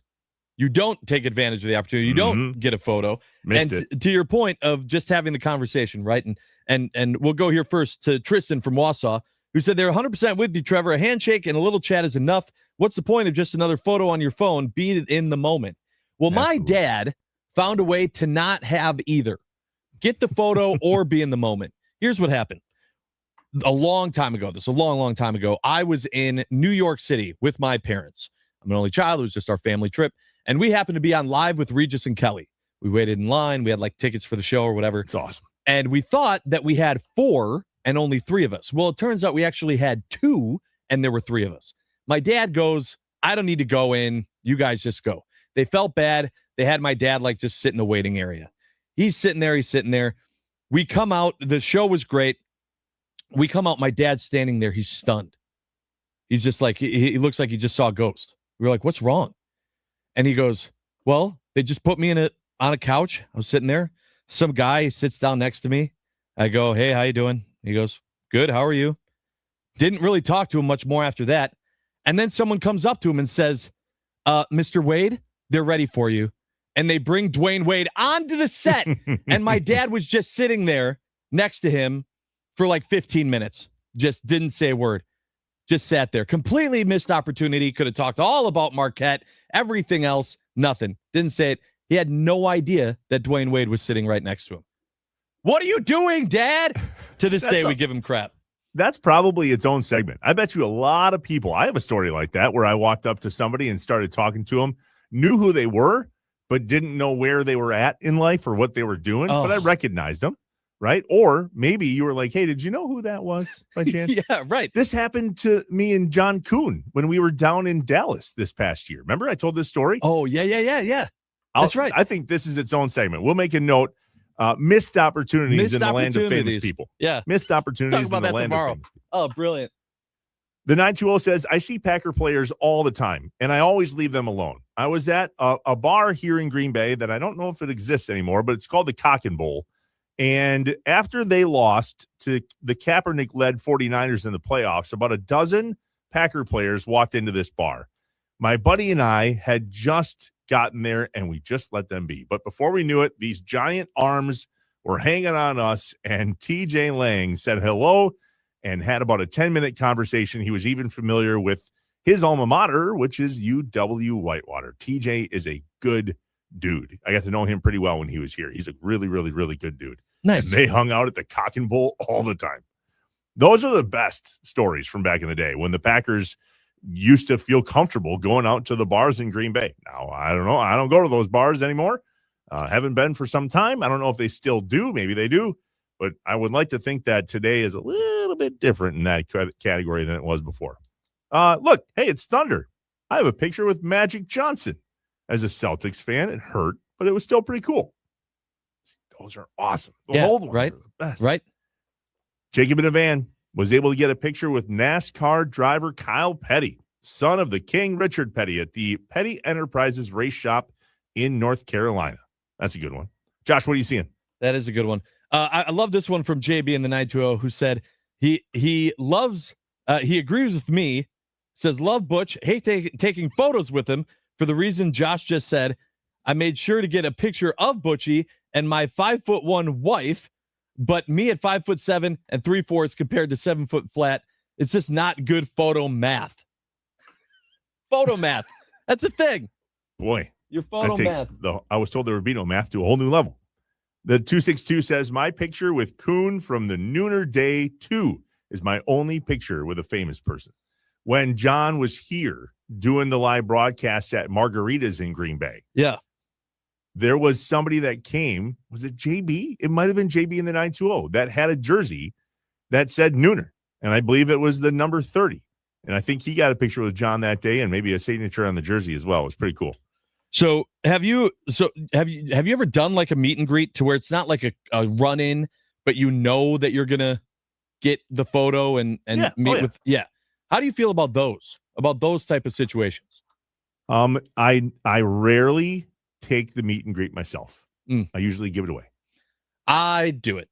take advantage of the opportunity. You don't get a photo. Missed it. To your point of just having the conversation, right? And we'll go here first to Tristan from Wausau, who said they're 100% with you, Trevor. A handshake and a little chat is enough. What's the point of just another photo on your phone? Be in the moment. Well, my dad found a way to not have either. Get the photo or be in the moment. Here's what happened. A long time ago, long time ago, I was in New York City with my parents. I'm an only child. It was just our family trip. And we happened to be on Live with Regis and Kelly. We waited in line. We had like tickets for the show or whatever. It's awesome. And we thought that we had 4 and only 3 of us. Well, it turns out we actually had 2 and there were 3 of us. My dad goes, I don't need to go in. You guys just go. They felt bad. They had my dad like just sit in the waiting area. He's sitting there. We come out. The show was great. We come out. My dad's standing there. He's stunned. He's just like, he looks like he just saw a ghost. We were like, what's wrong? And he goes, well, they just put me on a couch. I was sitting there. Some guy sits down next to me. I go, hey, how you doing? He goes, good. How are you? Didn't really talk to him much more after that. And then someone comes up to him and says, Mr. Wade, they're ready for you. And they bring Dwayne Wade onto the set. And my dad was just sitting there next to him for like 15 minutes. Just didn't say a word. Just sat there. Completely missed opportunity. Could have talked all about Marquette, everything else, nothing. Didn't say it. He had no idea that Dwayne Wade was sitting right next to him. What are you doing, Dad? To this day, we give him crap. That's probably its own segment. I bet you a lot of people, I have a story like that where I walked up to somebody and started talking to them, knew who they were, but didn't know where they were at in life or what they were doing, but I recognized them, right? Or maybe you were like, hey, did you know who that was by chance? Yeah, right. This happened to me and John Kuhn when we were down in Dallas this past year. Remember I told this story? Oh, yeah. That's right. I think this is its own segment. We'll make a note. Missed opportunities in the land of famous people. Yeah. Missed opportunities in the land of famous people. Oh, brilliant. The 920 says, I see Packer players all the time, and I always leave them alone. I was at a bar here in Green Bay that I don't know if it exists anymore, but it's called the Cock and Bowl. And after they lost to the Kaepernick-led 49ers in the playoffs, about a dozen Packer players walked into this bar. My buddy and I had just gotten there, and we just let them be. But before we knew it, these giant arms were hanging on us, and TJ Lang said hello and had about a 10-minute conversation. He was even familiar with his alma mater, which is UW-Whitewater. TJ is a good dude. I got to know him pretty well when he was here. He's a really, really, really good dude. Nice. And they hung out at the Cock and Bowl all the time. Those are the best stories from back in the day when the Packers used to feel comfortable going out to the bars in Green Bay. Now, I don't know. I don't go to those bars anymore. Haven't been for some time. I don't know if they still do. Maybe they do. But I would like to think that today is a little bit different in that category than it was before. Look, hey, it's Thunder. I have a picture with Magic Johnson. as a Celtics fan. It hurt, but it was still pretty cool. Those are awesome. The Yeah, old ones right? are the best. Right. Jacob in a van was able to get a picture with NASCAR driver Kyle Petty, son of the King Richard Petty, at the Petty Enterprises race shop in North Carolina. That's a good one. Josh, what are you seeing? That is a good one. I love this one from JB in the 920, who said he loves, he agrees with me, says, love Butch, hate taking photos with him for the reason Josh just said. I made sure to get a picture of Butchie and my 5'1" wife, but me at 5'7" and 3/4 compared to 7 foot flat, it's just not good photo math. Photo math. That's a thing. Boy, your photo math. I was told there would be no math to a whole new level. The 262 says, my picture with Kuhn from the Nooner Day 2 is my only picture with a famous person. When John was here doing the live broadcast at Margaritas in Green Bay. Yeah. There was somebody that came. Was it JB? It might have been JB in the 920 that had a jersey that said Nooner. And I believe it was the number 30. And I think he got a picture with John that day and maybe a signature on the jersey as well. It was pretty cool. So have you ever done like a meet and greet to where it's not like a run in, but you know that you're gonna get the photo and meet with How do you feel about those type of situations? I rarely take the meet and greet myself. I usually give it away. I do it.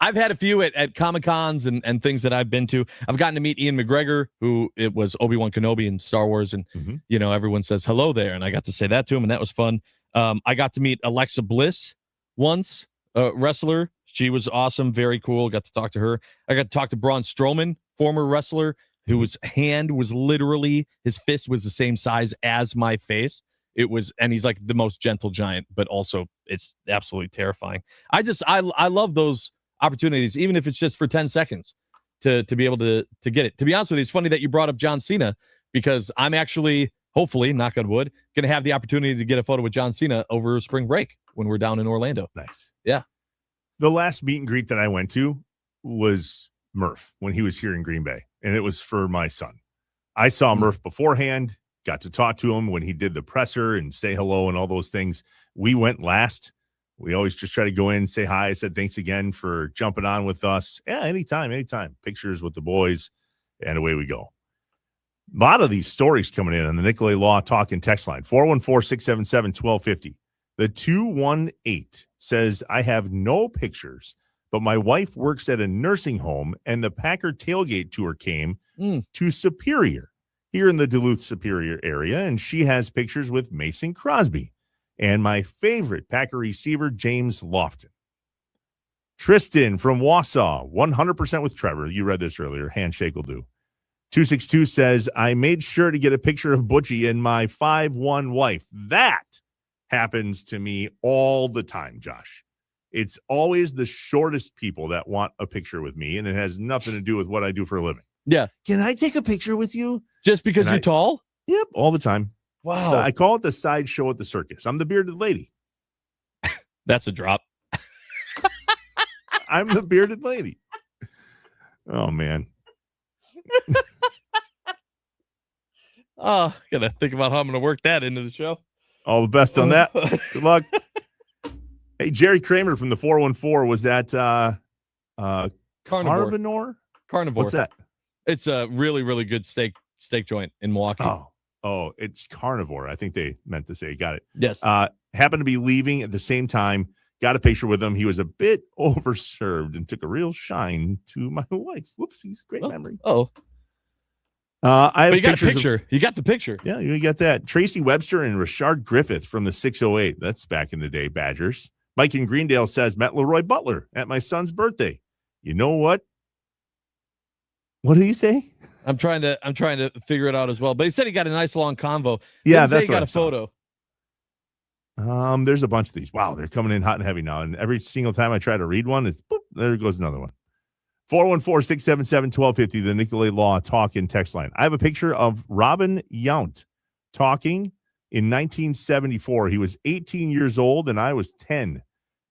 I've had a few at Comic-Cons and things that I've been to. I've gotten to meet Ian McGregor, who it was Obi-Wan Kenobi in Star Wars, and everyone says hello there, and I got to say that to him, and that was fun. I got to meet Alexa Bliss once, a wrestler. She was awesome, very cool. Got to talk to her. I got to talk to Braun Strowman, former wrestler, whose hand was literally, his fist was the same size as my face. And he's like the most gentle giant, but also it's absolutely terrifying. I love those opportunities, even if it's just for 10 seconds to be able to get it. To be honest with you, it's funny that you brought up John Cena, because I'm actually, hopefully, knock on wood, going to have the opportunity to get a photo with John Cena over spring break when we're down in Orlando. Nice. Yeah. The last meet and greet that I went to was Murph when he was here in Green Bay, and it was for my son. I saw Murph beforehand, got to talk to him when he did the presser and say hello and all those things. We went last. We always just try to go in, say hi. I said, thanks again for jumping on with us. Yeah, anytime. Pictures with the boys, and away we go. A lot of these stories coming in on the Nicolay Law Talk and Text line, 414-677-1250. The 218 says, I have no pictures, but my wife works at a nursing home, and the Packer tailgate tour came to Superior, here in the Duluth Superior area, and she has pictures with Mason Crosby and my favorite Packer receiver, James Lofton. Tristan from Wausau, 100% with Trevor. You read this earlier. Handshake will do. 262 says, I made sure to get a picture of Butchie and my 5'1" wife. That happens to me all the time, Josh. It's always the shortest people that want a picture with me, and it has nothing to do with what I do for a living. Yeah. Can I take a picture with you? Just because you're tall? Yep, all the time. Wow. So I call it the sideshow at the circus. I'm the bearded lady. That's a drop. I'm the bearded lady. Oh, man. Oh, gotta think about how I'm gonna work that into the show. All the best on that. Good luck. Hey, Jerry Kramer from the 414 was at Carnivore. What's that? It's a really, really good steak joint in Milwaukee. Oh, it's Carnivore. I think they meant to say. Got it. Yes. Happened to be leaving at the same time. Got a picture with him. He was a bit overserved and took a real shine to my wife. Whoopsies. Great memory. I have you got a pictures picture. You got the picture. Yeah, you got that. Tracy Webster and Rashard Griffith from the 608. That's back in the day, Badgers. Mike in Greendale says, met Leroy Butler at my son's birthday. You know what? What did he say? I'm trying to figure it out as well. But he said he got a nice long convo. Yeah, that's he got a photo. There's a bunch of these. Wow, they're coming in hot and heavy now. And every single time I try to read one, it's boop, there goes another one. 414-677-1250, the Nicolay Law Talk and Text line. I have a picture of Robin Yount talking in 1974. He was 18 years old and I was 10,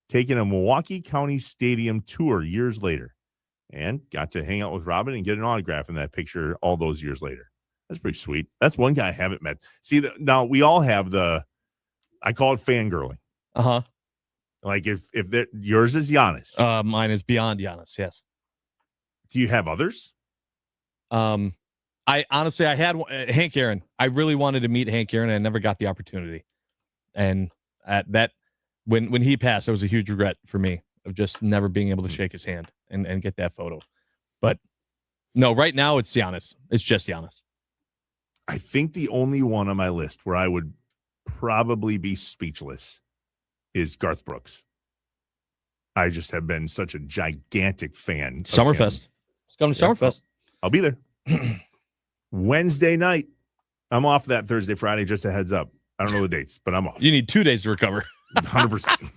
taking a Milwaukee County Stadium tour years later, and got to hang out with Robin and get an autograph in that picture all those years later. That's pretty sweet. That's one guy I haven't met. See, now we all have the I call it fangirling. Uh-huh. Like if yours is Giannis. Mine is beyond Giannis, yes. Do you have others? I honestly, I had Hank Aaron. I really wanted to meet Hank Aaron. I never got the opportunity. And when he passed, it was a huge regret for me of just never being able to shake his hand and get that photo. But no, right now it's Giannis. It's just Giannis. I think the only one on my list where I would probably be speechless is Garth Brooks. I just have been such a gigantic fan. Summerfest. Let's come to Summerfest. I'll be there. Wednesday night. I'm off that Thursday, Friday, just a heads up. I don't know the dates, but I'm off. You need 2 days to recover. 100%.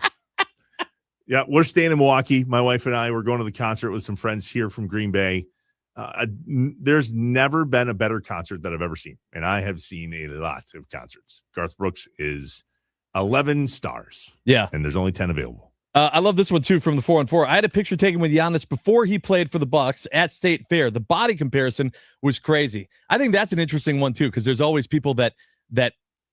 Yeah, we're staying in Milwaukee. My wife and I, we're going to the concert with some friends here from Green Bay. There's never been a better concert that I've ever seen, and I have seen a lot of concerts. Garth Brooks is 11 stars. Yeah. And there's only 10 available. I love this one, too, from the 4-on-4. I had a picture taken with Giannis before he played for the Bucks at State Fair. The body comparison was crazy. I think that's an interesting one, too, because there's always people that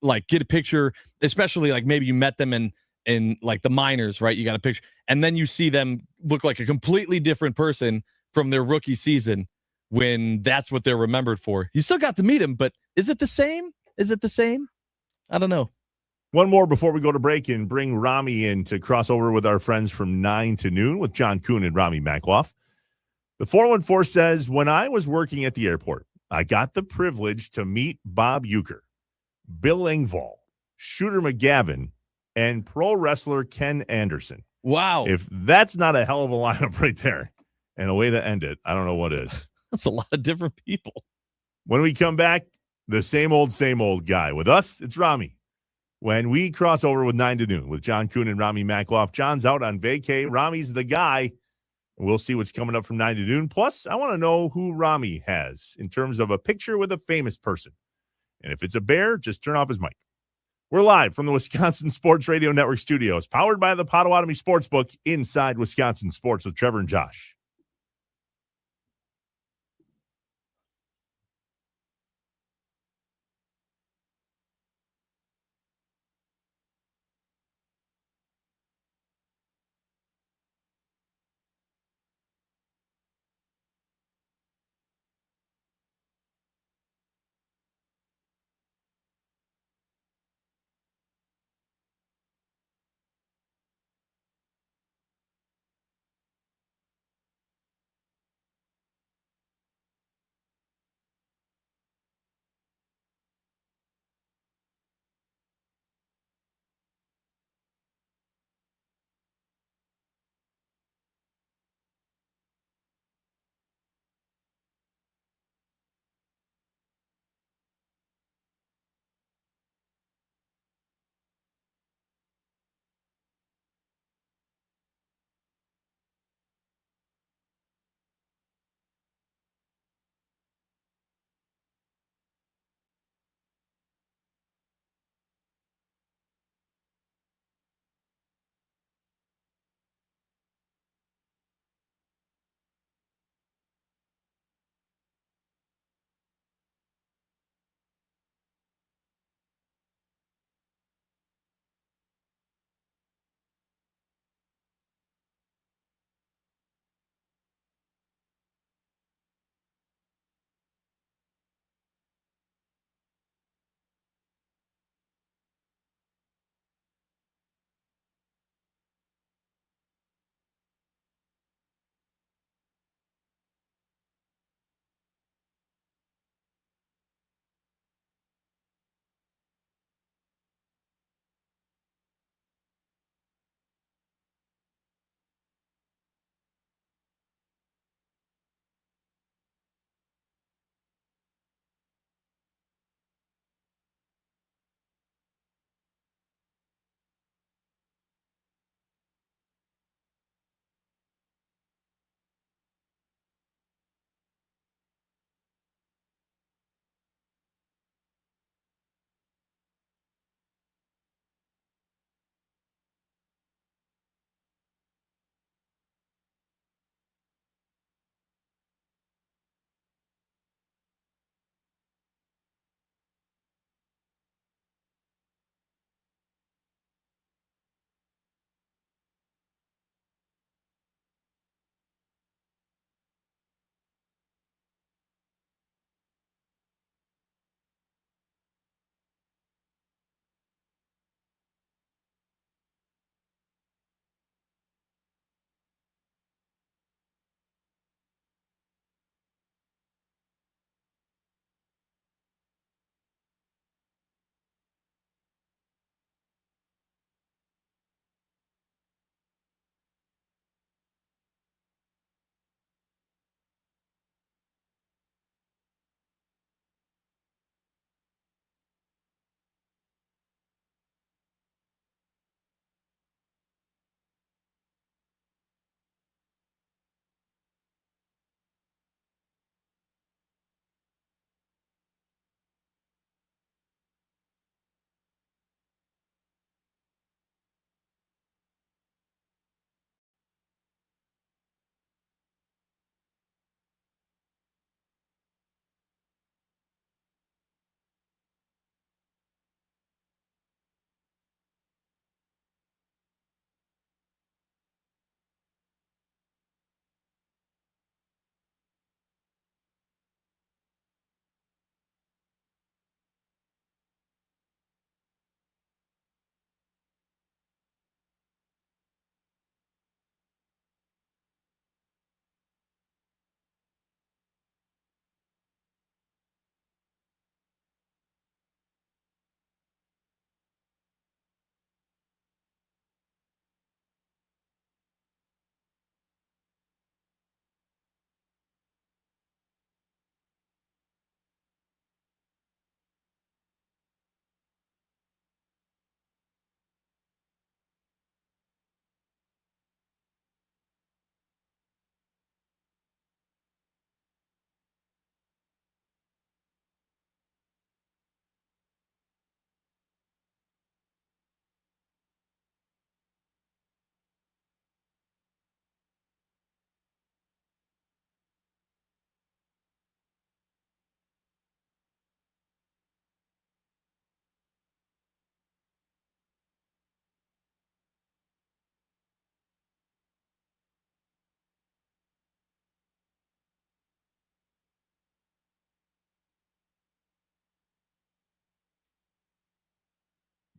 like get a picture, especially like maybe you met them in like the minors, right? You got a picture, and then you see them look like a completely different person from their rookie season when that's what they're remembered for. You still got to meet him, but is it the same? Is it the same? I don't know. One more before we go to break and bring Rami in to cross over with our friends from 9 to noon with John Kuhn and Rami Makloff. The 414 says, when I was working at the airport, I got the privilege to meet Bob Uecker, Bill Engvall, Shooter McGavin, and pro wrestler Ken Anderson. Wow. If that's not a hell of a lineup right there and a way to end it, I don't know what is. That's a lot of different people. When we come back, the same old guy. With us, it's Rami. When we cross over with 9 to noon with John Kuhn and Rami Makloff, John's out on vacay. Rami's the guy. We'll see what's coming up from 9 to noon. Plus, I want to know who Rami has in terms of a picture with a famous person. And if it's a bear, just turn off his mic. We're live from the Wisconsin Sports Radio Network studios, powered by the Potawatomi Sportsbook inside Wisconsin Sports with Trevor and Josh.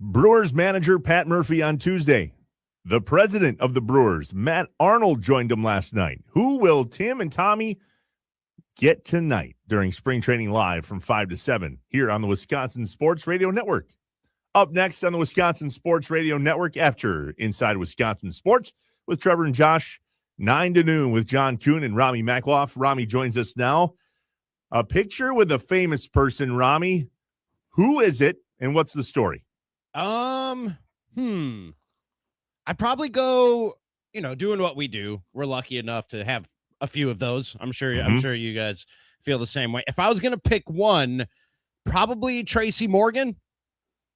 Brewers manager Pat Murphy on Tuesday. The president of the Brewers, Matt Arnold, joined him last night. Who will Tim and Tommy get tonight during Spring Training Live from 5 to 7 here on the Wisconsin Sports Radio Network? Up next on the Wisconsin Sports Radio Network after Inside Wisconsin Sports with Trevor and Josh, 9 to noon with John Kuhn and Rami Makloff. Rami joins us now. A picture with a famous person, Rami. Who is it and what's the story? I'd probably go, doing what we do. We're lucky enough to have a few of those. I'm sure you guys feel the same way. If I was going to pick one, probably Tracy Morgan.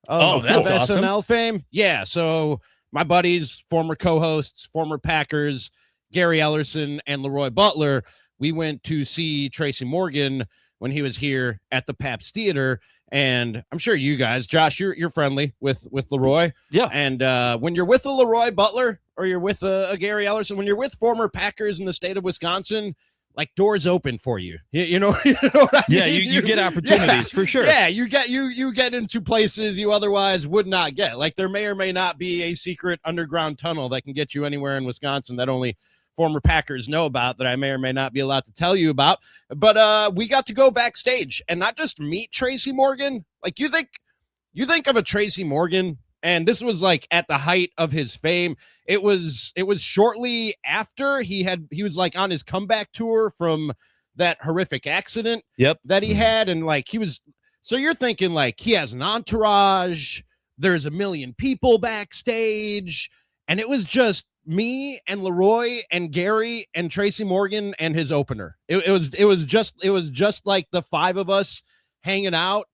That's SNL awesome. fame. Yeah. So my buddies, former co-hosts, former Packers, Gary Ellerson and Leroy Butler, we went to see Tracy Morgan when he was here at the Pabst Theater. And I'm sure you guys, Josh, you're friendly with Leroy. Yeah. And when you're with a Leroy Butler or you're with a Gary Ellerson, when you're with former Packers in the state of Wisconsin, like doors open for you. You know what I Yeah, mean? you get opportunities for sure. Yeah, you get into places you otherwise would not get. Like there may or may not be a secret underground tunnel that can get you anywhere in Wisconsin that only former Packers know about, that I may or may not be allowed to tell you about. But we got to go backstage and not just meet Tracy Morgan. Like you think of a Tracy Morgan, and this was like at the height of his fame. It was shortly after he was like on his comeback tour from that horrific accident that he had. And like so you're thinking like he has an entourage, there's a million people backstage, and it was just me and Leroy and Gary and Tracy Morgan and his opener. It was just like the five of us hanging out.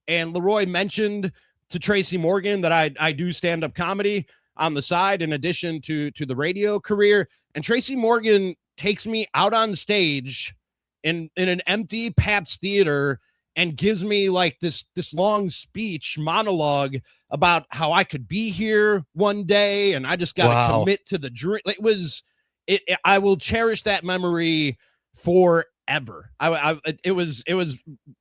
And Leroy mentioned to Tracy Morgan that I do stand-up comedy on the side in addition to the radio career. And Tracy Morgan takes me out on stage in an empty Pabst Theater and gives me like this long speech monologue about how I could be here one day. And I just got to commit to the dream. I will cherish that memory forever.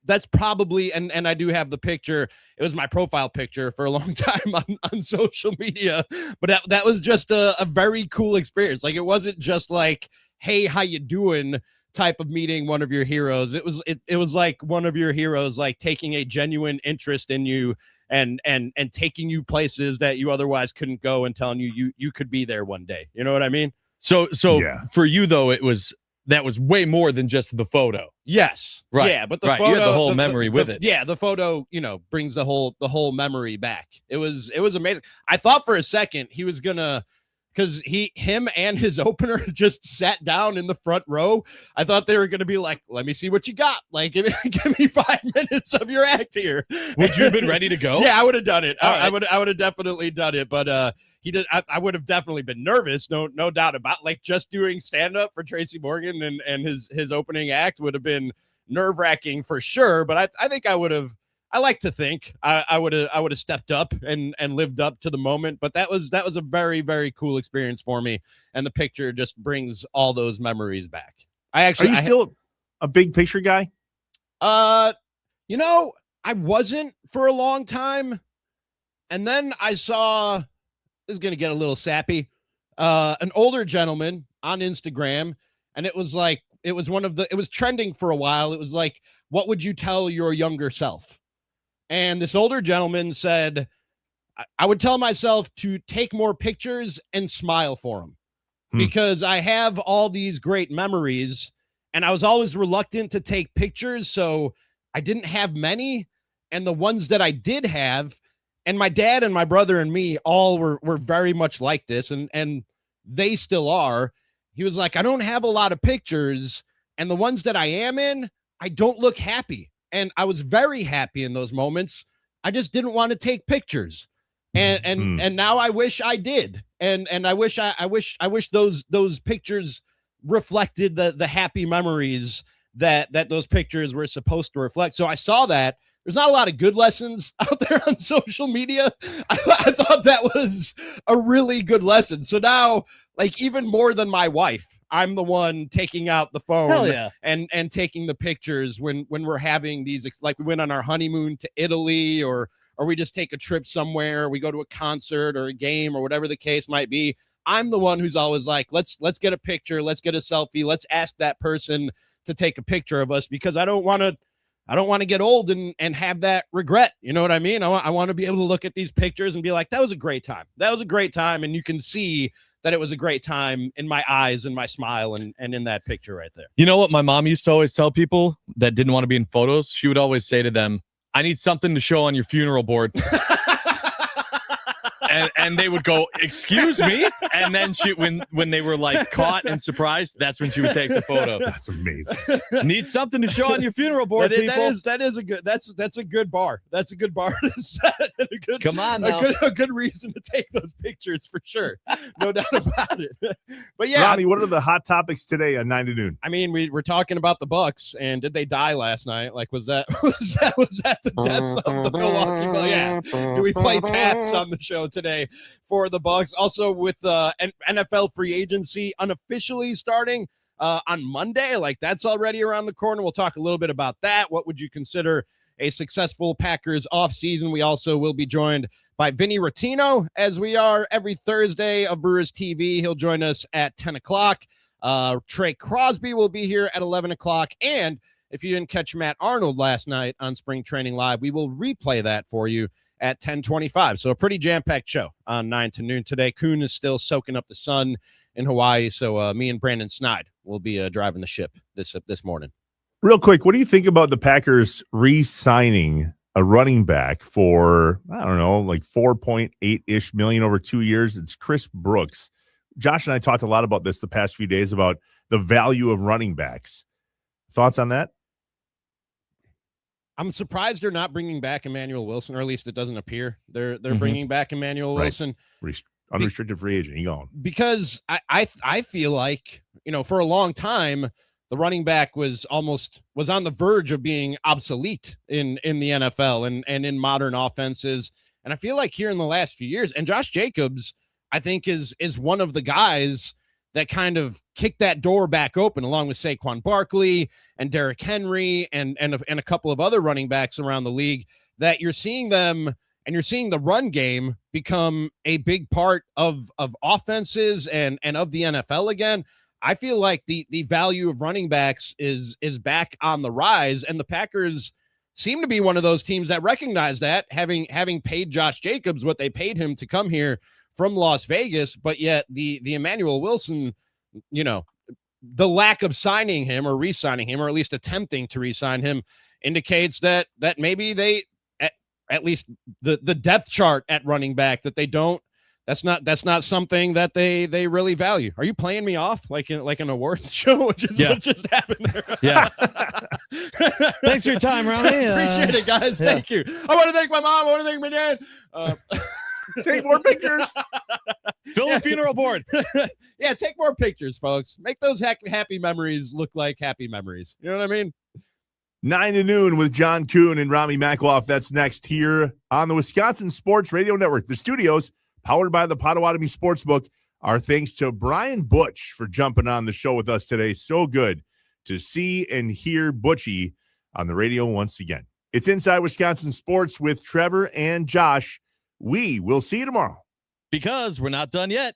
That's probably, and I do have the picture. It was my profile picture for a long time on social media, but that was just a very cool experience. Like it wasn't just like, hey, how you doing type of meeting one of your heroes. It was like one of your heroes, like taking a genuine interest in you and taking you places that you otherwise couldn't go and telling you could be there one day. You know what I mean? So for you though, that was way more than just the photo. Yes. Right. Yeah. But the photo, you had the whole memory with it. Yeah. The photo, brings the whole memory back. It was amazing. I thought for a second he was gonna, because him and his opener just sat down in the front row. I thought they were going to be like, let me see what you got. Like, give me 5 minutes of your act here. Would you have been ready to go? Yeah, I would have done it. I Right. would have definitely done it. But he did. I would have definitely been nervous. No doubt about like just doing stand up for Tracy Morgan and his opening act would have been nerve wracking for sure. But I think I would have. I like to think I would have stepped up and lived up to the moment, but that was a very, very cool experience for me. And the picture just brings all those memories back. Are you still a big picture guy? I wasn't for a long time. And then I saw, this is going to get a little sappy, an older gentleman on Instagram. And it was like, it was trending for a while. It was like, what would you tell your younger self? And this older gentleman said, I would tell myself to take more pictures and smile for them because I have all these great memories and I was always reluctant to take pictures. So I didn't have many. And the ones that I did have, and my dad and my brother and me all were very much like this. And they still are. He was like, I don't have a lot of pictures. And the ones that I am in, I don't look happy. And I was very happy in those moments. I just didn't want to take pictures. And now I wish I did. And I wish those pictures reflected the happy memories that those pictures were supposed to reflect. So I saw that. There's not a lot of good lessons out there on social media. I thought that was a really good lesson. So now, like even more than my wife, I'm the one taking out the phone and taking the pictures when we're having these, like we went on our honeymoon to Italy or or we just take a trip somewhere, or we go to a concert or a game or whatever the case might be, I'm the one who's always like, let's get a picture, let's get a selfie, let's ask that person to take a picture of us, because I don't want to get old and have that regret. You know what I mean? I want to be able to look at these pictures and be like, that was a great time. That was a great time. And you can see that it was a great time in my eyes and my smile and in that picture right there. You know what my mom used to always tell people that didn't want to be in photos? She would always say to them, I need something to show on your funeral board. And they would go, excuse me? And then when they were like caught and surprised, that's when she would take the photo. That's amazing. Need something to show on your funeral board, people. That is a good, that's a good bar. That's a good bar to set. Come on now. A good reason to take those pictures for sure. No doubt about it. But yeah. Ronnie, what are the hot topics today on 9 to noon? I mean, we're talking about the Bucks, and did they die last night? Like, was that the death of the Milwaukee Bucks? Yeah. Do we play taps on the show today for the Bucks? Also with NFL free agency unofficially starting on Monday, like that's already around the corner. We'll talk a little bit about that. What would you consider a successful Packers offseason? We also will be joined by Vinny Rottino, as we are every Thursday of Brewers TV. He'll join us at 10 o'clock. Trey Crosby will be here at 11 o'clock. And if you didn't catch Matt Arnold last night on Spring Training Live, we will replay that for you at 10:25. So a pretty jam-packed show on 9 to noon today. Kuhn is still soaking up the sun in Hawaii, so me and Brandon Snide will be driving the ship this morning. Real quick, what do you think about the Packers re-signing a running back for, I don't know, like 4.8-ish million over 2 years? It's Chris Brooks. Josh and I talked a lot about this the past few days about the value of running backs. Thoughts on that? I'm surprised they're not bringing back Emmanuel Wilson, or at least it doesn't appear they're bringing back Emmanuel Wilson. Unrestricted free agent. He gone. Because I feel like, for a long time, the running back was on the verge of being obsolete in the NFL and in modern offenses. And I feel like here in the last few years, and Josh Jacobs, I think is one of the guys that kind of kicked that door back open, along with Saquon Barkley and Derrick Henry and a couple of other running backs around the league, that you're seeing them, and you're seeing the run game become a big part of offenses and of the NFL again. I feel like the value of running backs is back on the rise, and the Packers seem to be one of those teams that recognize that, having paid Josh Jacobs what they paid him to come here from Las Vegas, but yet the Emmanuel Wilson, the lack of signing him or re-signing him, or at least attempting to re-sign him, indicates that maybe they, at least the depth chart at running back, that they don't. That's not something that they really value. Are you playing me off like an awards show, which is what just happened there? Yeah. Thanks for your time, Ronnie. Appreciate it, guys. Yeah. Thank you. I want to thank my mom. I want to thank my dad. Take more pictures. Fill the funeral board. Yeah, take more pictures, folks. Make those happy memories look like happy memories. You know what I mean? 9 to noon with John Kuhn and Rami Makloff. That's next here on the Wisconsin Sports Radio Network. The studios, powered by the Potawatomi Sportsbook. Our thanks to Brian Butch for jumping on the show with us today. So good to see and hear Butchie on the radio once again. It's Inside Wisconsin Sports with Trevor and Josh. We will see you tomorrow. Because we're not done yet.